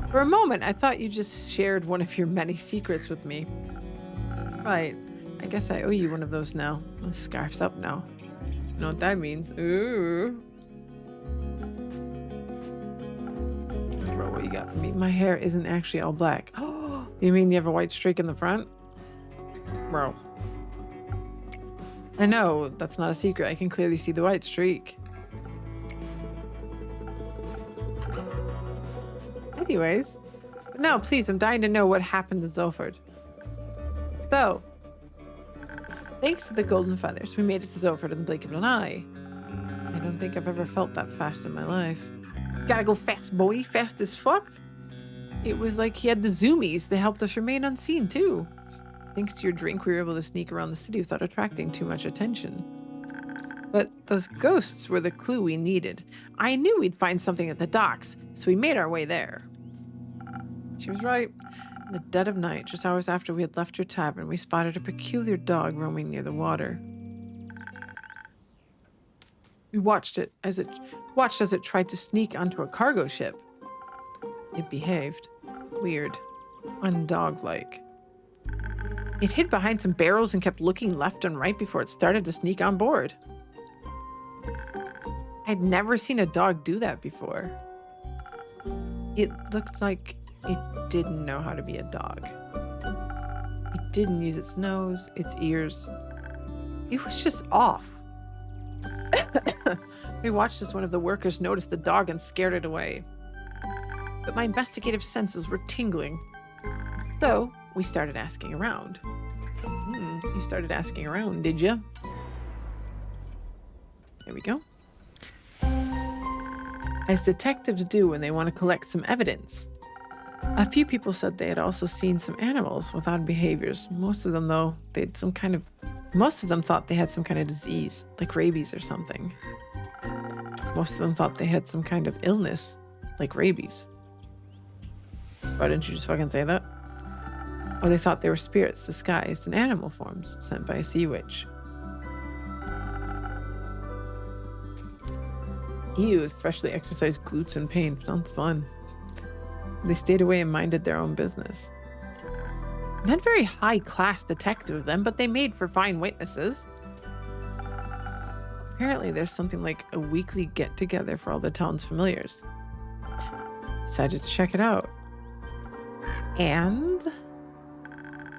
For a moment, I thought you just shared one of your many secrets with me. Right. I guess I owe you one of those now. My scarf's up now. You know what that means? Ooh. Bro, what you got for me? My hair isn't actually all black. Oh, you mean you have a white streak in the front? Bro. I know, that's not a secret. I can clearly see the white streak. Anyways. No, please, I'm dying to know what happened to Zolford. So, thanks to the golden feathers, we made it to Zolford in the blink of an eye. I don't think I've ever felt that fast in my life. Gotta go fast, boy. Fast as fuck. It was like he had the zoomies. They helped us remain unseen, too. Thanks to your drink, we were able to sneak around the city without attracting too much attention. But those ghosts were the clue we needed. I knew we'd find something at the docks, so we made our way there. She was right. In the dead of night, just hours after we had left your tavern, we spotted a peculiar dog roaming near the water. We watched as it tried to sneak onto a cargo ship. It behaved weird, undog-like. It hid behind some barrels and kept looking left and right before it started to sneak on board. I'd never seen a dog do that before. It looked like it didn't know how to be a dog. It didn't use its nose, its ears. It was just off. We watched as one of the workers noticed the dog and scared it away. But my investigative senses were tingling. So we started asking around. You started asking around, did you? There we go. As detectives do when they want to collect some evidence. A few people said they had also seen some animals with odd behaviors. Most of them, though, most of them thought they had some kind of disease, like rabies or something. Most of them thought they had some kind of illness, like rabies. Why didn't you just fucking say that? Or they thought they were spirits disguised in animal forms sent by a sea witch. Ew, freshly exercised glutes in pain. Sounds fun. They stayed away and minded their own business. Not very high-class detective of them, but they made for fine witnesses. Apparently, there's something like a weekly get-together for all the town's familiars. Decided to check it out. And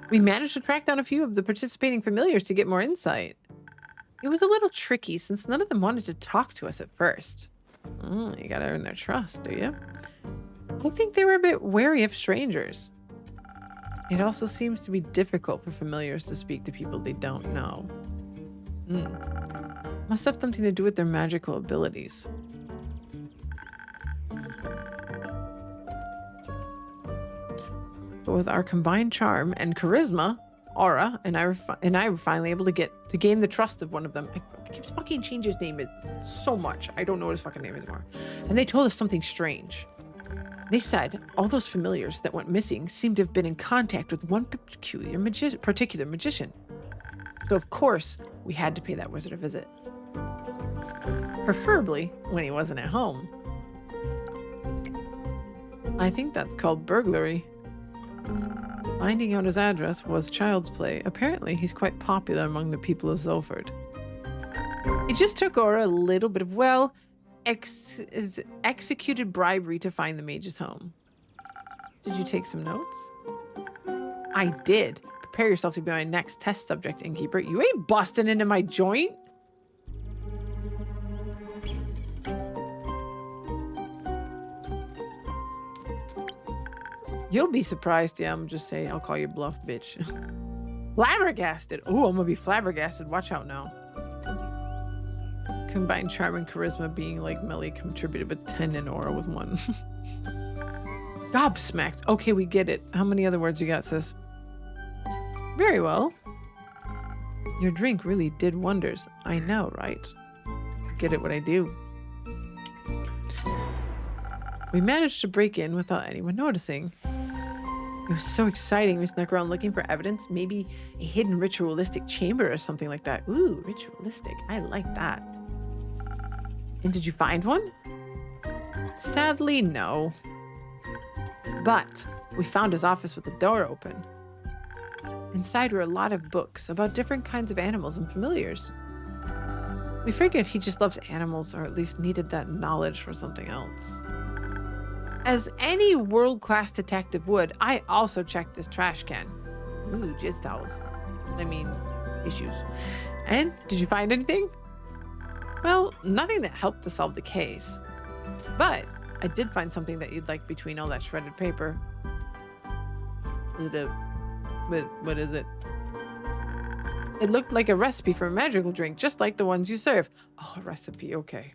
we managed to track down a few of the participating familiars to get more insight. It was a little tricky since none of them wanted to talk to us at first. You gotta earn their trust, do you? I think they were a bit wary of strangers. It also seems to be difficult for familiars to speak to people they don't know. Must have something to do with their magical abilities. But with our combined charm and charisma, Aura and I were finally able to gain the trust of one of them. I keep fucking changing his name so much. I don't know what his fucking name is anymore. And they told us something strange. They said all those familiars that went missing seemed to have been in contact with one particular magician. So of course, we had to pay that wizard a visit. Preferably when he wasn't at home. I think that's called burglary. Finding out his address was child's play. Apparently, he's quite popular among the people of Zolford. It just took Aura a little bit of, executed bribery to find the mage's home. Did you take some notes? I did. Prepare yourself to be my next test subject, innkeeper. You ain't busting into my joint. You'll be surprised. Yeah, I'm just saying. I'll call you bluff, bitch. Flabbergasted. Oh, I'm gonna be flabbergasted. Watch out now. Combined charm and charisma being like Melly contributed with 10 and Aura with 1. Gobsmacked. Okay, we get it. How many other words you got, sis? Very well. Your drink really did wonders. I know, right? Get it what I do. We managed to break in without anyone noticing. It was so exciting. We snuck around looking for evidence, maybe a hidden ritualistic chamber or something like that. Ooh, ritualistic. I like that. And did you find one? Sadly, no. But we found his office with the door open. Inside were a lot of books about different kinds of animals and familiars. We figured he just loves animals, or at least needed that knowledge for something else. As any world-class detective would, I also checked his trash can. Ooh, jizz towels. I mean, issues. And did you find anything? Well, nothing that helped to solve the case. But I did find something that you'd like between all that shredded paper. What is it? It looked like a recipe for a magical drink, just like the ones you serve. Oh, a recipe. Okay.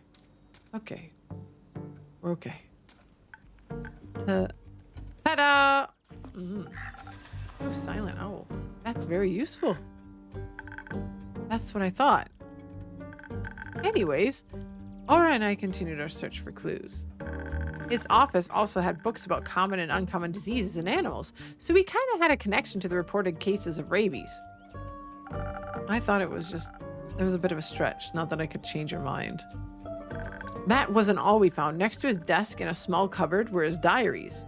Okay. We're okay. Ta-da! Oh, silent owl. That's very useful. That's what I thought. Anyways, Aura and I continued our search for clues. His office also had books about common and uncommon diseases in animals, so we kind of had a connection to the reported cases of rabies. I thought it was a bit of a stretch, not that I could change your mind. That wasn't all we found. Next to his desk in a small cupboard were his diaries.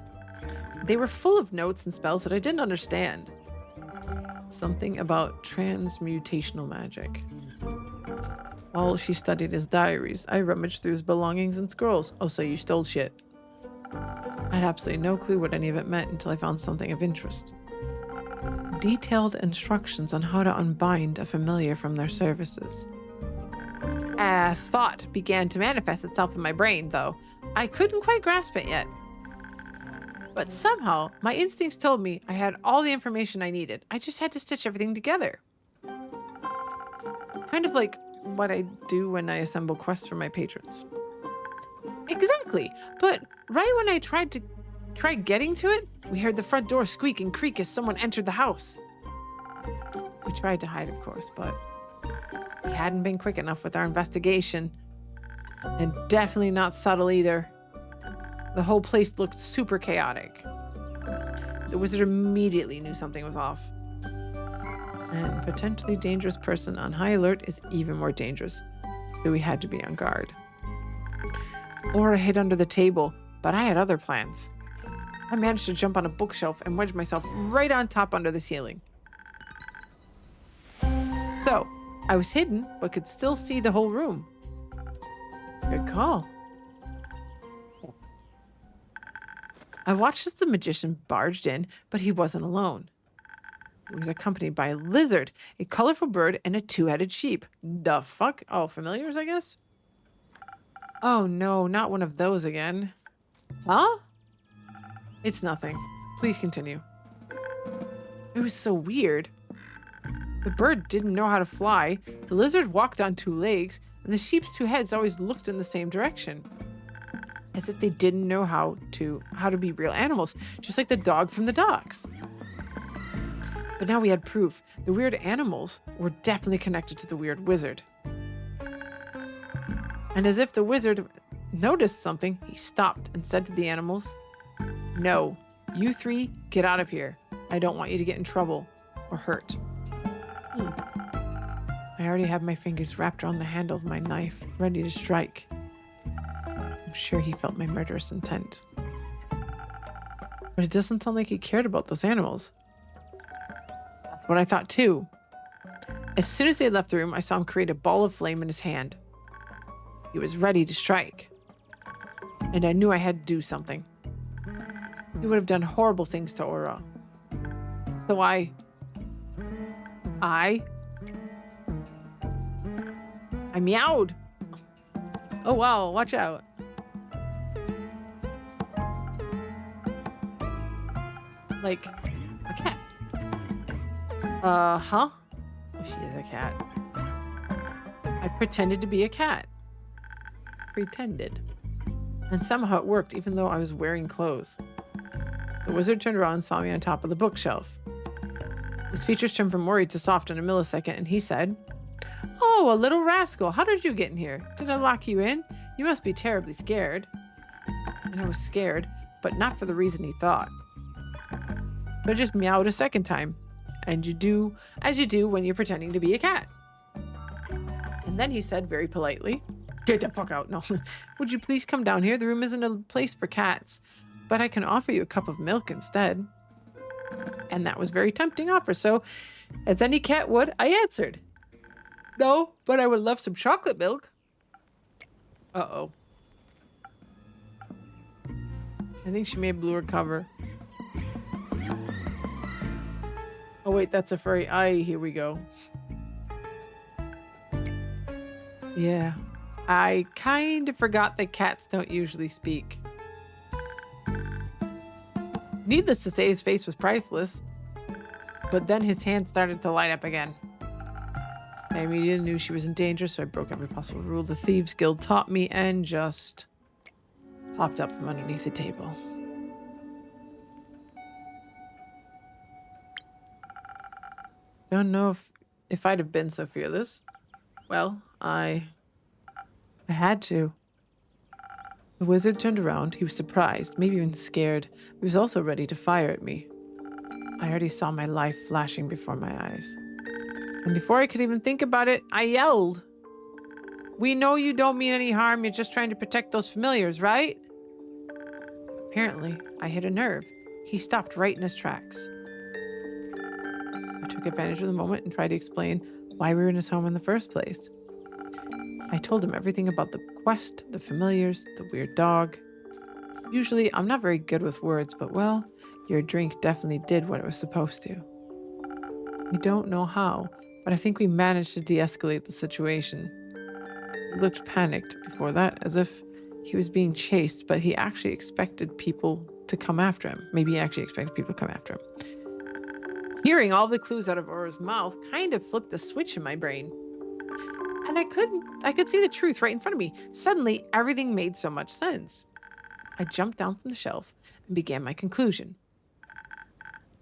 They were full of notes and spells that I didn't understand. Something about transmutational magic. While she studied his diaries, I rummaged through his belongings and scrolls. Oh, so you stole shit. I had absolutely no clue what any of it meant until I found something of interest. Detailed instructions on how to unbind a familiar from their services. A thought began to manifest itself in my brain, though. I couldn't quite grasp it yet. But somehow, my instincts told me I had all the information I needed. I just had to stitch everything together. Kind of like what I do when I assemble quests for my patrons. Exactly. But right when I tried getting to it, we heard the front door squeak and creak as someone entered the house. We tried to hide, of course, but we hadn't been quick enough with our investigation. And definitely not subtle either. The whole place looked super chaotic. The wizard immediately knew something was off. And potentially dangerous person on high alert is even more dangerous, so we had to be on guard. Aura hid under the table, but I had other plans. I managed to jump on a bookshelf and wedge myself right on top under the ceiling. So, I was hidden, but could still see the whole room. Good call. I watched as the magician barged in, but he wasn't alone. He was accompanied by a lizard, a colorful bird, and a two-headed sheep. The fuck? Oh, familiars, I guess? Oh no, not one of those again. Huh? It's nothing. Please continue. It was so weird. The bird didn't know how to fly, the lizard walked on two legs, and the sheep's two heads always looked in the same direction. As if they didn't know how to be real animals, just like the dog from the docks. But now we had proof. The weird animals were definitely connected to the weird wizard. And as if the wizard noticed something, he stopped and said to the animals, "No, you three, get out of here. I don't want you to get in trouble or hurt." I already have my fingers wrapped around the handle of my knife, ready to strike. I'm sure he felt my murderous intent. But it doesn't sound like he cared about those animals. That's what I thought too. As soon as they left the room, I saw him create a ball of flame in his hand. He was ready to strike. And I knew I had to do something. He would have done horrible things to Aura. So I meowed. Oh wow, watch out. Like a cat. Huh? Oh, she is a cat. I pretended to be a cat. Pretended. And somehow it worked, even though I was wearing clothes. The wizard turned around and saw me on top of the bookshelf. His features turned from worried to soft in a millisecond, and he said, "Oh, a little rascal, how did you get in here? Did I lock you in? You must be terribly scared." And I was scared, but not for the reason he thought. but just meowed a second time. And you do as you do when you're pretending to be a cat. And then he said very politely, "Get the fuck out, no. Would you please come down here? The room isn't a place for cats, but I can offer you a cup of milk instead." And that was a very tempting offer. So, as any cat would, I answered, "No, but I would love some chocolate milk." Uh-oh. I think she may have blew her cover. Oh wait, that's a furry. Here we go. Yeah. I kind of forgot that cats don't usually speak. Needless to say, his face was priceless. But then his hand started to light up again. I immediately knew she was in danger, so I broke every possible rule the Thieves Guild taught me and just popped up from underneath the table. Don't know if I'd have been so fearless. Well, I had to. The wizard turned around. He was surprised, maybe even scared. He was also ready to fire at me. I already saw my life flashing before my eyes. And before I could even think about it, I yelled, "We know you don't mean any harm. You're just trying to protect those familiars, right?" Apparently, I hit a nerve. He stopped right in his tracks. I took advantage of the moment and tried to explain why we were in his home in the first place. I told him everything about the quest, the familiars, the weird dog. Usually, I'm not very good with words, but well, your drink definitely did what it was supposed to. We don't know how, but I think we managed to de-escalate the situation. He looked panicked before that, as if he was being chased, but he actually expected people to come after him. Maybe he actually expected people to come after him. Hearing all the clues out of Aura's mouth kind of flipped the switch in my brain. And I could see the truth right in front of me. Suddenly, everything made so much sense. I jumped down from the shelf and began my conclusion.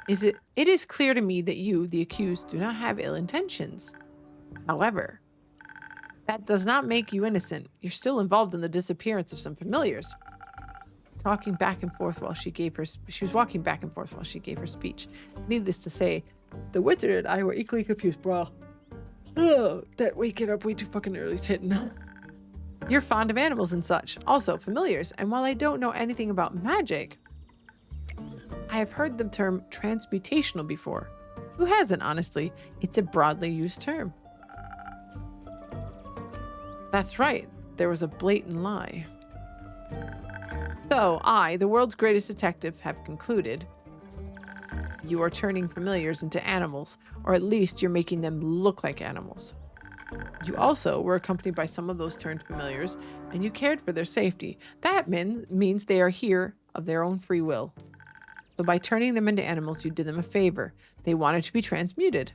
It is clear to me that you, the accused, do not have ill intentions. However, that does not make you innocent. You're still involved in the disappearance of some familiars. Talking back and forth while she was walking back and forth while she gave her speech. Needless to say, the wizard and I were equally confused, bro. Oh, that waking up way too fucking early is hitting. You're fond of animals and such, also familiars, and while I don't know anything about magic, I have heard the term transmutational before. Who hasn't, honestly? It's a broadly used term. That's right, there was a blatant lie. So I, the world's greatest detective, have concluded you are turning familiars into animals, or at least you're making them look like animals. You also were accompanied by some of those turned familiars, and you cared for their safety. That means they are here of their own free will. So by turning them into animals, you did them a favor. They wanted to be transmuted.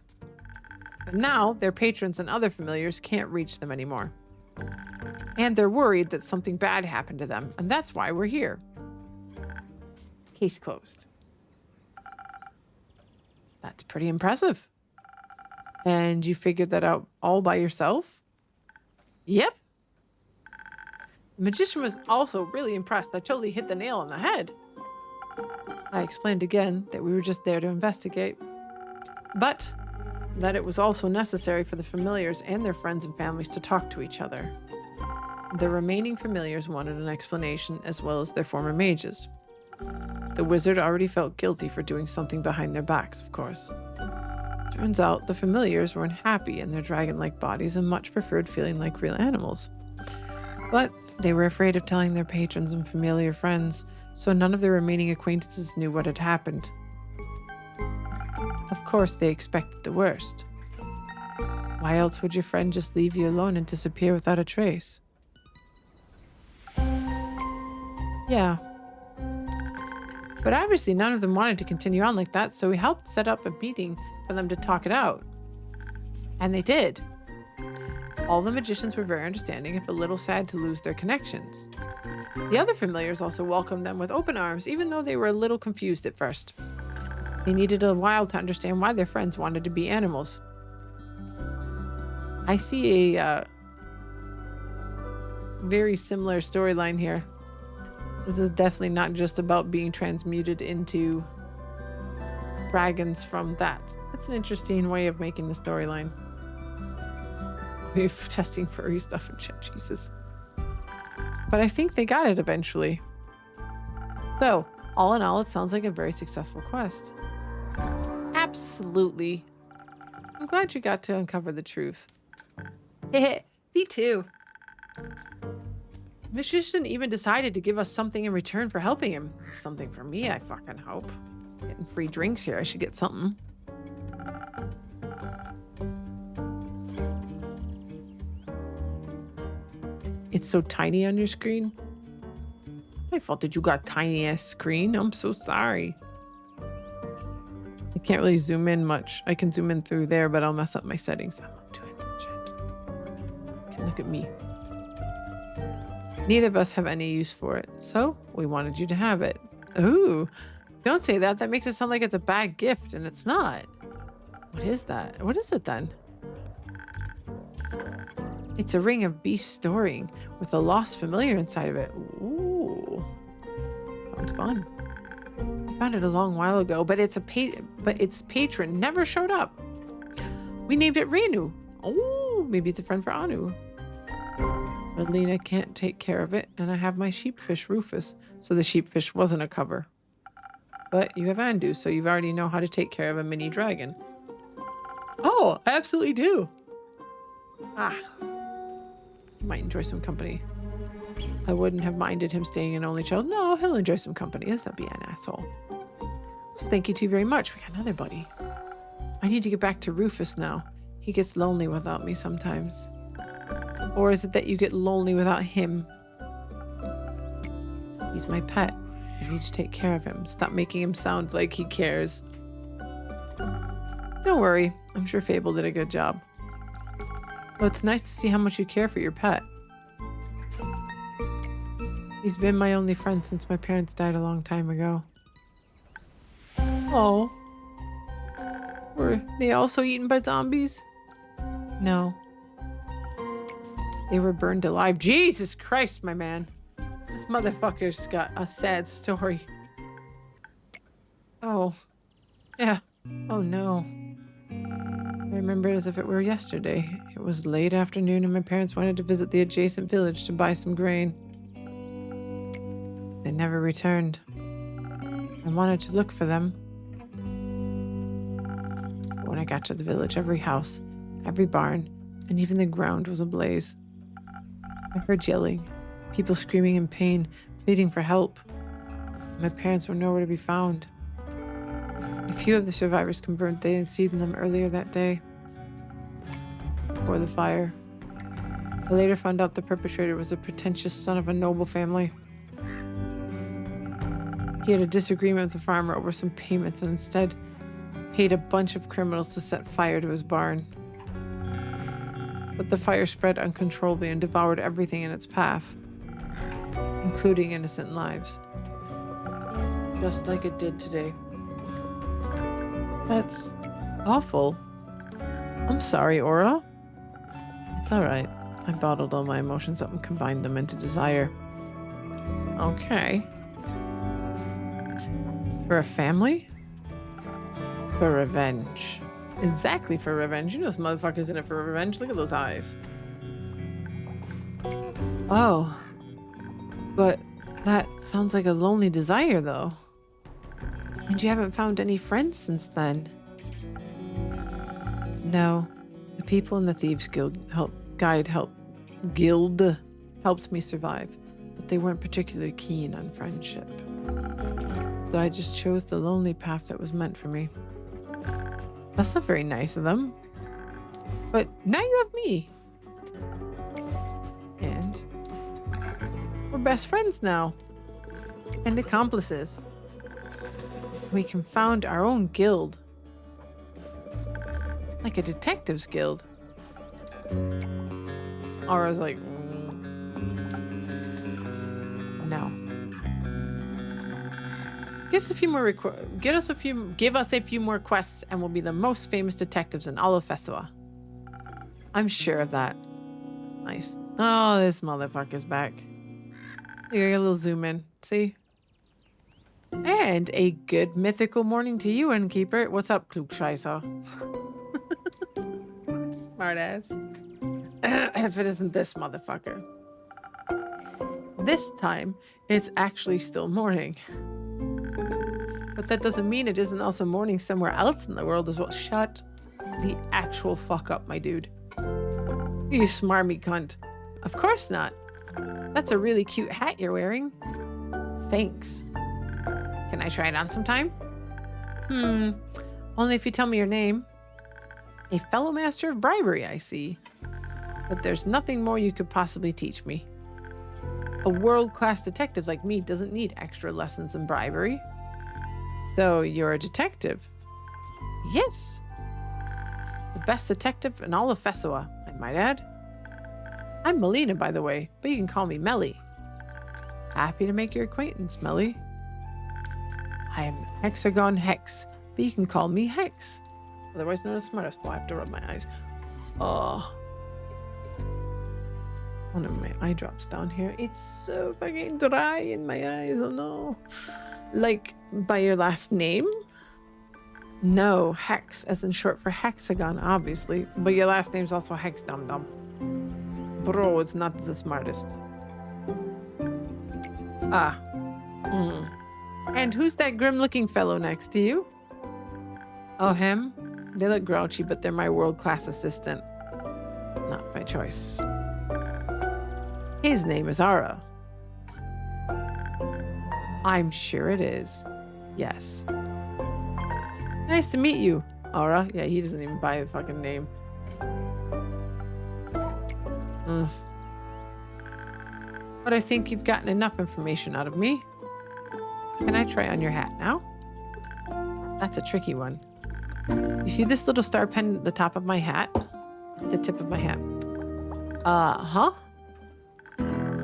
But now their patrons and other familiars can't reach them anymore. And they're worried that something bad happened to them, and that's why we're here. Case closed. That's pretty impressive. And you figured that out all by yourself? Yep. The magician was also really impressed. I totally hit the nail on the head. I explained again that we were just there to investigate, but that it was also necessary for the familiars and their friends and families to talk to each other. The remaining familiars wanted an explanation, as well as their former mages. The wizard already felt guilty for doing something behind their backs, of course. Turns out the familiars weren't happy in their dragon-like bodies and much preferred feeling like real animals. But they were afraid of telling their patrons and familiar friends, so none of their remaining acquaintances knew what had happened. Of course, they expected the worst. Why else would your friend just leave you alone and disappear without a trace? Yeah. But obviously none of them wanted to continue on like that, so we helped set up a meeting for them to talk it out. And they did. All the magicians were very understanding, if a little sad to lose their connections. The other familiars also welcomed them with open arms, even though they were a little confused at first. They needed a while to understand why their friends wanted to be animals. I see a very similar storyline here. This is definitely not just about being transmuted into dragons from that. That's an interesting way of making the storyline. We're testing furry stuff and shit, Jesus. But I think they got it eventually. So, all in all, it sounds like a very successful quest. Absolutely. I'm glad you got to uncover the truth. Me too. Magician even decided to give us something in return for helping him. Something for me, I fucking hope. Getting free drinks here, I should get something. It's so tiny on your screen. My fault that you got tiny ass screen. I'm so sorry. I can't really zoom in much. I can zoom in through there, but I'll mess up my settings. I'm not doing that shit. Okay, look at me. Neither of us have any use for it, so we wanted you to have it. Ooh, don't say that. That makes it sound like it's a bad gift, and it's not. What is that? What is it then? It's a ring of beast storing with a lost familiar inside of it. Ooh, sounds fun. I found it a long while ago, but its patron never showed up. We named it Renu. Oh, maybe it's a friend for Anu. But Lena can't take care of it, and I have my sheepfish Rufus, so the sheepfish wasn't a cover. But you have Andu, so you already know how to take care of a mini dragon. Oh, I absolutely do. Ah. He might enjoy some company. I wouldn't have minded him staying an only child. No, he'll enjoy some company. Let's not be an asshole. So thank you two very much. We got another buddy. I need to get back to Rufus now. He gets lonely without me sometimes. Or is it that you get lonely without him? He's my pet. I need to take care of him. Stop making him sound like he cares. Don't worry. I'm sure Fable did a good job. Well, it's nice to see how much you care for your pet. He's been my only friend since my parents died a long time ago. Oh. Were they also eaten by zombies? No. They were burned alive. Jesus Christ, my man. This motherfucker's got a sad story. Oh. Yeah. Oh no. I remember it as if it were yesterday. It was late afternoon and my parents wanted to visit the adjacent village to buy some grain. They never returned. I wanted to look for them. But when I got to the village, every house, every barn, and even the ground was ablaze. I heard yelling, people screaming in pain, pleading for help. My parents were nowhere to be found. A few of the survivors confirmed they had seen them earlier that day, before the fire. I later found out the perpetrator was a pretentious son of a noble family. He had a disagreement with the farmer over some payments and instead paid a bunch of criminals to set fire to his barn. But the fire spread uncontrollably and devoured everything in its path, including innocent lives. Just like it did today. That's awful. I'm sorry, Aura. It's alright. I bottled all my emotions up and combined them into desire. Okay. For a family? For revenge. Exactly, for revenge. You know this motherfucker's in it for revenge. Look at those eyes. Oh. But that sounds like a lonely desire, though. And you haven't found any friends since then. No. The people in the Thieves Guild helped me survive, but they weren't particularly keen on friendship. So I just chose the lonely path that was meant for me. That's not very nice of them. But now you have me. And we're best friends now. And accomplices. We can found our own guild. Like a detectives guild. Aura's like, no. Give us a few more quests and we'll be the most famous detectives in all of Fesua. I'm sure of that. Nice. Oh, this motherfucker's back. Here, a little zoom in. See? And a good mythical morning to you, Innkeeper. What's up, Klugscheißer? Smartass. If it isn't this motherfucker. This time, it's actually still morning. But that doesn't mean it isn't also morning somewhere else in the world as well. Shut the actual fuck up, my dude. You smarmy cunt. Of course not. That's a really cute hat you're wearing. Thanks. Can I try it on sometime? Only if you tell me your name. A fellow master of bribery, I see. But there's nothing more you could possibly teach me. A world-class detective like me doesn't need extra lessons in bribery. So you're a detective? Yes. The best detective in all of Fesua, I might add. I'm Melina, by the way, but you can call me Melly. Happy to make your acquaintance, Melly. I am Hexagon Hex, but you can call me Hex. Otherwise known as Smartest. Well, I have to rub my eyes. Oh. One of my eye drops down here. It's so fucking dry in my eyes. Oh no. Like, by your last name? No, Hex, as in short for Hexagon, obviously. But your last name's also Hex Dum Dum. Bro, it's not the smartest. Ah. And who's that grim-looking fellow next to you? Oh, him? They look grouchy, but they're my world-class assistant. Not by choice. His name is Ara. I'm sure it is. Yes. Nice to meet you, Ara. Yeah, he doesn't even buy the fucking name. But I think you've gotten enough information out of me. Can I try on your hat now? That's a tricky one. You see this little star pen at the top of my hat? At the tip of my hat. Huh?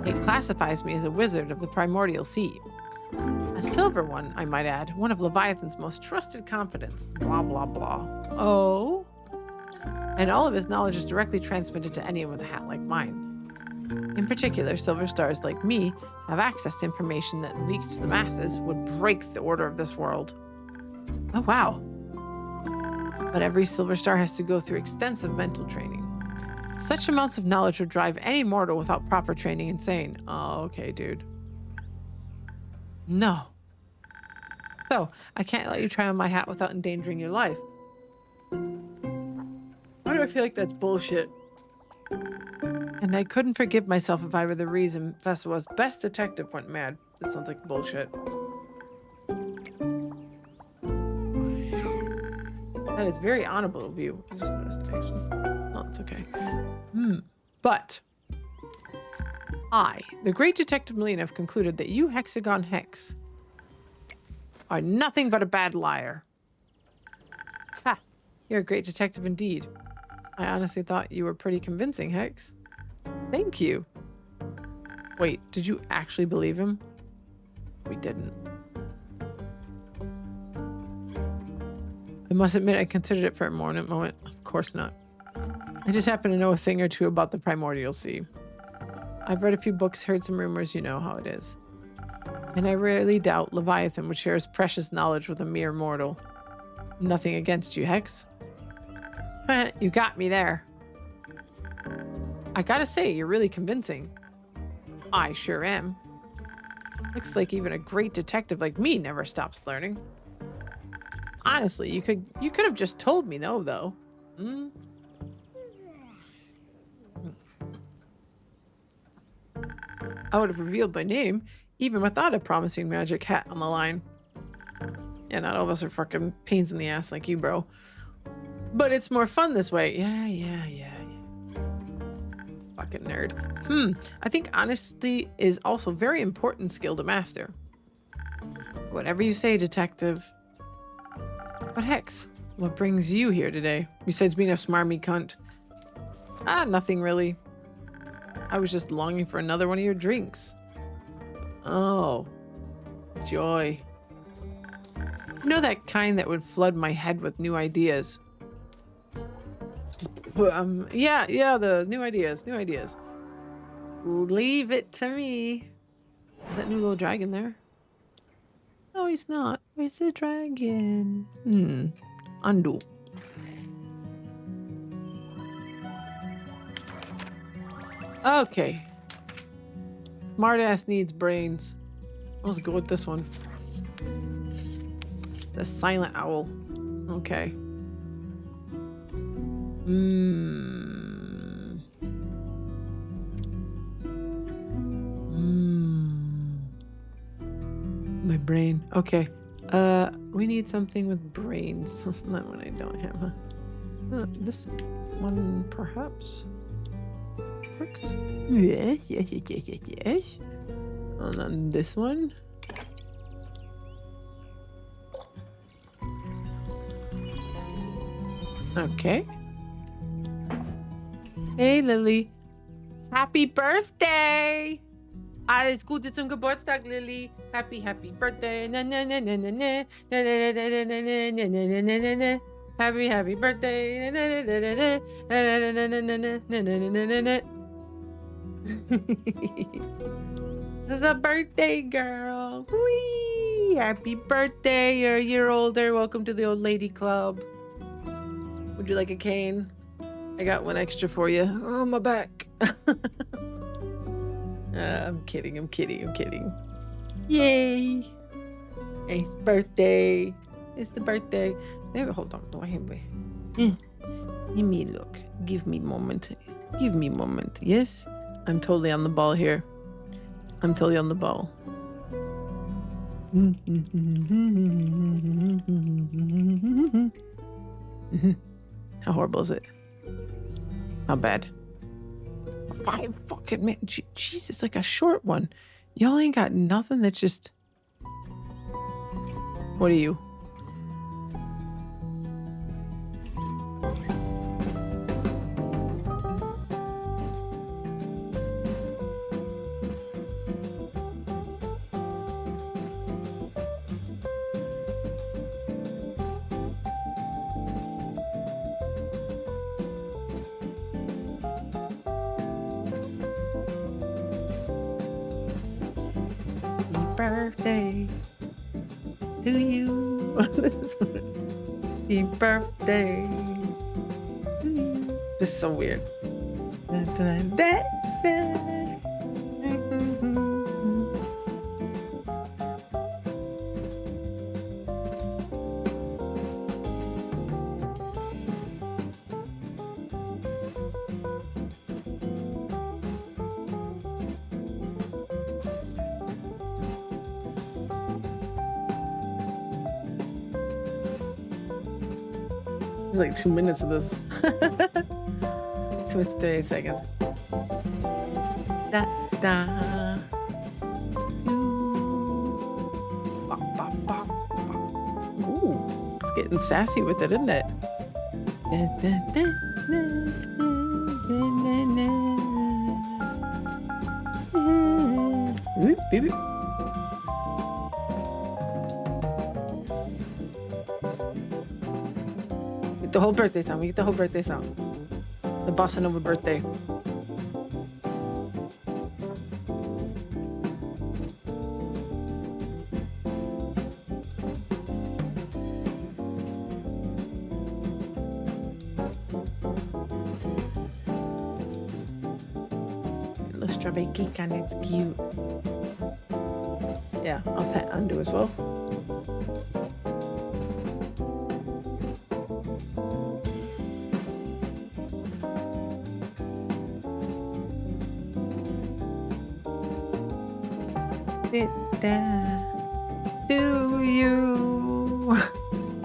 It classifies me as a wizard of the primordial sea. A silver one, I might add. One of Leviathan's most trusted confidants. Blah, blah, blah. Oh? And all of his knowledge is directly transmitted to anyone with a hat like mine. In particular, silver stars like me have access to information that leaked to the masses would break the order of this world. Oh, wow. But every silver star has to go through extensive mental training. Such amounts of knowledge would drive any mortal without proper training insane. Oh, okay, dude. No. So, I can't let you try on my hat without endangering your life. Why do I feel like that's bullshit? And I couldn't forgive myself if I were the reason Fesua's best detective went mad. This sounds like bullshit. That is very honorable of you. I just noticed the action. Oh, it's okay. But I, the great Detective Melina, have concluded that you, Hexagon Hex, are nothing but a bad liar. Ha! You're a great detective indeed. I honestly thought you were pretty convincing, Hex. Thank you. Wait, did you actually believe him? We didn't. I must admit I considered it for a moment. Of course not. I just happen to know a thing or two about the primordial sea. I've read a few books, heard some rumors, you know how it is. And I rarely doubt Leviathan would share his precious knowledge with a mere mortal. Nothing against you, Hex. You got me there. I gotta say, you're really convincing. I sure am. Looks like even a great detective like me never stops learning. Honestly, you could have just told me no, though. I would have revealed my name, even without a promising magic hat on the line. Yeah, not all of us are fucking pains in the ass like you, bro. But it's more fun this way. Yeah. Fucking nerd. I think honesty is also a very important skill to master. Whatever you say, detective. But Hex, what brings you here today? Besides being a smarmy cunt. Nothing really. I was just longing for another one of your drinks. Oh. Joy. You know, that kind that would flood my head with new ideas. Yeah, the new ideas. Leave it to me. Is that new little dragon there? Oh he's not. Where's the dragon? Undo. Okay. Smartass needs brains. Let's go with this one. The silent owl. Okay. My brain. Okay. We need something with brains. Not when I don't have this one, perhaps. Works. Yes. And then this one. Okay. Hey, Lily. Happy birthday! Alles Gute zum Geburtstag, Lily. Happy birthday. Na na na na na na na na na na na na na na na. Happy birthday. Na na na na na na na na na na na na. The birthday girl. Whee! Happy birthday. You're a year older. Welcome to the old lady club. Would you like a cane? I got one extra for you. Oh, my back. I'm kidding. Yay. It's birthday. It's the birthday. Maybe, hold on. Do I have me? Give me a look. Give me a moment. Yes? I'm totally on the ball here. I'm totally on the ball. How horrible is it? Not bad. 5 fucking minutes. Jesus, like a short one. Y'all ain't got nothing that's just... What are you? Birthday to you. Happy birthday to you. This is so weird. Like 2 minutes of this. 28 seconds. Da da. Ooh, it's getting sassy with it, isn't it? Da, da, da, da, da, da, da. Oop, beep, beep. The whole birthday song. We get the whole birthday song. The bossa nova birthday. Little strawberry cake and it's cute. Yeah, I'll pet Andu as well. To you.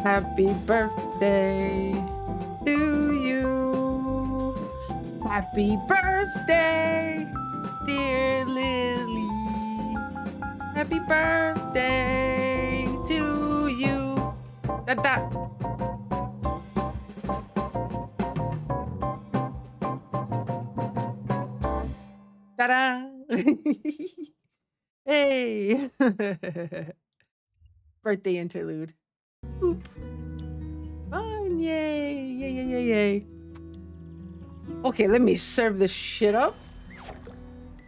Happy birthday to you. Happy birthday, dear Lily. Happy birthday to you. Da-da. Ta-da. Hey! Birthday interlude. Boop. Fun, yay! Yay. Okay, let me serve this shit up.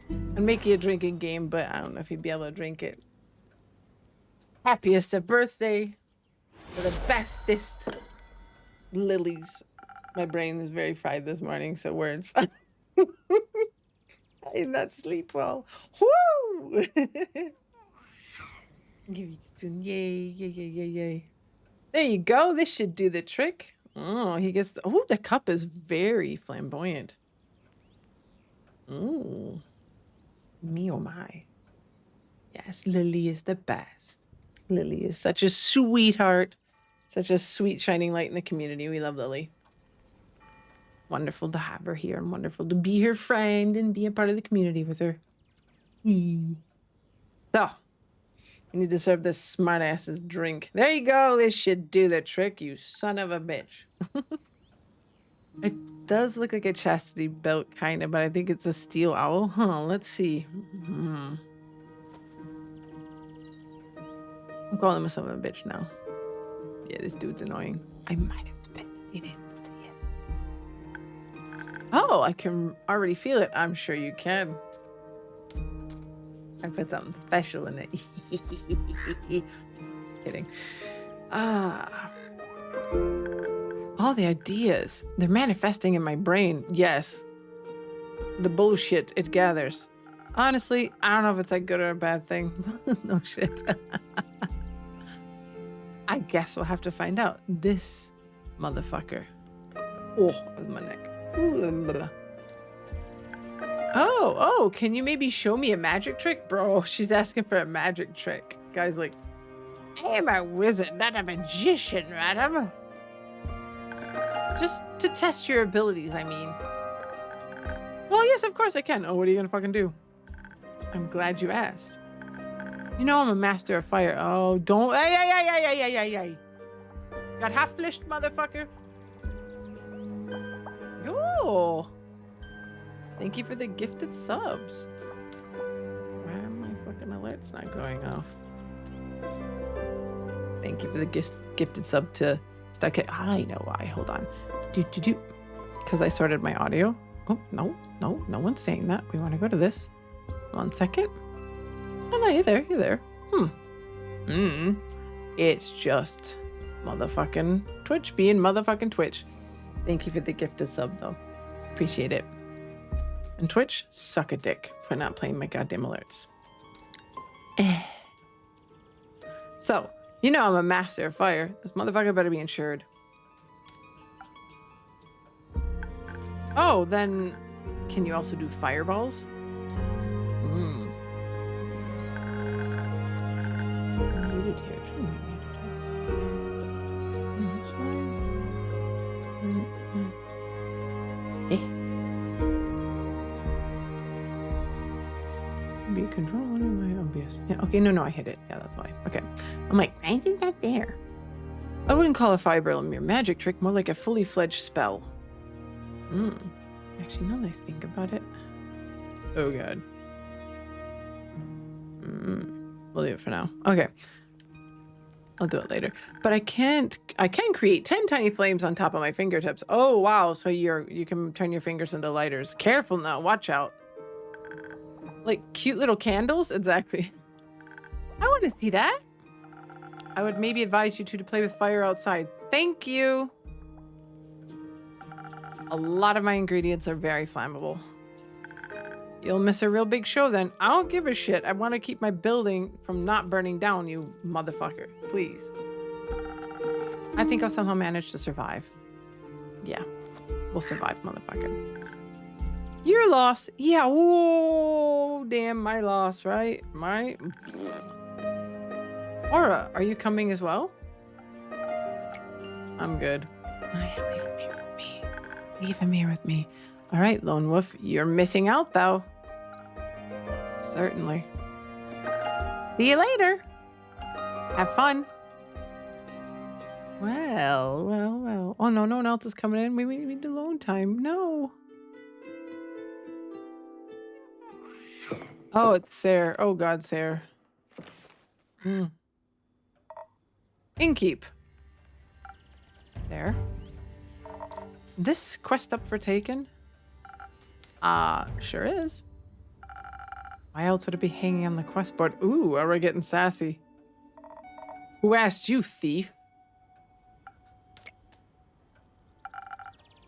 And make you a drinking game, but I don't know if you'd be able to drink it. happiest of birthday for the bestest lilies. My brain is very fried this morning, so words. I did not sleep well. Woo! Give it to yay, yay, yay, yay, yay. There you go. This should do the trick. Oh, he gets the cup is very flamboyant. Ooh. Me oh my. Yes, Lily is the best. Lily is such a sweetheart. Such a sweet shining light in the community. We love Lily. Wonderful to have her here and wonderful to be her friend and be a part of the community with her. So, we need to serve this smart ass's drink. There you go. This should do the trick, you son of a bitch. It does look like a chastity belt, kind of, but I think it's a steel owl. Huh, let's see. I'm calling him a son of a bitch now. Yeah, this dude's annoying. I might have spit. He didn't see it. Oh, I can already feel it. I'm sure you can. I put something special in it. Kidding. All the ideas. They're manifesting in my brain. Yes. The bullshit it gathers. Honestly, I don't know if it's a good or a bad thing. No shit. I guess we'll have to find out. This motherfucker. Oh, that was my neck. Oh, can you maybe show me a magic trick? Bro, she's asking for a magic trick. Guy's like, I am a wizard, not a magician, madam. Just to test your abilities, I mean. Well, yes, of course I can. Oh, what are you gonna fucking do? I'm glad you asked. You know I'm a master of fire. Oh, don't. Ay. Got half-flished, motherfucker. Yo. Thank you for the gifted subs. Why are my fucking alerts not going off? Thank you for the gifted sub to Stuck It. I know why. Hold on. Because I sorted my audio. Oh, no one's saying that. We want to go to this. 1 second. Oh, no, you're there. It's just motherfucking Twitch being motherfucking Twitch. Thank you for the gifted sub, though. Appreciate it. And Twitch, suck a dick for not playing my goddamn alerts. So, you know I'm a master of fire. This motherfucker better be insured. Oh, then can you also do fireballs? Be control one of my obvious. Yeah, okay, no, I hit it. Yeah, that's why. Okay. I'm like, why isn't that there? I wouldn't call a fireball a mere magic trick, more like a fully fledged spell. Actually, now that I think about it. Oh god. We'll leave it for now. Okay. I'll do it later. But I can create 10 tiny flames on top of my fingertips. Oh wow, so you can turn your fingers into lighters. Careful now, watch out. Like cute little candles? Exactly. I want to see that. I would maybe advise you two to play with fire outside. Thank you. A lot of my ingredients are very flammable. You'll miss a real big show then. I don't give a shit. I want to keep my building from not burning down, you motherfucker. Please. I think I'll somehow manage to survive. Yeah. We'll survive, motherfucker. Your loss. Yeah. Whoa. Damn, my loss, right? Aura, are you coming as well? I'm good. Leave him here with me. Leave him here with me. All right, Lone Wolf, you're missing out, though. Certainly. See you later. Have fun. Well. Oh, no one else is coming in. We need alone time. No. Oh, it's Sarah. Oh, God, Sarah. Innkeep. There. This quest up for taken? Sure is. Why else would it be hanging on the quest board? Ooh, are we getting sassy? Who asked you, thief?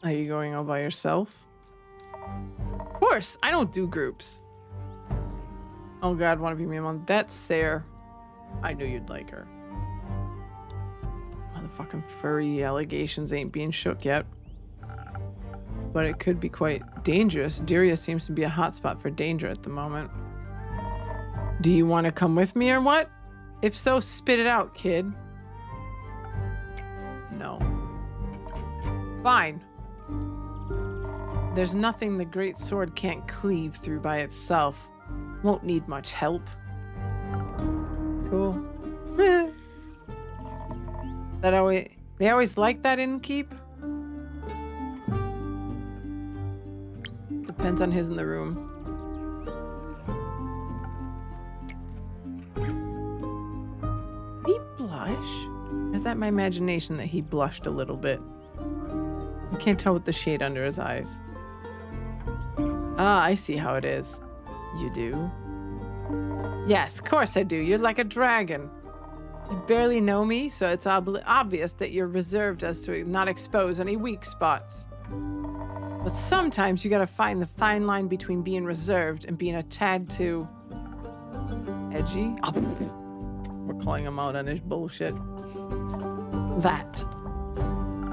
Are you going all by yourself? Of course, I don't do groups. Oh God, want to be me mom? That's Sarah. I knew you'd like her. Motherfucking furry allegations ain't being shook yet. But it could be quite dangerous. Diria seems to be a hotspot for danger at the moment. Do you want to come with me or what? If so, spit it out, kid. No. Fine. There's nothing the great sword can't cleave through by itself. Won't need much help. Cool. They always like that innkeep? Depends on who's in the room. Did he blush? Or is that my imagination that he blushed a little bit? I can't tell with the shade under his eyes. Ah, I see how it is. You do? Yes, of course I do. You're like a dragon. You barely know me, so it's obvious that you're reserved as to not expose any weak spots. But sometimes you gotta find the fine line between being reserved and being a tad too edgy. Oh, we're calling him out on his bullshit. That.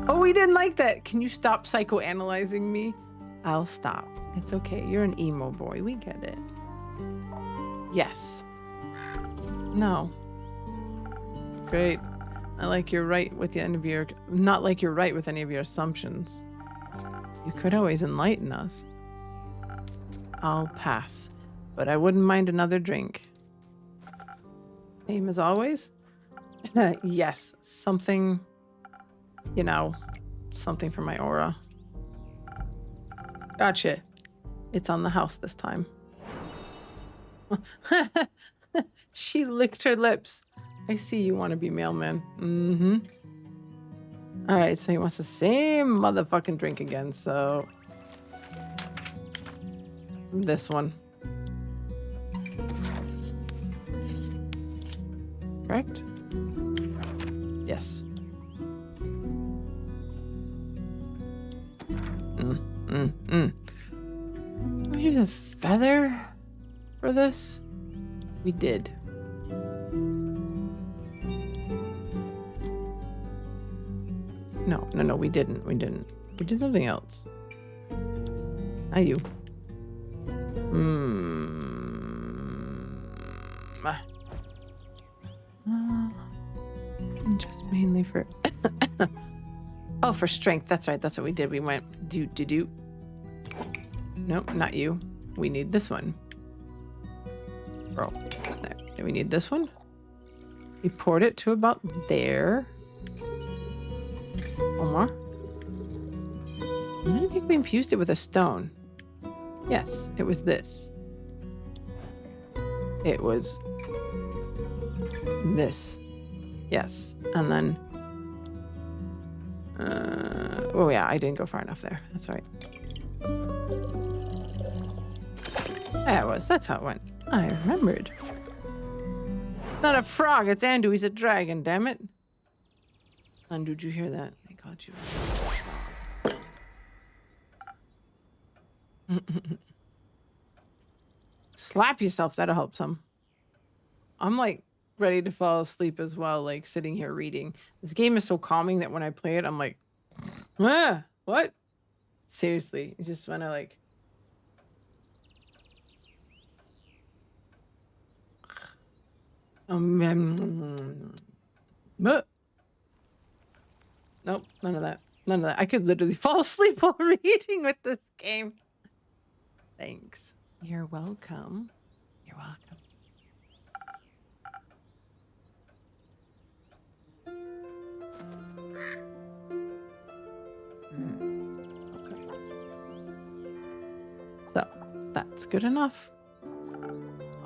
Oh, we didn't like that. Can you stop psychoanalyzing me? I'll stop. It's okay. You're an emo boy. We get it. Yes. No. Great. I like you're right with the end of your... Not like you're right with any of your assumptions. You could always enlighten us. I'll pass. But I wouldn't mind another drink. Same as always? Yes. Something... You know, something for my aura. Gotcha. It's on the house this time. She licked her lips. I see you want to be mailman. Mm-hmm. All right, so he wants the same motherfucking drink again, so... This one. Correct? Yes. We need a feather for this? We did. No, we didn't. We did something else. Not you. Just mainly for... Oh, for strength. That's right. That's what we did. We went do. Nope, not you. We need this one. Bro. Do we need this one? We poured it to about there. One more. I think we infused it with a stone. Yes, it was this. It was this. Yes, and then... oh yeah, I didn't go far enough there. That's right. There it was. That's how it went. I remembered. Not a frog, it's Andu. He's a dragon, damn it. Andu, did you hear that? I got you. Slap yourself, that'll help some. I'm like ready to fall asleep as well, like sitting here reading. This game is so calming that when I play it, I'm like, ah, what? Seriously, it's just when I like... But nope, none of that. None of that. I could literally fall asleep while reading with this game. Thanks. You're welcome. You're welcome. Okay. So, that's good enough.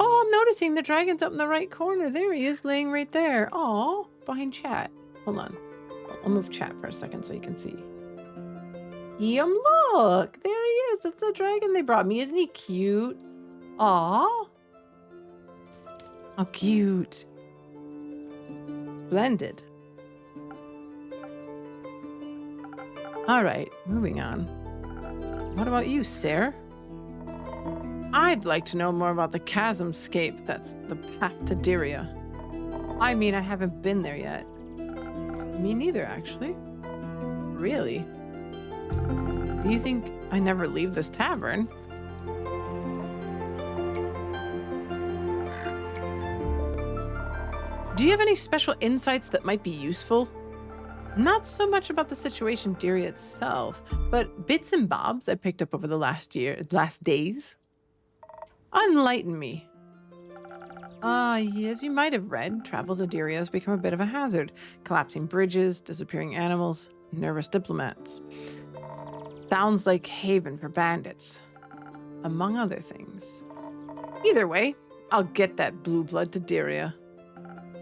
Oh, I'm noticing the dragon's up in the right corner. There he is, laying right there. Aw, behind chat. Hold on. I'll move chat for a second so you can see. Yum, look. There he is. That's the dragon they brought me. Isn't he cute? Aw. How cute. Splendid. All right, moving on. What about you, Sarah? I'd like to know more about the chasmscape that's the path to Diria. I mean, I haven't been there yet. Me neither, actually. Really? Do you think I never leave this tavern? Do you have any special insights that might be useful? Not so much about the situation Diria itself, but bits and bobs I picked up over the last days. Enlighten me. As you might have read, travel to Diria has become a bit of a hazard. Collapsing bridges, disappearing animals, nervous diplomats. Sounds like haven for bandits, among other things. Either way, I'll get that blue blood to Diria.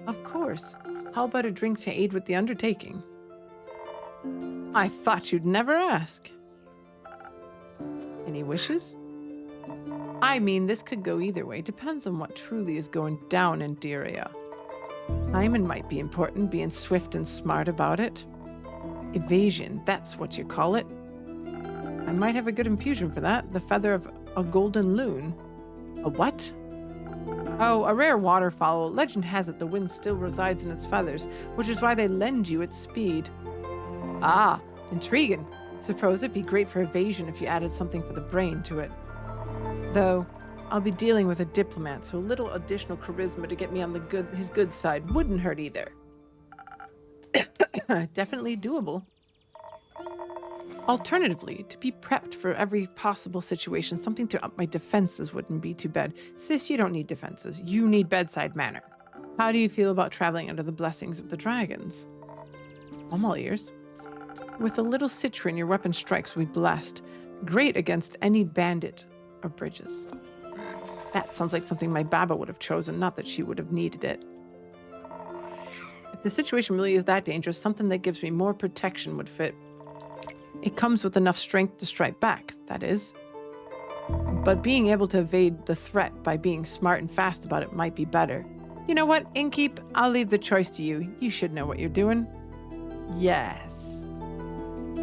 Of course. How about a drink to aid with the undertaking? I thought you'd never ask. Any wishes? I mean, this could go either way. Depends on what truly is going down in Diria. Timing might be important, being swift and smart about it. Evasion, that's what you call it. I might have a good infusion for that. The feather of a golden loon. A what? Oh, a rare waterfowl. Legend has it the wind still resides in its feathers, which is why they lend you its speed. Ah, intriguing. Suppose it'd be great for evasion if you added something for the brain to it. Though, I'll be dealing with a diplomat, so a little additional charisma to get me on his good side wouldn't hurt either. Definitely doable. Alternatively, to be prepped for every possible situation, something to up my defenses wouldn't be too bad. Sis, you don't need defenses. You need bedside manner. How do you feel about traveling under the blessings of the dragons? I'm all ears. With a little citron, your weapon strikes will be blessed. Great against any bandit or bridges. That sounds like something my Baba would have chosen, not that she would have needed it. If the situation really is that dangerous, something that gives me more protection would fit. It comes with enough strength to strike back, that is. But being able to evade the threat by being smart and fast about it might be better. You know what, Innkeep? I'll leave the choice to you. You should know what you're doing. Yes.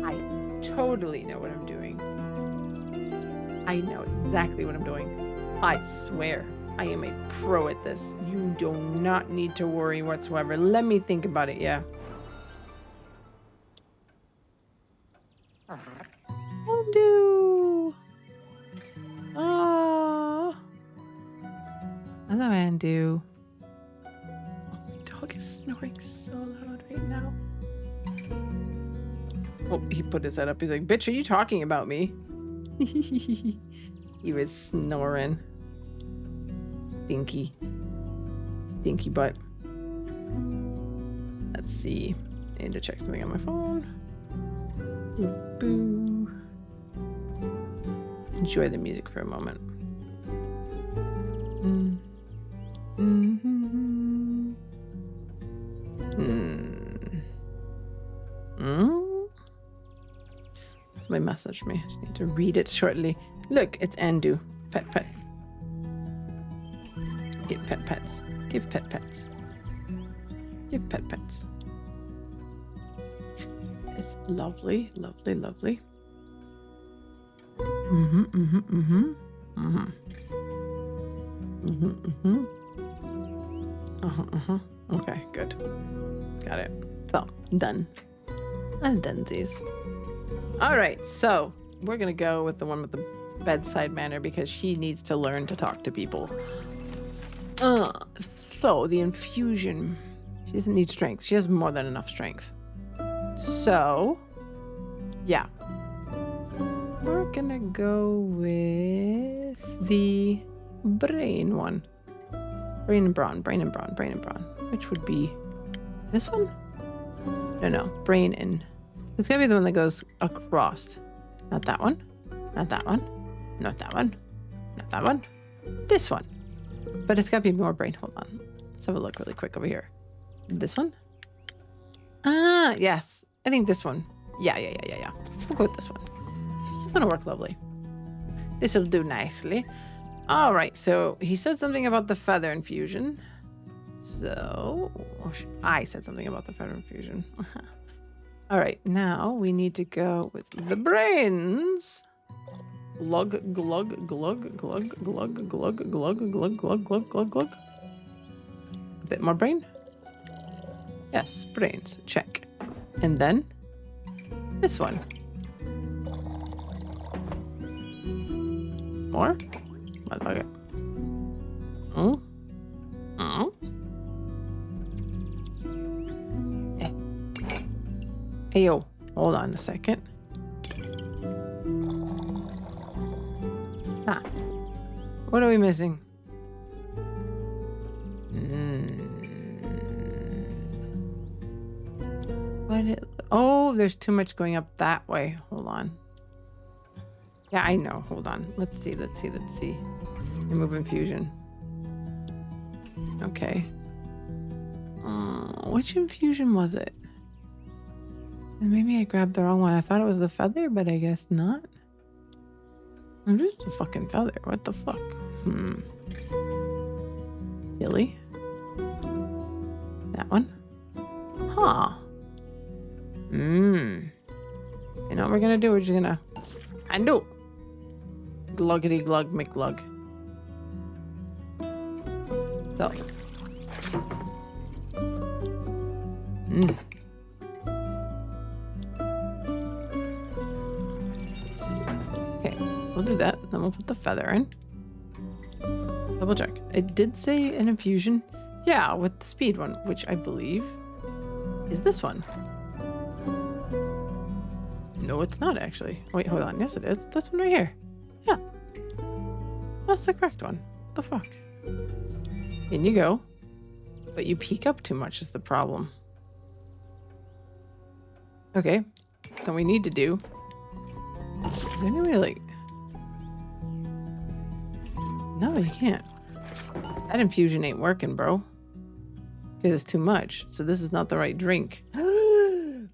I totally know what I'm doing. I know exactly what I'm doing. I swear, I am a pro at this. You do not need to worry whatsoever. Let me think about it, yeah. Andu! Ah! Hello, Andu. Oh, my dog is snoring so loud right now. Oh, he put his head up. He's like, bitch, are you talking about me? He was snoring. Stinky. Stinky butt. Let's see. I need to check something on my phone. Boo. Enjoy the music for a moment. Somebody messaged me. I just need to read it shortly. Look, it's Andu. Pet pet. Give pet pets. Give pet pets. Give pet pets. It's lovely, lovely, lovely. Okay, good. Got it. So, done. I'm donesies. All right, so we're gonna go with the one with the bedside manner because she needs to learn to talk to people. So the infusion. She doesn't need strength. She has more than enough strength. So, yeah. We're gonna go with the brain one. Brain and brawn, brain and brawn, brain and brawn. Which would be this one? No, brain and... It's gonna be the one that goes across. Not that one. Not that one. Not that one. Not that one. This one. But it's gotta be more brain. Hold on. Let's have a look really quick over here. This one? Ah, yes. I think this one. Yeah. We'll go with this one. It's gonna work lovely. This'll do nicely. All right, so he said something about the feather infusion. So, I said something about the feather infusion. All right, now we need to go with the brains. Glug, glug, glug, glug, glug, glug, glug, glug, glug, glug, glug, glug. A bit more brain. Yes, brains. Check. And then this one. More? Motherfucker. Oh. Oh. Hey, yo. Hold on a second. Ah. What are we missing? Oh, there's too much going up that way. Hold on. Yeah, I know. Hold on. Let's see. Remove infusion. Okay. Which infusion was it? And maybe I grabbed the wrong one. I thought it was the feather, but I guess not. I'm just a fucking feather. What the fuck? Really? That one? Huh. You know what we're gonna do? We're just gonna undo. Gluggity glug McGlug. So. Okay, we'll do that. Then we'll put the feather in. Double check. It did say an infusion. Yeah, with the speed one, which I believe is this one. No, it's not actually. Wait, hold on. Yes, it is. This one right here. Yeah. That's the correct one. What the fuck? In you go. But you peek up too much is the problem. Okay. So we need to do... Is there any way to, like... No, you can't. That infusion ain't working, bro. Because it's too much. So this is not the right drink.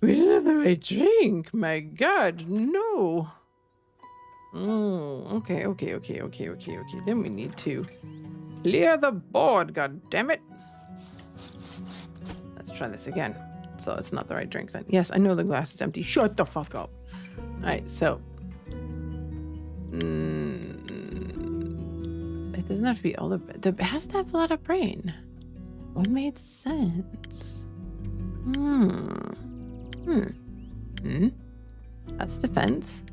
We didn't have the right drink. My God, no. Okay. Then we need to clear the board. God damn it. Let's try this again. So it's not the right drink then. Yes, I know the glass is empty. Shut the fuck up. All right, so it doesn't have to be all the. It has to have a lot of brain. What made sense? That's defense.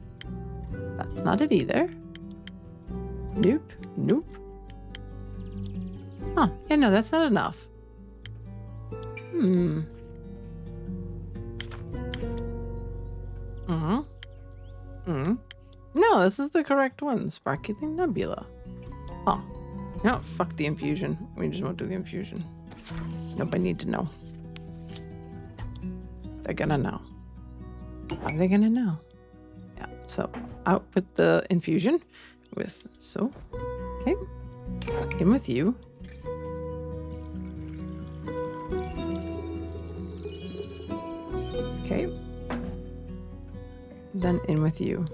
That's not it either. Nope. Huh. Yeah, no, that's not enough. No, this is the correct one. Sparkling Nebula. Oh. No, fuck the infusion. We just won't do the infusion. Nope, I need to know. They're gonna know. Are they gonna know? Yeah, so out with the infusion with so. Okay. In with you. Okay. Then in with you.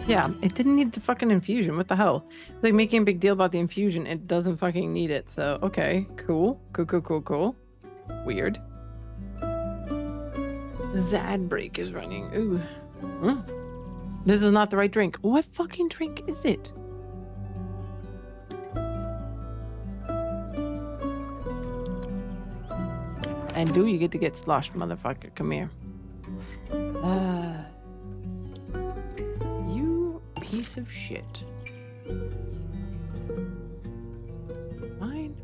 Yeah, it didn't need the fucking infusion. What the hell? It's like making a big deal about the infusion. It doesn't fucking need it. So, okay. Cool. Weird. Zad break is running. Ooh. This is not the right drink. What fucking drink is it? And do you get to get sloshed, motherfucker? Come here. You piece of shit. Fine.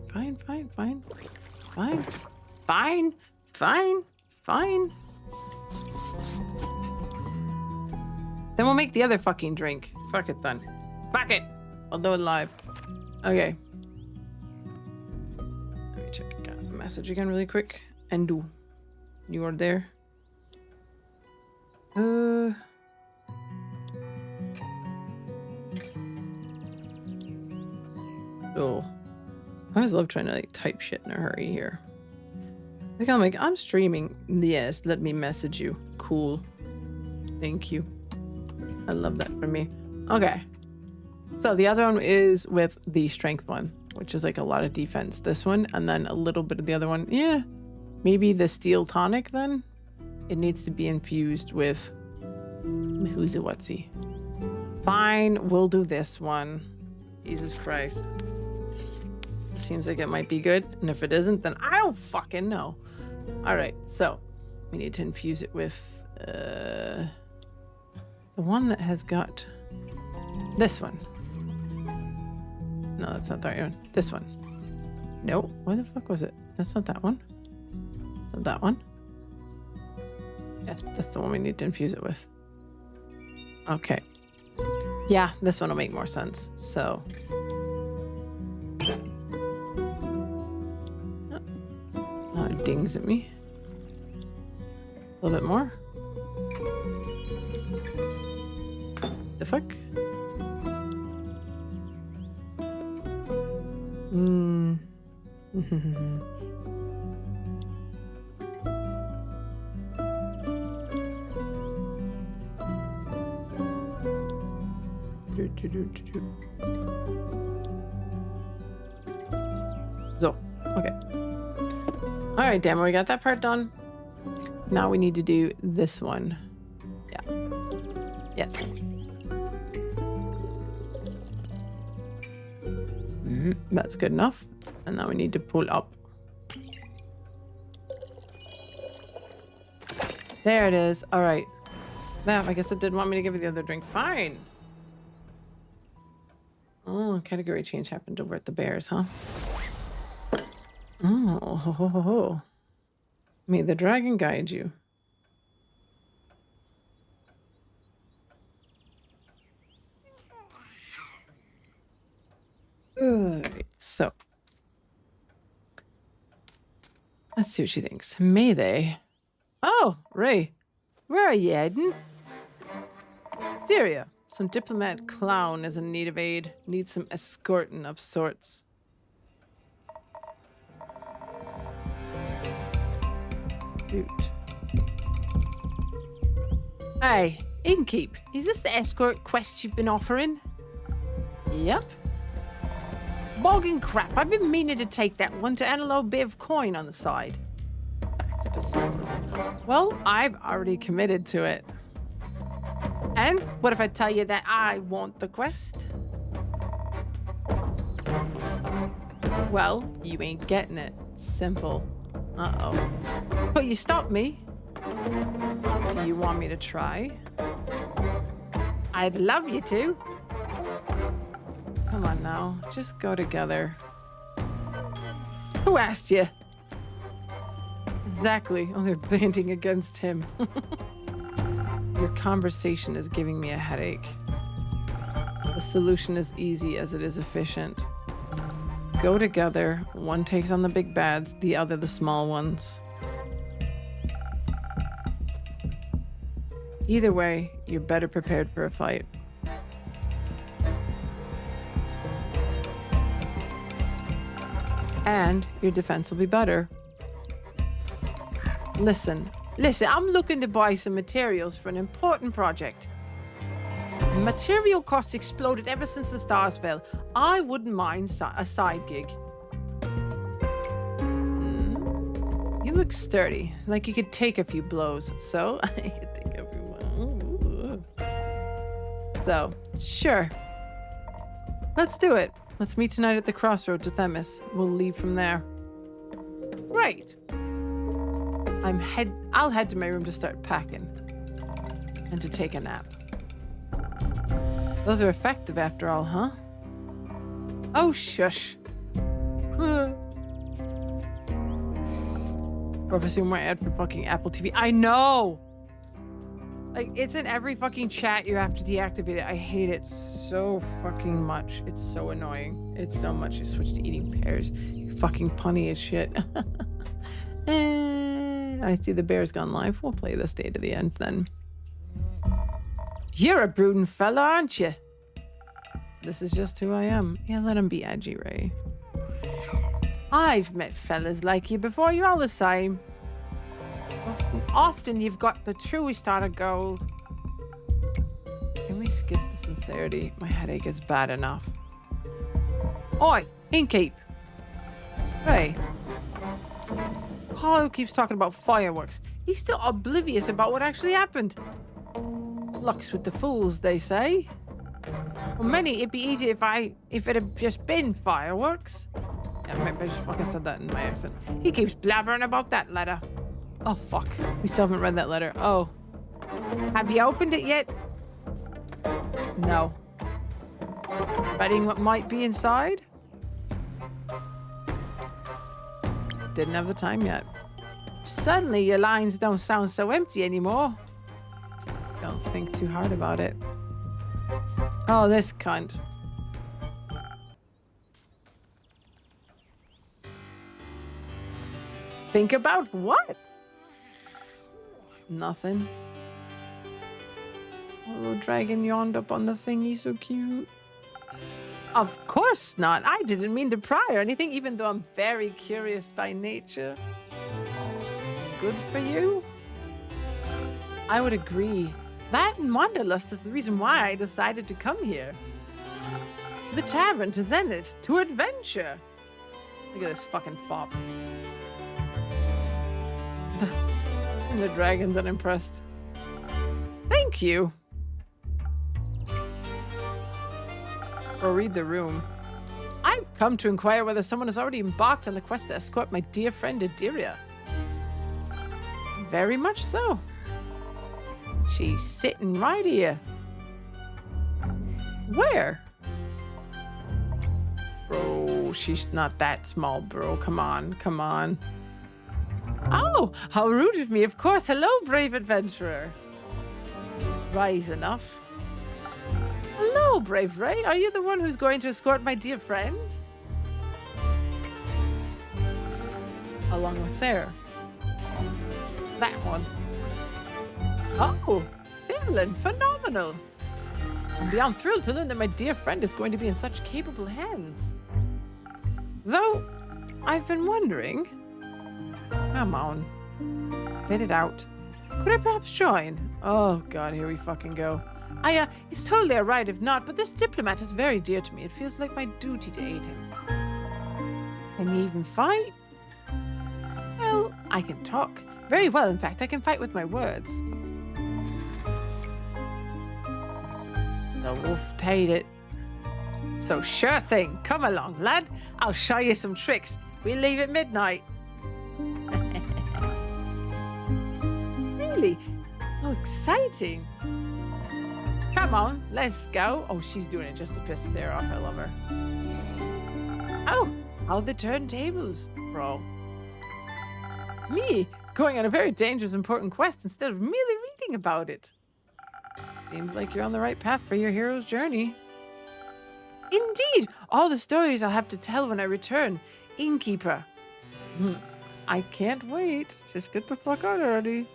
Then we'll make the other fucking drink. Fuck it then. Fuck it. I'll do it live. Okay. Let me check the message again really quick. Endu. You are there? Oh. I always love trying to like type shit in a hurry here. Like I'm streaming. Yes, let me message you. Cool. Thank you. I love that for me. Okay. So the other one is with the strength one, which is like a lot of defense. This one, and then a little bit of the other one. Yeah, maybe the steel tonic then. It needs to be infused with who's it, what's he? Fine, we'll do this one. Jesus Christ. Seems like it might be good, and if it isn't, then I don't fucking know. All right, so we need to infuse it with the one that has got this one. No, that's not the right one. This one. No, where the fuck was it? That's not that one. It's not that one. Yes, that's the one we need to infuse it with. Okay. Yeah, this one will make more sense. So. Oh, it dings at me. A little bit more. The fuck? So, okay. All right, Damo, we got that part done. Now we need to do this one. Yeah. Yes. That's good enough. And now we need to pull up. There it is. All right. Now, I guess it didn't want me to give you the other drink. Fine. Oh, category change happened over at the Bears, huh? Oh, ho, ho, ho, ho. May the dragon guide you. Alright, so. Let's see what she thinks. May they? Oh, Ray. Where are you heading? Syria. Some diplomat clown is in need of aid. Needs some escorting of sorts. Shoot. Hey, innkeep. Is this the escort quest you've been offering? Yep. Bogging crap. I've been meaning to take that one to earn a little bit of coin on the side. Well, I've already committed to it. And what if I tell you that I want the quest? Well, you ain't getting it. Simple. Uh-oh. But you stopped me. Do you want me to try? I'd love you to. Come on now. Just go together. Who asked you? Exactly. Oh, they're banding against him. Your conversation is giving me a headache. The solution is easy as it is efficient. Go together. One takes on the big bads, the other the small ones. Either way, you're better prepared for a fight. And your defense will be better. Listen, I'm looking to buy some materials for an important project. Material costs exploded ever since the stars fell. I wouldn't mind a side gig. You look sturdy, like you could take a few blows. So, I could take a few blows. So, sure. Let's do it. Let's meet tonight at the crossroad to Themis. We'll leave from there. Right. I'll head to my room to start packing. And to take a nap. Those are effective after all, huh? Oh, shush. Prophecy my ad for fucking Apple TV. I know! Like, it's in every fucking chat. You have to deactivate it. I hate it so fucking much. It's so annoying. It's so much. You switch to eating pears. You fucking punny as shit. I see the bear's gone live. We'll play this day to the ends then. You're a brooding fella, aren't you? This is just who I am. Yeah, let him be edgy, Ray. I've met fellas like you before. You're all the same. Often you've got the truest heart of gold. Can we skip this sincerity. My headache is bad enough. Oi, Inkeep. Hey. Carl keeps talking about fireworks. He's still oblivious about what actually happened. Luck's with the fools, they say. For many, it'd be easy if it had just been fireworks. Yeah, maybe I just fucking said that in my accent. He keeps blabbering about that letter. Oh, fuck. We still haven't read that letter. Oh. Have you opened it yet? No. Reading what might be inside? Didn't have the time yet. Suddenly, your lines don't sound so empty anymore. Don't think too hard about it. Oh, this cunt. Think about what? Nothing. A little dragon yawned up on the thingy, so cute. Of course not. I didn't mean to pry or anything, even though I'm very curious by nature. Good for you. I would agree. That and Wanderlust is the reason why I decided to come here. To the tavern, to Zenith, to adventure. Look at this fucking fop. The dragon's unimpressed. Thank you. Or read the room. I've come to inquire whether someone has already embarked on the quest to escort my dear friend Adiria. Very much so. She's sitting right here. Where? Bro, she's not that small, bro. Come on, come on. Oh, how rude of me. Of course. Hello, brave adventurer. Rise enough. Hello, brave Ray. Are you the one who's going to escort my dear friend? Along with Sarah. That one. Oh, Finland, phenomenal. I'm beyond thrilled to learn that my dear friend is going to be in such capable hands. Though, I've been wondering. Come on. Spit it out. Could I perhaps join? Oh, God, here we fucking go. It's totally alright if not, but this diplomat is very dear to me. It feels like my duty to aid him. Can he even fight? Well, I can talk. Very well, in fact. I can fight with my words. The wolf paid it. So sure thing. Come along, lad. I'll show you some tricks. We leave at midnight. Really? Oh, exciting. Come on, let's go. Oh, she's doing it just to piss Sarah off. I love her. Oh, how the turntables, bro. Me going on a very dangerous, important quest instead of merely reading about it. Seems like you're on the right path for your hero's journey. Indeed, all the stories I'll have to tell when I return. Innkeeper. I can't wait. Just get the fuck out already.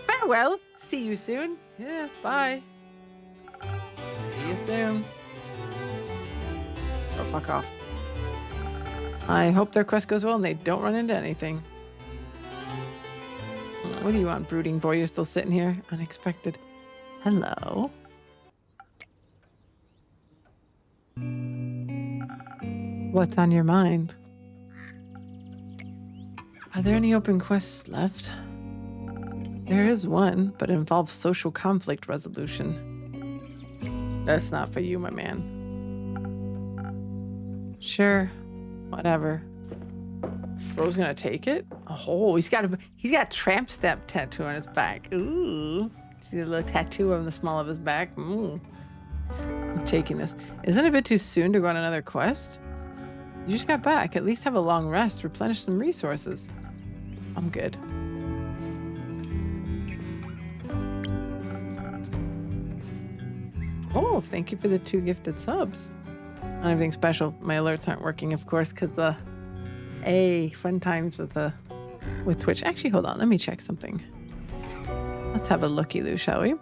Farewell. See you soon. Yeah, bye. See you soon. Or fuck off. I hope their quest goes well and they don't run into anything. What do you want, brooding boy? You're still sitting here? Unexpected. Hello. What's on your mind? Are there any open quests left? There is one, but it involves social conflict resolution. That's not for you, my man. Sure, whatever. Bro's gonna take it. Oh, he's got a tramp stamp tattoo on his back. Ooh, see the little tattoo on the small of his back. I'm taking this. Isn't it a bit too soon to go on another quest? You just got back. At least have a long rest. Replenish some resources. I'm good. Oh, thank you for the 2 gifted subs. Not anything special. My alerts aren't working, of course, because fun times with Twitch. Actually, hold on. Let me check something. Let's have a looky-loo, shall we?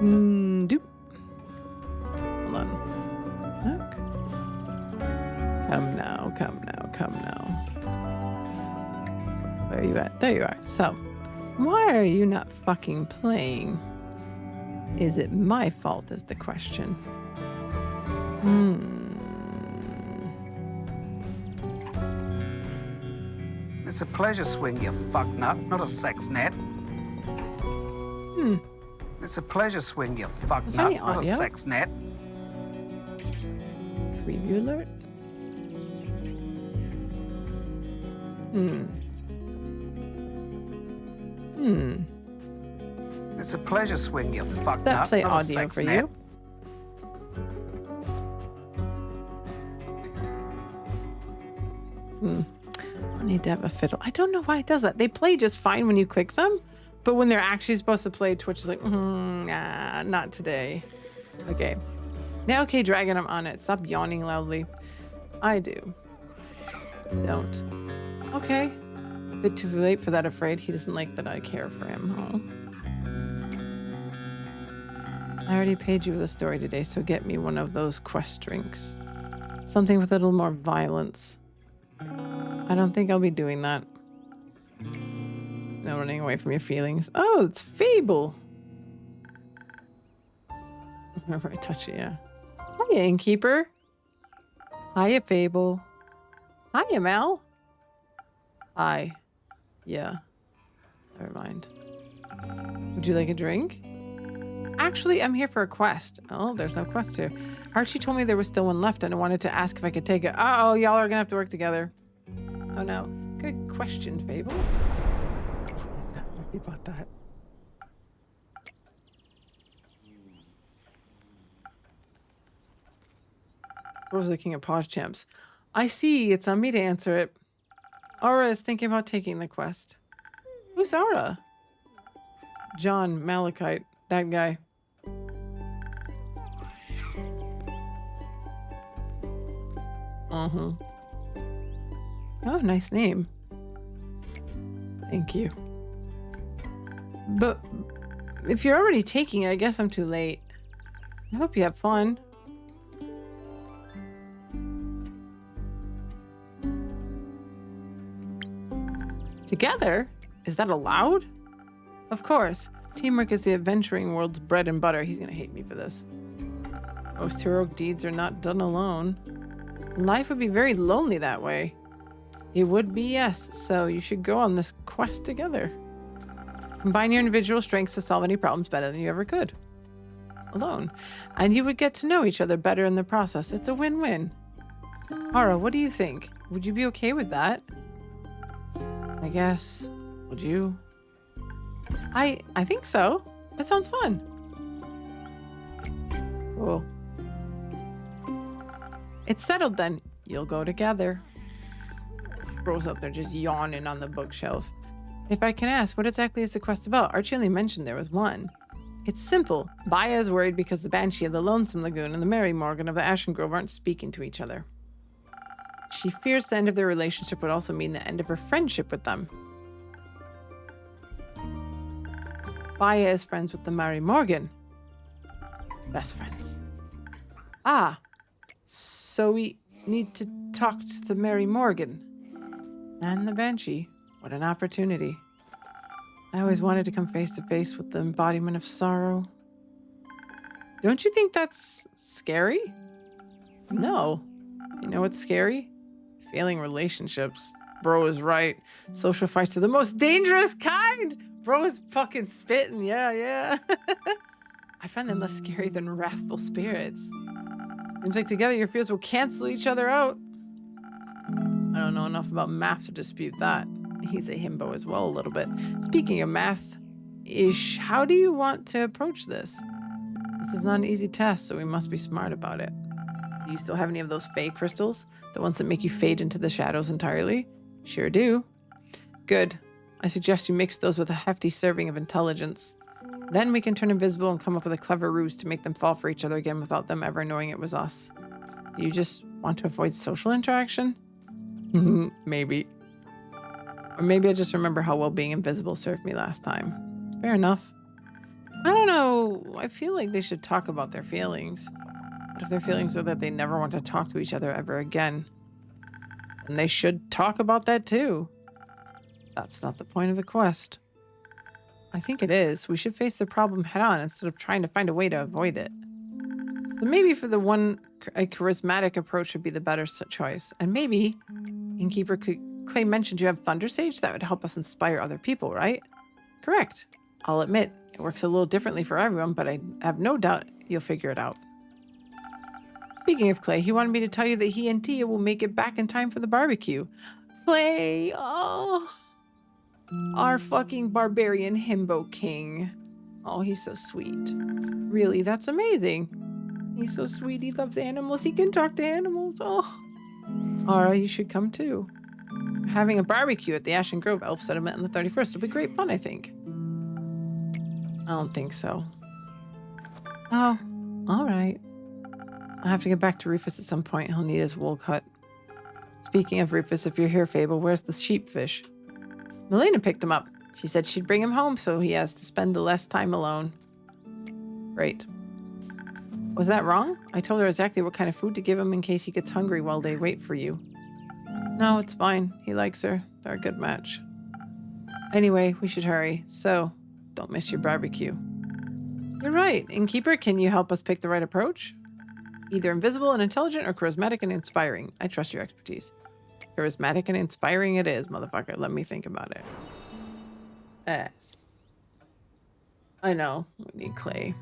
Doop. Hold on. Look. Come now, come now, come now. Where are you at? There you are. So, why are you not fucking playing? Is it my fault is the question. It's a pleasure swing, you fuck nut, not a sex net. It's a pleasure swing, you fuck Was there nut, any not a audio? sex net. Preview alert? It's a pleasure swing, you fuck That nut, play not a audio sex for net. you. I need to have a fiddle. I don't know why it does that. They play just fine when you click them, but when they're actually supposed to play, Twitch is like, nah, not today. Okay. Now, okay, Dragon, I'm on it. Stop yawning loudly. I do. Don't. Okay. A bit too late for that, afraid. He doesn't like that I care for him, huh? I already paid you with a story today, so get me one of those quest drinks. Something with a little more violence. I don't think I'll be doing that. No running away from your feelings. Oh, it's Fable. Whenever I touch it, yeah. Hiya, Innkeeper. Hiya, Fable. Hiya, Mal. Hi. Yeah. Never mind. Would you like a drink? Actually, I'm here for a quest. Oh, there's no quest here. Archie told me there was still one left and I wanted to ask if I could take it. Uh-oh, y'all are gonna have to work together. Oh no. Good question, Fable. He's not happy about that. Bro's looking at Pause Champs. I see, it's on me to answer it. Aura is thinking about taking the quest. Who's Aura? John Malachite, that guy. Oh, nice name. Thank you. But if you're already taking it, I guess I'm too late. I hope you have fun. Together? Is that allowed? Of course. Teamwork is the adventuring world's bread and butter. He's gonna hate me for this. Most heroic deeds are not done alone. Life would be very lonely that way. It would be, yes. So you should go on this quest together. Combine your individual strengths to solve any problems better than you ever could. Alone. And you would get to know each other better in the process. It's a win-win. Ara, what do you think? Would you be okay with that? I guess. Would you? I think so. That sounds fun. Cool. It's settled then. You'll go together. Bro's up there just yawning on the bookshelf. If I can ask, what exactly is the quest about? Archie only mentioned there was one. It's simple. Baya is worried because the Banshee of the Lonesome Lagoon and the Mary Morgan of the Ashen Grove aren't speaking to each other. She fears the end of their relationship would also mean the end of her friendship with them. Baya is friends with the Mary Morgan. Best friends. Ah, so we need to talk to the Mary Morgan. And the Banshee. What an opportunity. I always wanted to come face to face with the embodiment of sorrow. Don't you think that's scary? No. You know what's scary? Failing relationships. Bro is right. Social fights are the most dangerous kind. Bro is fucking spitting. Yeah. I find them less scary than wrathful spirits. Seems like together your fears will cancel each other out. I don't know enough about math to dispute that. He's a himbo as well a little bit. Speaking of math-ish, how do you want to approach this? This is not an easy test, so we must be smart about it. Do you still have any of those fey crystals? The ones that make you fade into the shadows entirely? Sure do. Good. I suggest you mix those with a hefty serving of intelligence. Then we can turn invisible and come up with a clever ruse to make them fall for each other again without them ever knowing it was us. Do you just want to avoid social interaction? Maybe. Or maybe I just remember how well being invisible served me last time. Fair enough. I don't know. I feel like they should talk about their feelings. But if their feelings are that they never want to talk to each other ever again, then they should talk about that too. That's not the point of the quest. I think it is. We should face the problem head on instead of trying to find a way to avoid it. So maybe for the one, a charismatic approach would be the better choice. And maybe, Innkeeper Clay mentioned you have Thunder Sage. That would help us inspire other people, right? Correct. I'll admit, it works a little differently for everyone, but I have no doubt you'll figure it out. Speaking of Clay, he wanted me to tell you that he and Tia will make it back in time for the barbecue. Clay, oh, our fucking barbarian himbo king. Oh, he's so sweet. Really, that's amazing. He's so sweet. He loves animals. He can talk to animals. Oh, Ara, you should come too. We're having a barbecue at the Ashen Grove Elf Settlement on the 31st. It'll be great fun, I think. I don't think so. Oh, all right. I'll have to get back to Rufus at some point. He'll need his wool cut. Speaking of Rufus, if you're here, Fable, where's the sheepfish? Melina picked him up. She said she'd bring him home so he has to spend the less time alone. Great. Was that wrong? I told her exactly what kind of food to give him in case he gets hungry while they wait for you. No, it's fine. He likes her. They're a good match. Anyway, we should hurry. So, don't miss your barbecue. You're right. Innkeeper, can you help us pick the right approach? Either invisible and intelligent or charismatic and inspiring. I trust your expertise. Charismatic and inspiring it is, motherfucker. Let me think about it. Yes. I know. We need Clay.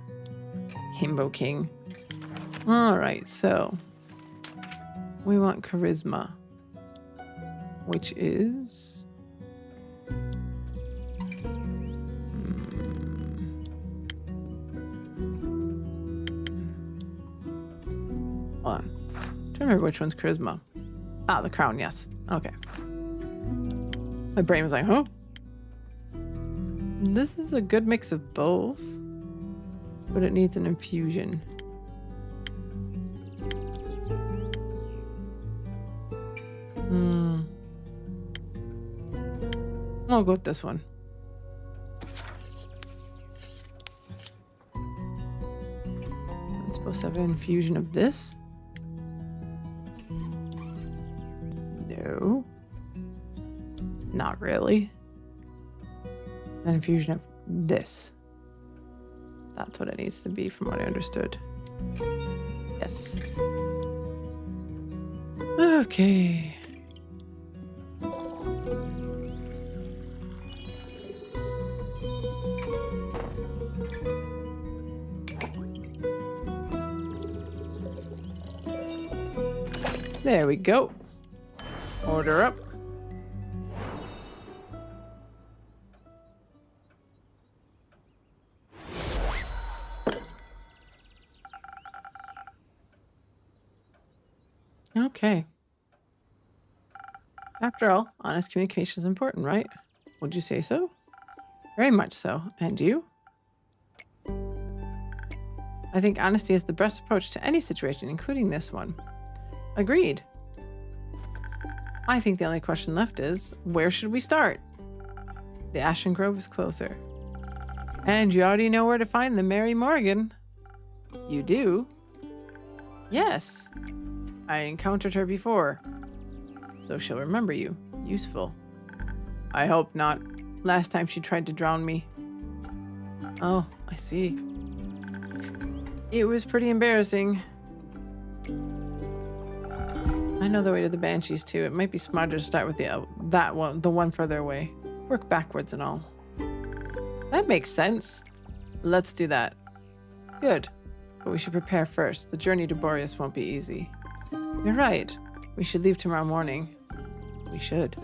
Himbo King. Alright, so. We want charisma. Which is... Hold on. I'm trying to remember which one's charisma. Ah, the crown, yes. Okay. My brain was like, huh? This is a good mix of both, but it needs an infusion. I'll go with this one. It's supposed to have an infusion of this? No. Not really. An infusion of this. That's what it needs to be from what I understood. Yes. Okay. There we go. Order up. Okay. After all, honest communication is important, right? Would you say so? Very much so. And you? I think honesty is the best approach to any situation, including this one. Agreed. I think the only question left is, where should we start? The Ashen Grove is closer. And you already know where to find the Mary Morgan. You do? Yes. I encountered her before. So she'll remember you. Useful. I hope not. Last time she tried to drown me. Oh, I see. It was pretty embarrassing. I know the way to the Banshees too. It might be smarter to start with the one further away. Work backwards and all. That makes sense. Let's do that. Good. But we should prepare first. The journey to Boreas won't be easy. You're right. We should leave tomorrow morning. We should.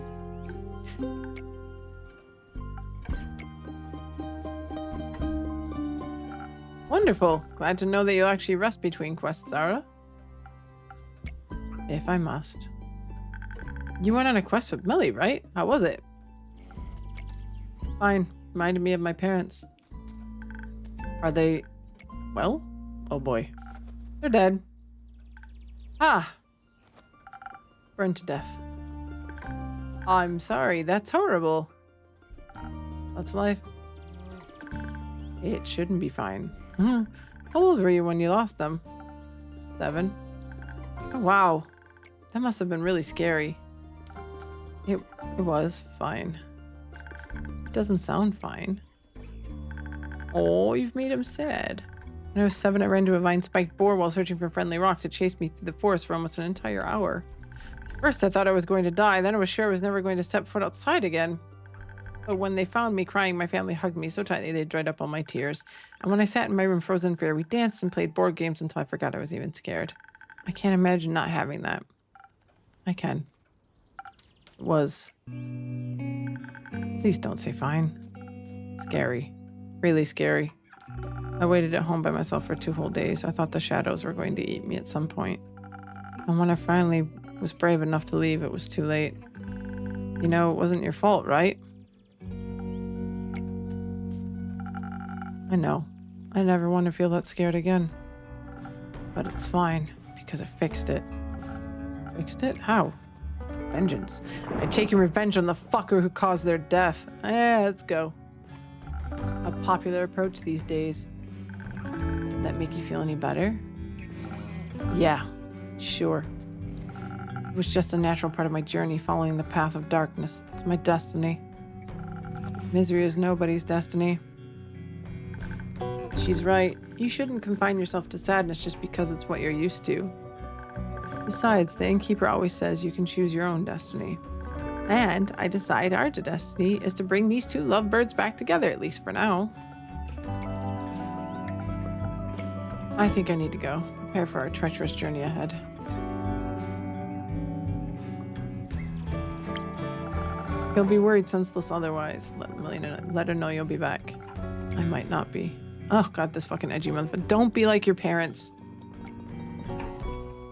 Wonderful. Glad to know that you'll actually rest between quests, Zara. If I must. You went on a quest with Millie, right? How was it? Fine. Reminded me of my parents. Are they... well? Oh boy. They're dead. Ah! Burned to death. I'm sorry. That's horrible. That's life. It shouldn't be fine. How old were you when you lost them? 7? Oh, wow. That must have been really scary. It was fine. It doesn't sound fine. Oh, you've made him sad. When I was 7, I ran into a vine-spiked boar while searching for friendly rocks. It chased me through the forest for almost an entire hour. First, I thought I was going to die. Then I was sure I was never going to step foot outside again. But when they found me crying, my family hugged me so tightly they dried up all my tears. And when I sat in my room frozen in fear, we danced and played board games until I forgot I was even scared. I can't imagine not having that. I can. It was. Please don't say fine. Scary. Really scary. I waited at home by myself for 2 whole days. I thought the shadows were going to eat me at some point. And when I finally was brave enough to leave, it was too late. You know, it wasn't your fault, right? I know. I never want to feel that scared again. But it's fine, because I fixed it. Fixed it? How? Vengeance. I'm taking revenge on the fucker who caused their death. Let's go. A popular approach these days. Did that make you feel any better? Yeah, sure. It was just a natural part of my journey, following the path of darkness. It's my destiny. Misery is nobody's destiny. She's right. You shouldn't confine yourself to sadness just because it's what you're used to. Besides, the innkeeper always says you can choose your own destiny. And I decide our destiny is to bring these 2 lovebirds back together, at least for now. I think I need to go. Prepare for our treacherous journey ahead. You'll be worried senseless otherwise. Let her know you'll be back. I might not be. Oh god, this fucking edgy month. But don't be like your parents.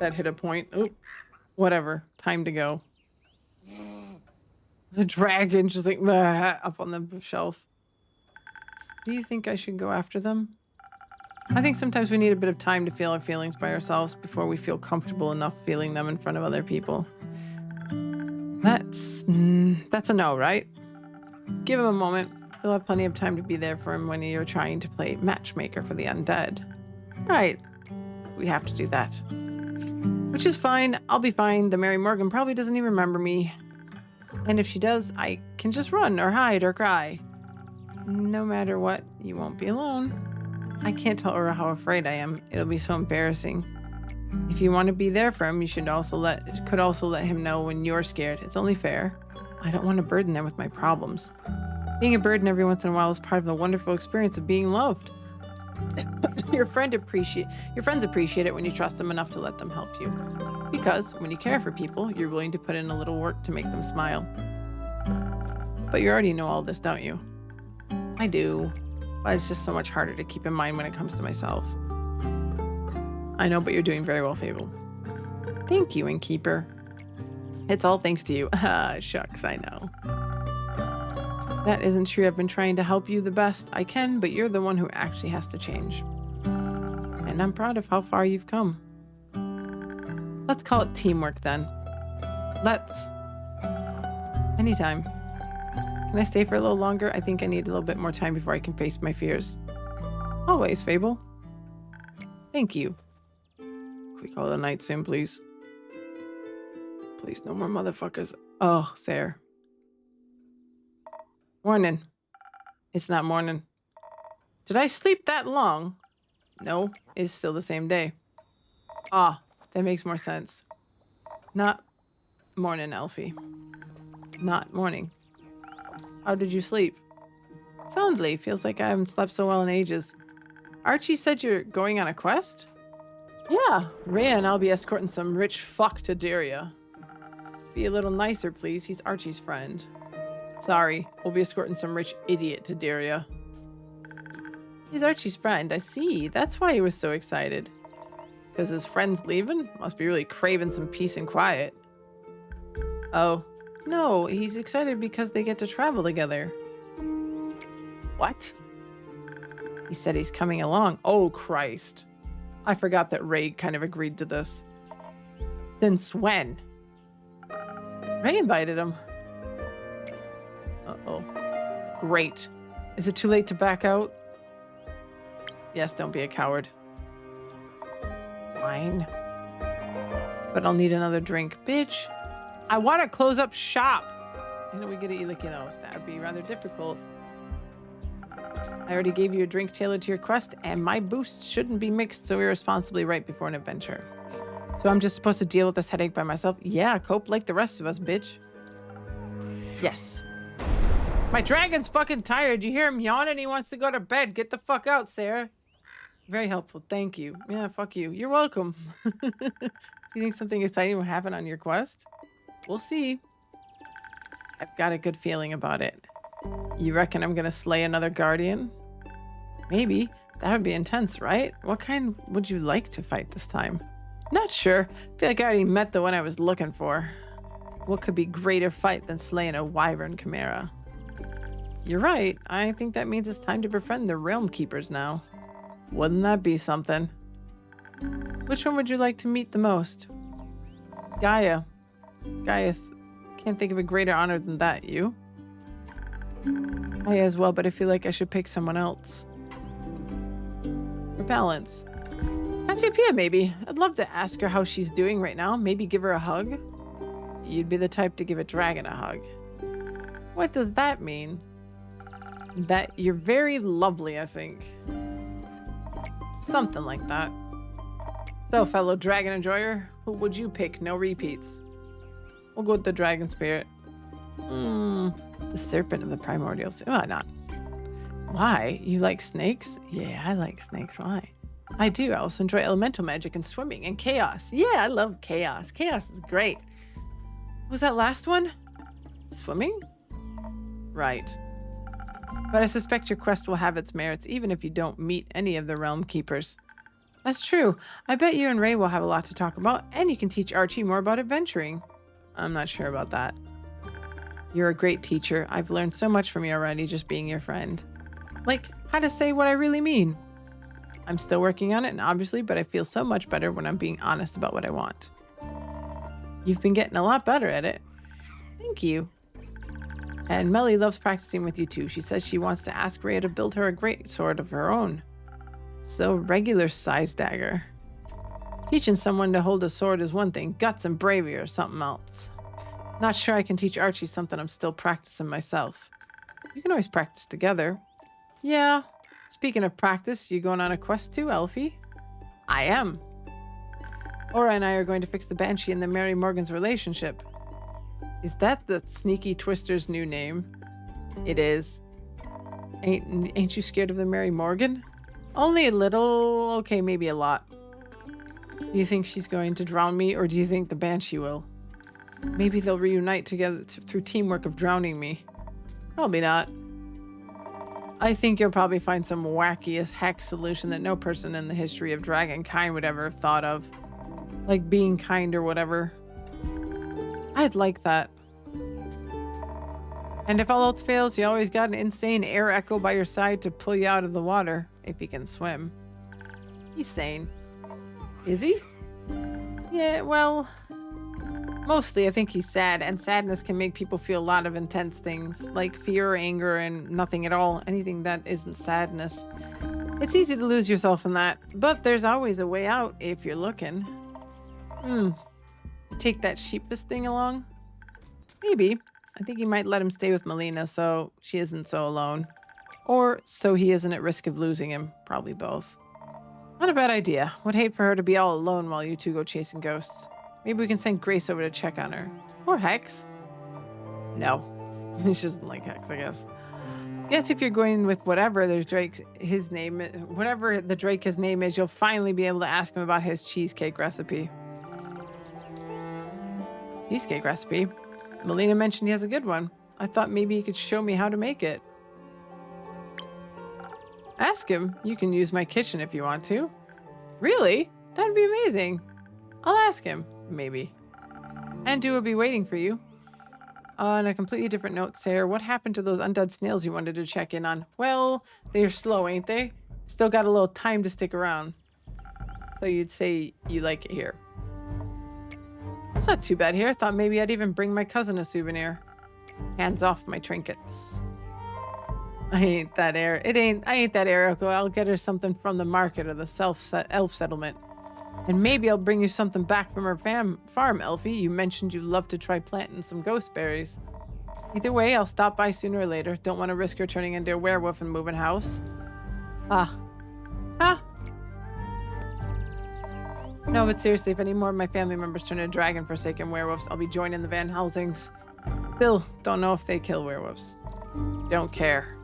That hit a point. Oh, whatever. Time to go. The dragon just like up on the shelf. Do you think I should go after them? I think sometimes we need a bit of time to feel our feelings by ourselves before we feel comfortable enough feeling them in front of other people. That's a no, right? Give him a moment. You'll have plenty of time to be there for him when you're trying to play matchmaker for the undead. Right. We have to do that. Which is fine. I'll be fine. The Mary Morgan probably doesn't even remember me. And if she does, I can just run or hide or cry. No matter what, you won't be alone. I can't tell her how afraid I am. It'll be so embarrassing. If you want to be there for him, you could also let him know when you're scared. It's only fair. I don't want to burden them with my problems. Being a burden every once in a while is part of the wonderful experience of being loved. Your friends appreciate it when you trust them enough to let them help you. Because when you care for people, you're willing to put in a little work to make them smile. But you already know all this, don't you? I do. But it's just so much harder to keep in mind when it comes to myself. I know, but you're doing very well, Fable. Thank you, Innkeeper. It's all thanks to you. Shucks, I know. That isn't true. I've been trying to help you the best I can, but you're the one who actually has to change. And I'm proud of how far you've come. Let's call it teamwork then. Let's. Anytime. Can I stay for a little longer? I think I need a little bit more time before I can face my fears. Always, Fable. Thank you. Can we call it a night soon, please? Please, no more motherfuckers. Oh, there. Morning. It's not morning. Did I sleep that long? No, it's still the same day. Ah, that makes more sense. Not morning, Elfie. Not morning. How did you sleep? Soundly. Feels like I haven't slept so well in ages. Archie said you're going on a quest? Yeah, Rhea and I'll be escorting some rich fuck to Daria. Be a little nicer, please. He's Archie's friend. Sorry, we'll be escorting some rich idiot to Daria. He's Archie's friend, I see. That's why he was so excited. Because his friend's leaving? Must be really craving some peace and quiet. Oh, no, he's excited because they get to travel together. What? He said he's coming along. Oh, Christ. I forgot that Ray kind of agreed to this. Since when? Ray invited him. Uh-oh. Great. Is it too late to back out? Yes, don't be a coward. Fine. But I'll need another drink. Bitch, I want to close up shop. You know, we gotta eat, like, you know, that'd be rather difficult. I already gave you a drink tailored to your quest, and my boosts shouldn't be mixed so irresponsibly right before an adventure. So I'm just supposed to deal with this headache by myself? Yeah, cope like the rest of us, bitch. Yes. My dragon's fucking tired. You hear him yawning? He wants to go to bed. Get the fuck out, Sarah. Very helpful. Thank you. Yeah, fuck you. You're welcome. Do you think something exciting will happen on your quest? We'll see. I've got a good feeling about it. You reckon I'm gonna slay another guardian? Maybe. That would be intense, right? What kind would you like to fight this time? Not sure. I feel like I already met the one I was looking for. What could be greater fight than slaying a wyvern chimera? You're right. I think that means it's time to befriend the realm keepers now. Wouldn't that be something? Which one would you like to meet the most? Gaia. Gaius. Can't think of a greater honor than that. You? Gaia as well, but I feel like I should pick someone else. For balance. Cassiopeia, maybe. I'd love to ask her how she's doing right now. Maybe give her a hug. You'd be the type to give a dragon a hug. What does that mean? That you're very lovely, I think. Something like that. So, fellow dragon enjoyer, who would you pick? No repeats. We'll go with the dragon spirit. The serpent of the primordials. Why not? Why? You like snakes? Yeah, I like snakes. Why? I do. I also enjoy elemental magic and swimming and chaos. Yeah, I love chaos. Chaos is great. Was that last one? Swimming? Right. But I suspect your quest will have its merits even if you don't meet any of the realm keepers. That's true. I bet you and Ray will have a lot to talk about, and you can teach Archie more about adventuring. I'm not sure about that. You're a great teacher. I've learned so much from you already just being your friend. Like, how to say what I really mean. I'm still working on it, and obviously, but I feel so much better when I'm being honest about what I want. You've been getting a lot better at it. Thank you. And Melly loves practicing with you too. She says she wants to ask Rhea to build her a great sword of her own. So regular size dagger. Teaching someone to hold a sword is one thing. Guts and bravery are something else. Not sure I can teach Archie something I'm still practicing myself. You can always practice together. Yeah. Speaking of practice, you going on a quest too, Elfie? I am. Aura and I are going to fix the Banshee and the Mary Morgan's relationship. Is that the sneaky Twister's new name? It is. Ain't you scared of the Mary Morgan? Only a little. Okay, maybe a lot. Do you think she's going to drown me, or do you think the Banshee will? Maybe they'll reunite together through teamwork of drowning me. Probably not. I think you'll probably find some wacky as heck solution that no person in the history of dragonkind would ever have thought of. Like being kind or whatever. I'd like that. And if all else fails, you always got an insane air echo by your side to pull you out of the water, if you can swim. He's sane. Is he? Yeah, well, mostly I think he's sad, and sadness can make people feel a lot of intense things, like fear, anger, and nothing at all, anything that isn't sadness. It's easy to lose yourself in that, but there's always a way out if you're looking. Take that sheepish thing along? Maybe. I think he might let him stay with Melina so she isn't so alone. Or so he isn't at risk of losing him. Probably both. Not a bad idea. Would hate for her to be all alone while you two go chasing ghosts. Maybe we can send Grace over to check on her. Or Hex. No. She doesn't like Hex, I guess. Guess if you're going with whatever the Drake his name is, you'll finally be able to ask him about his cheesecake recipe. Cheesecake recipe? Melina mentioned he has a good one. I thought maybe he could show me how to make it. Ask him. You can use my kitchen if you want to. Really? That'd be amazing. I'll ask him. Maybe. Andu will be waiting for you. On a completely different note, Sarah, what happened to those undead snails you wanted to check in on? Well, they're slow, ain't they? Still got a little time to stick around. So you'd say you like it here. It's not too bad here. Thought maybe I'd even bring my cousin a souvenir. Hands off my trinkets. I ain't that Erico. I'll get her something from the market or the elf settlement. And maybe I'll bring you something back from her farm, Elfie. You mentioned you love to try planting some ghost berries. Either way, I'll stop by sooner or later. Don't want to risk her turning into a werewolf and moving house. Ah. No, but seriously, if any more of my family members turn into dragon-forsaken werewolves, I'll be joining the Van Helsings. Still, don't know if they kill werewolves. Don't care.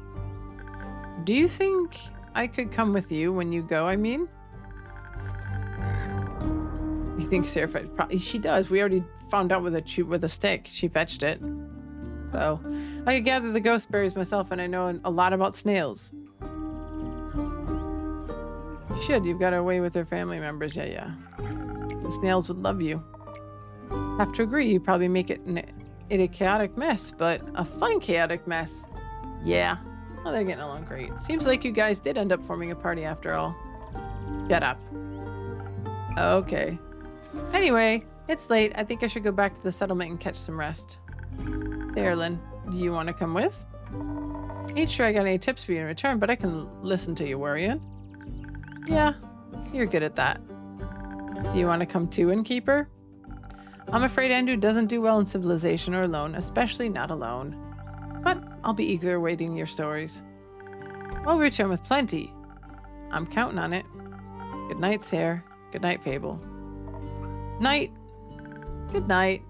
Do you think I could come with you when you go, I mean? You think Sarah probably she does. We already found out with a stick. She fetched it. So I could gather the ghost berries myself, and I know a lot about snails. You should. You've got away with their family members. Yeah. The snails would love you. Have to agree, you probably make it a chaotic mess, but a fun chaotic mess. Yeah. Well, they're getting along great. Seems like you guys did end up forming a party after all. Shut up. Okay. Anyway, it's late. I think I should go back to the settlement and catch some rest. There, Lynn. Do you want to come with? Ain't sure I got any tips for you in return, but I can listen to you worrying. Yeah, you're good at that. Do you want to come too, Innkeeper? I'm afraid Andrew doesn't do well in civilization or alone, especially not alone. But I'll be eager awaiting your stories. We'll return with plenty. I'm counting on it. Good night, Sarah. Good night, Fable. Night. Good night.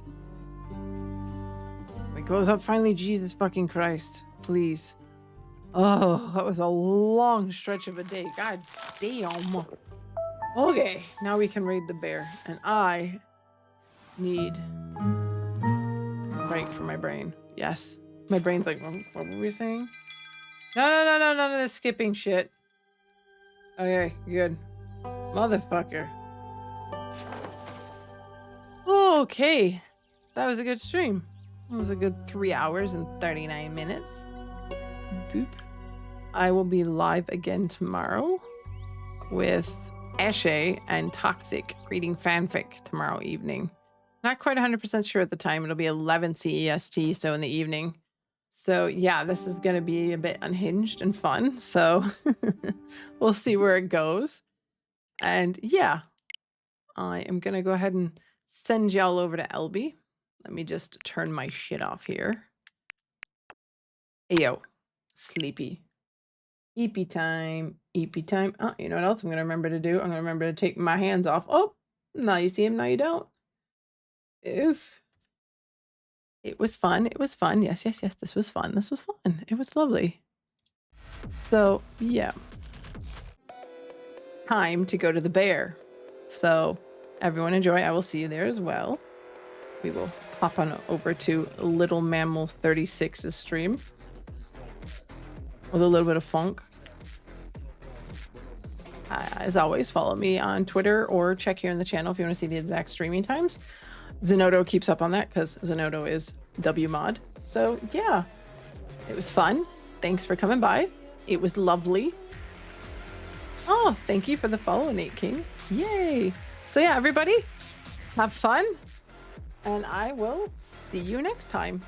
We close up finally, Jesus fucking Christ. Please. Oh, that was a long stretch of a day. God damn. Okay, now we can raid the bear. And I need a break for my brain. Yes. My brain's like, what were we saying? No, none of this skipping shit. Okay, good. Motherfucker. Okay. That was a good stream. It was a good 3 hours and 39 minutes. Boop. I will be live again tomorrow with Eshe and Toxic reading fanfic tomorrow evening. Not quite 100% sure at the time. It'll be 11 CEST, so in the evening. So yeah, this is going to be a bit unhinged and fun. So we'll see where it goes. And yeah, I am going to go ahead and send y'all over to LB. Let me just turn my shit off here. Ayo, sleepy. Eepy time. Eepy time. Oh, you know what else I'm going to remember to do? I'm going to remember to take my hands off. Oh, now you see him, now you don't. Oof. It was fun. It was fun. Yes. This was fun. This was fun. It was lovely. So, yeah. Time to go to the bear. So, everyone enjoy. I will see you there as well. We will hop on over to Little Mammals 36's stream. With a little bit of funk. As always, follow me on Twitter or check here in the channel if you want to see the exact streaming times. Zenodo keeps up on that because Zenodo is WMod. So yeah, it was fun. Thanks for coming by. It was lovely. Oh, thank you for the follow, Nate King. Yay. So yeah, everybody, have fun. And I will see you next time.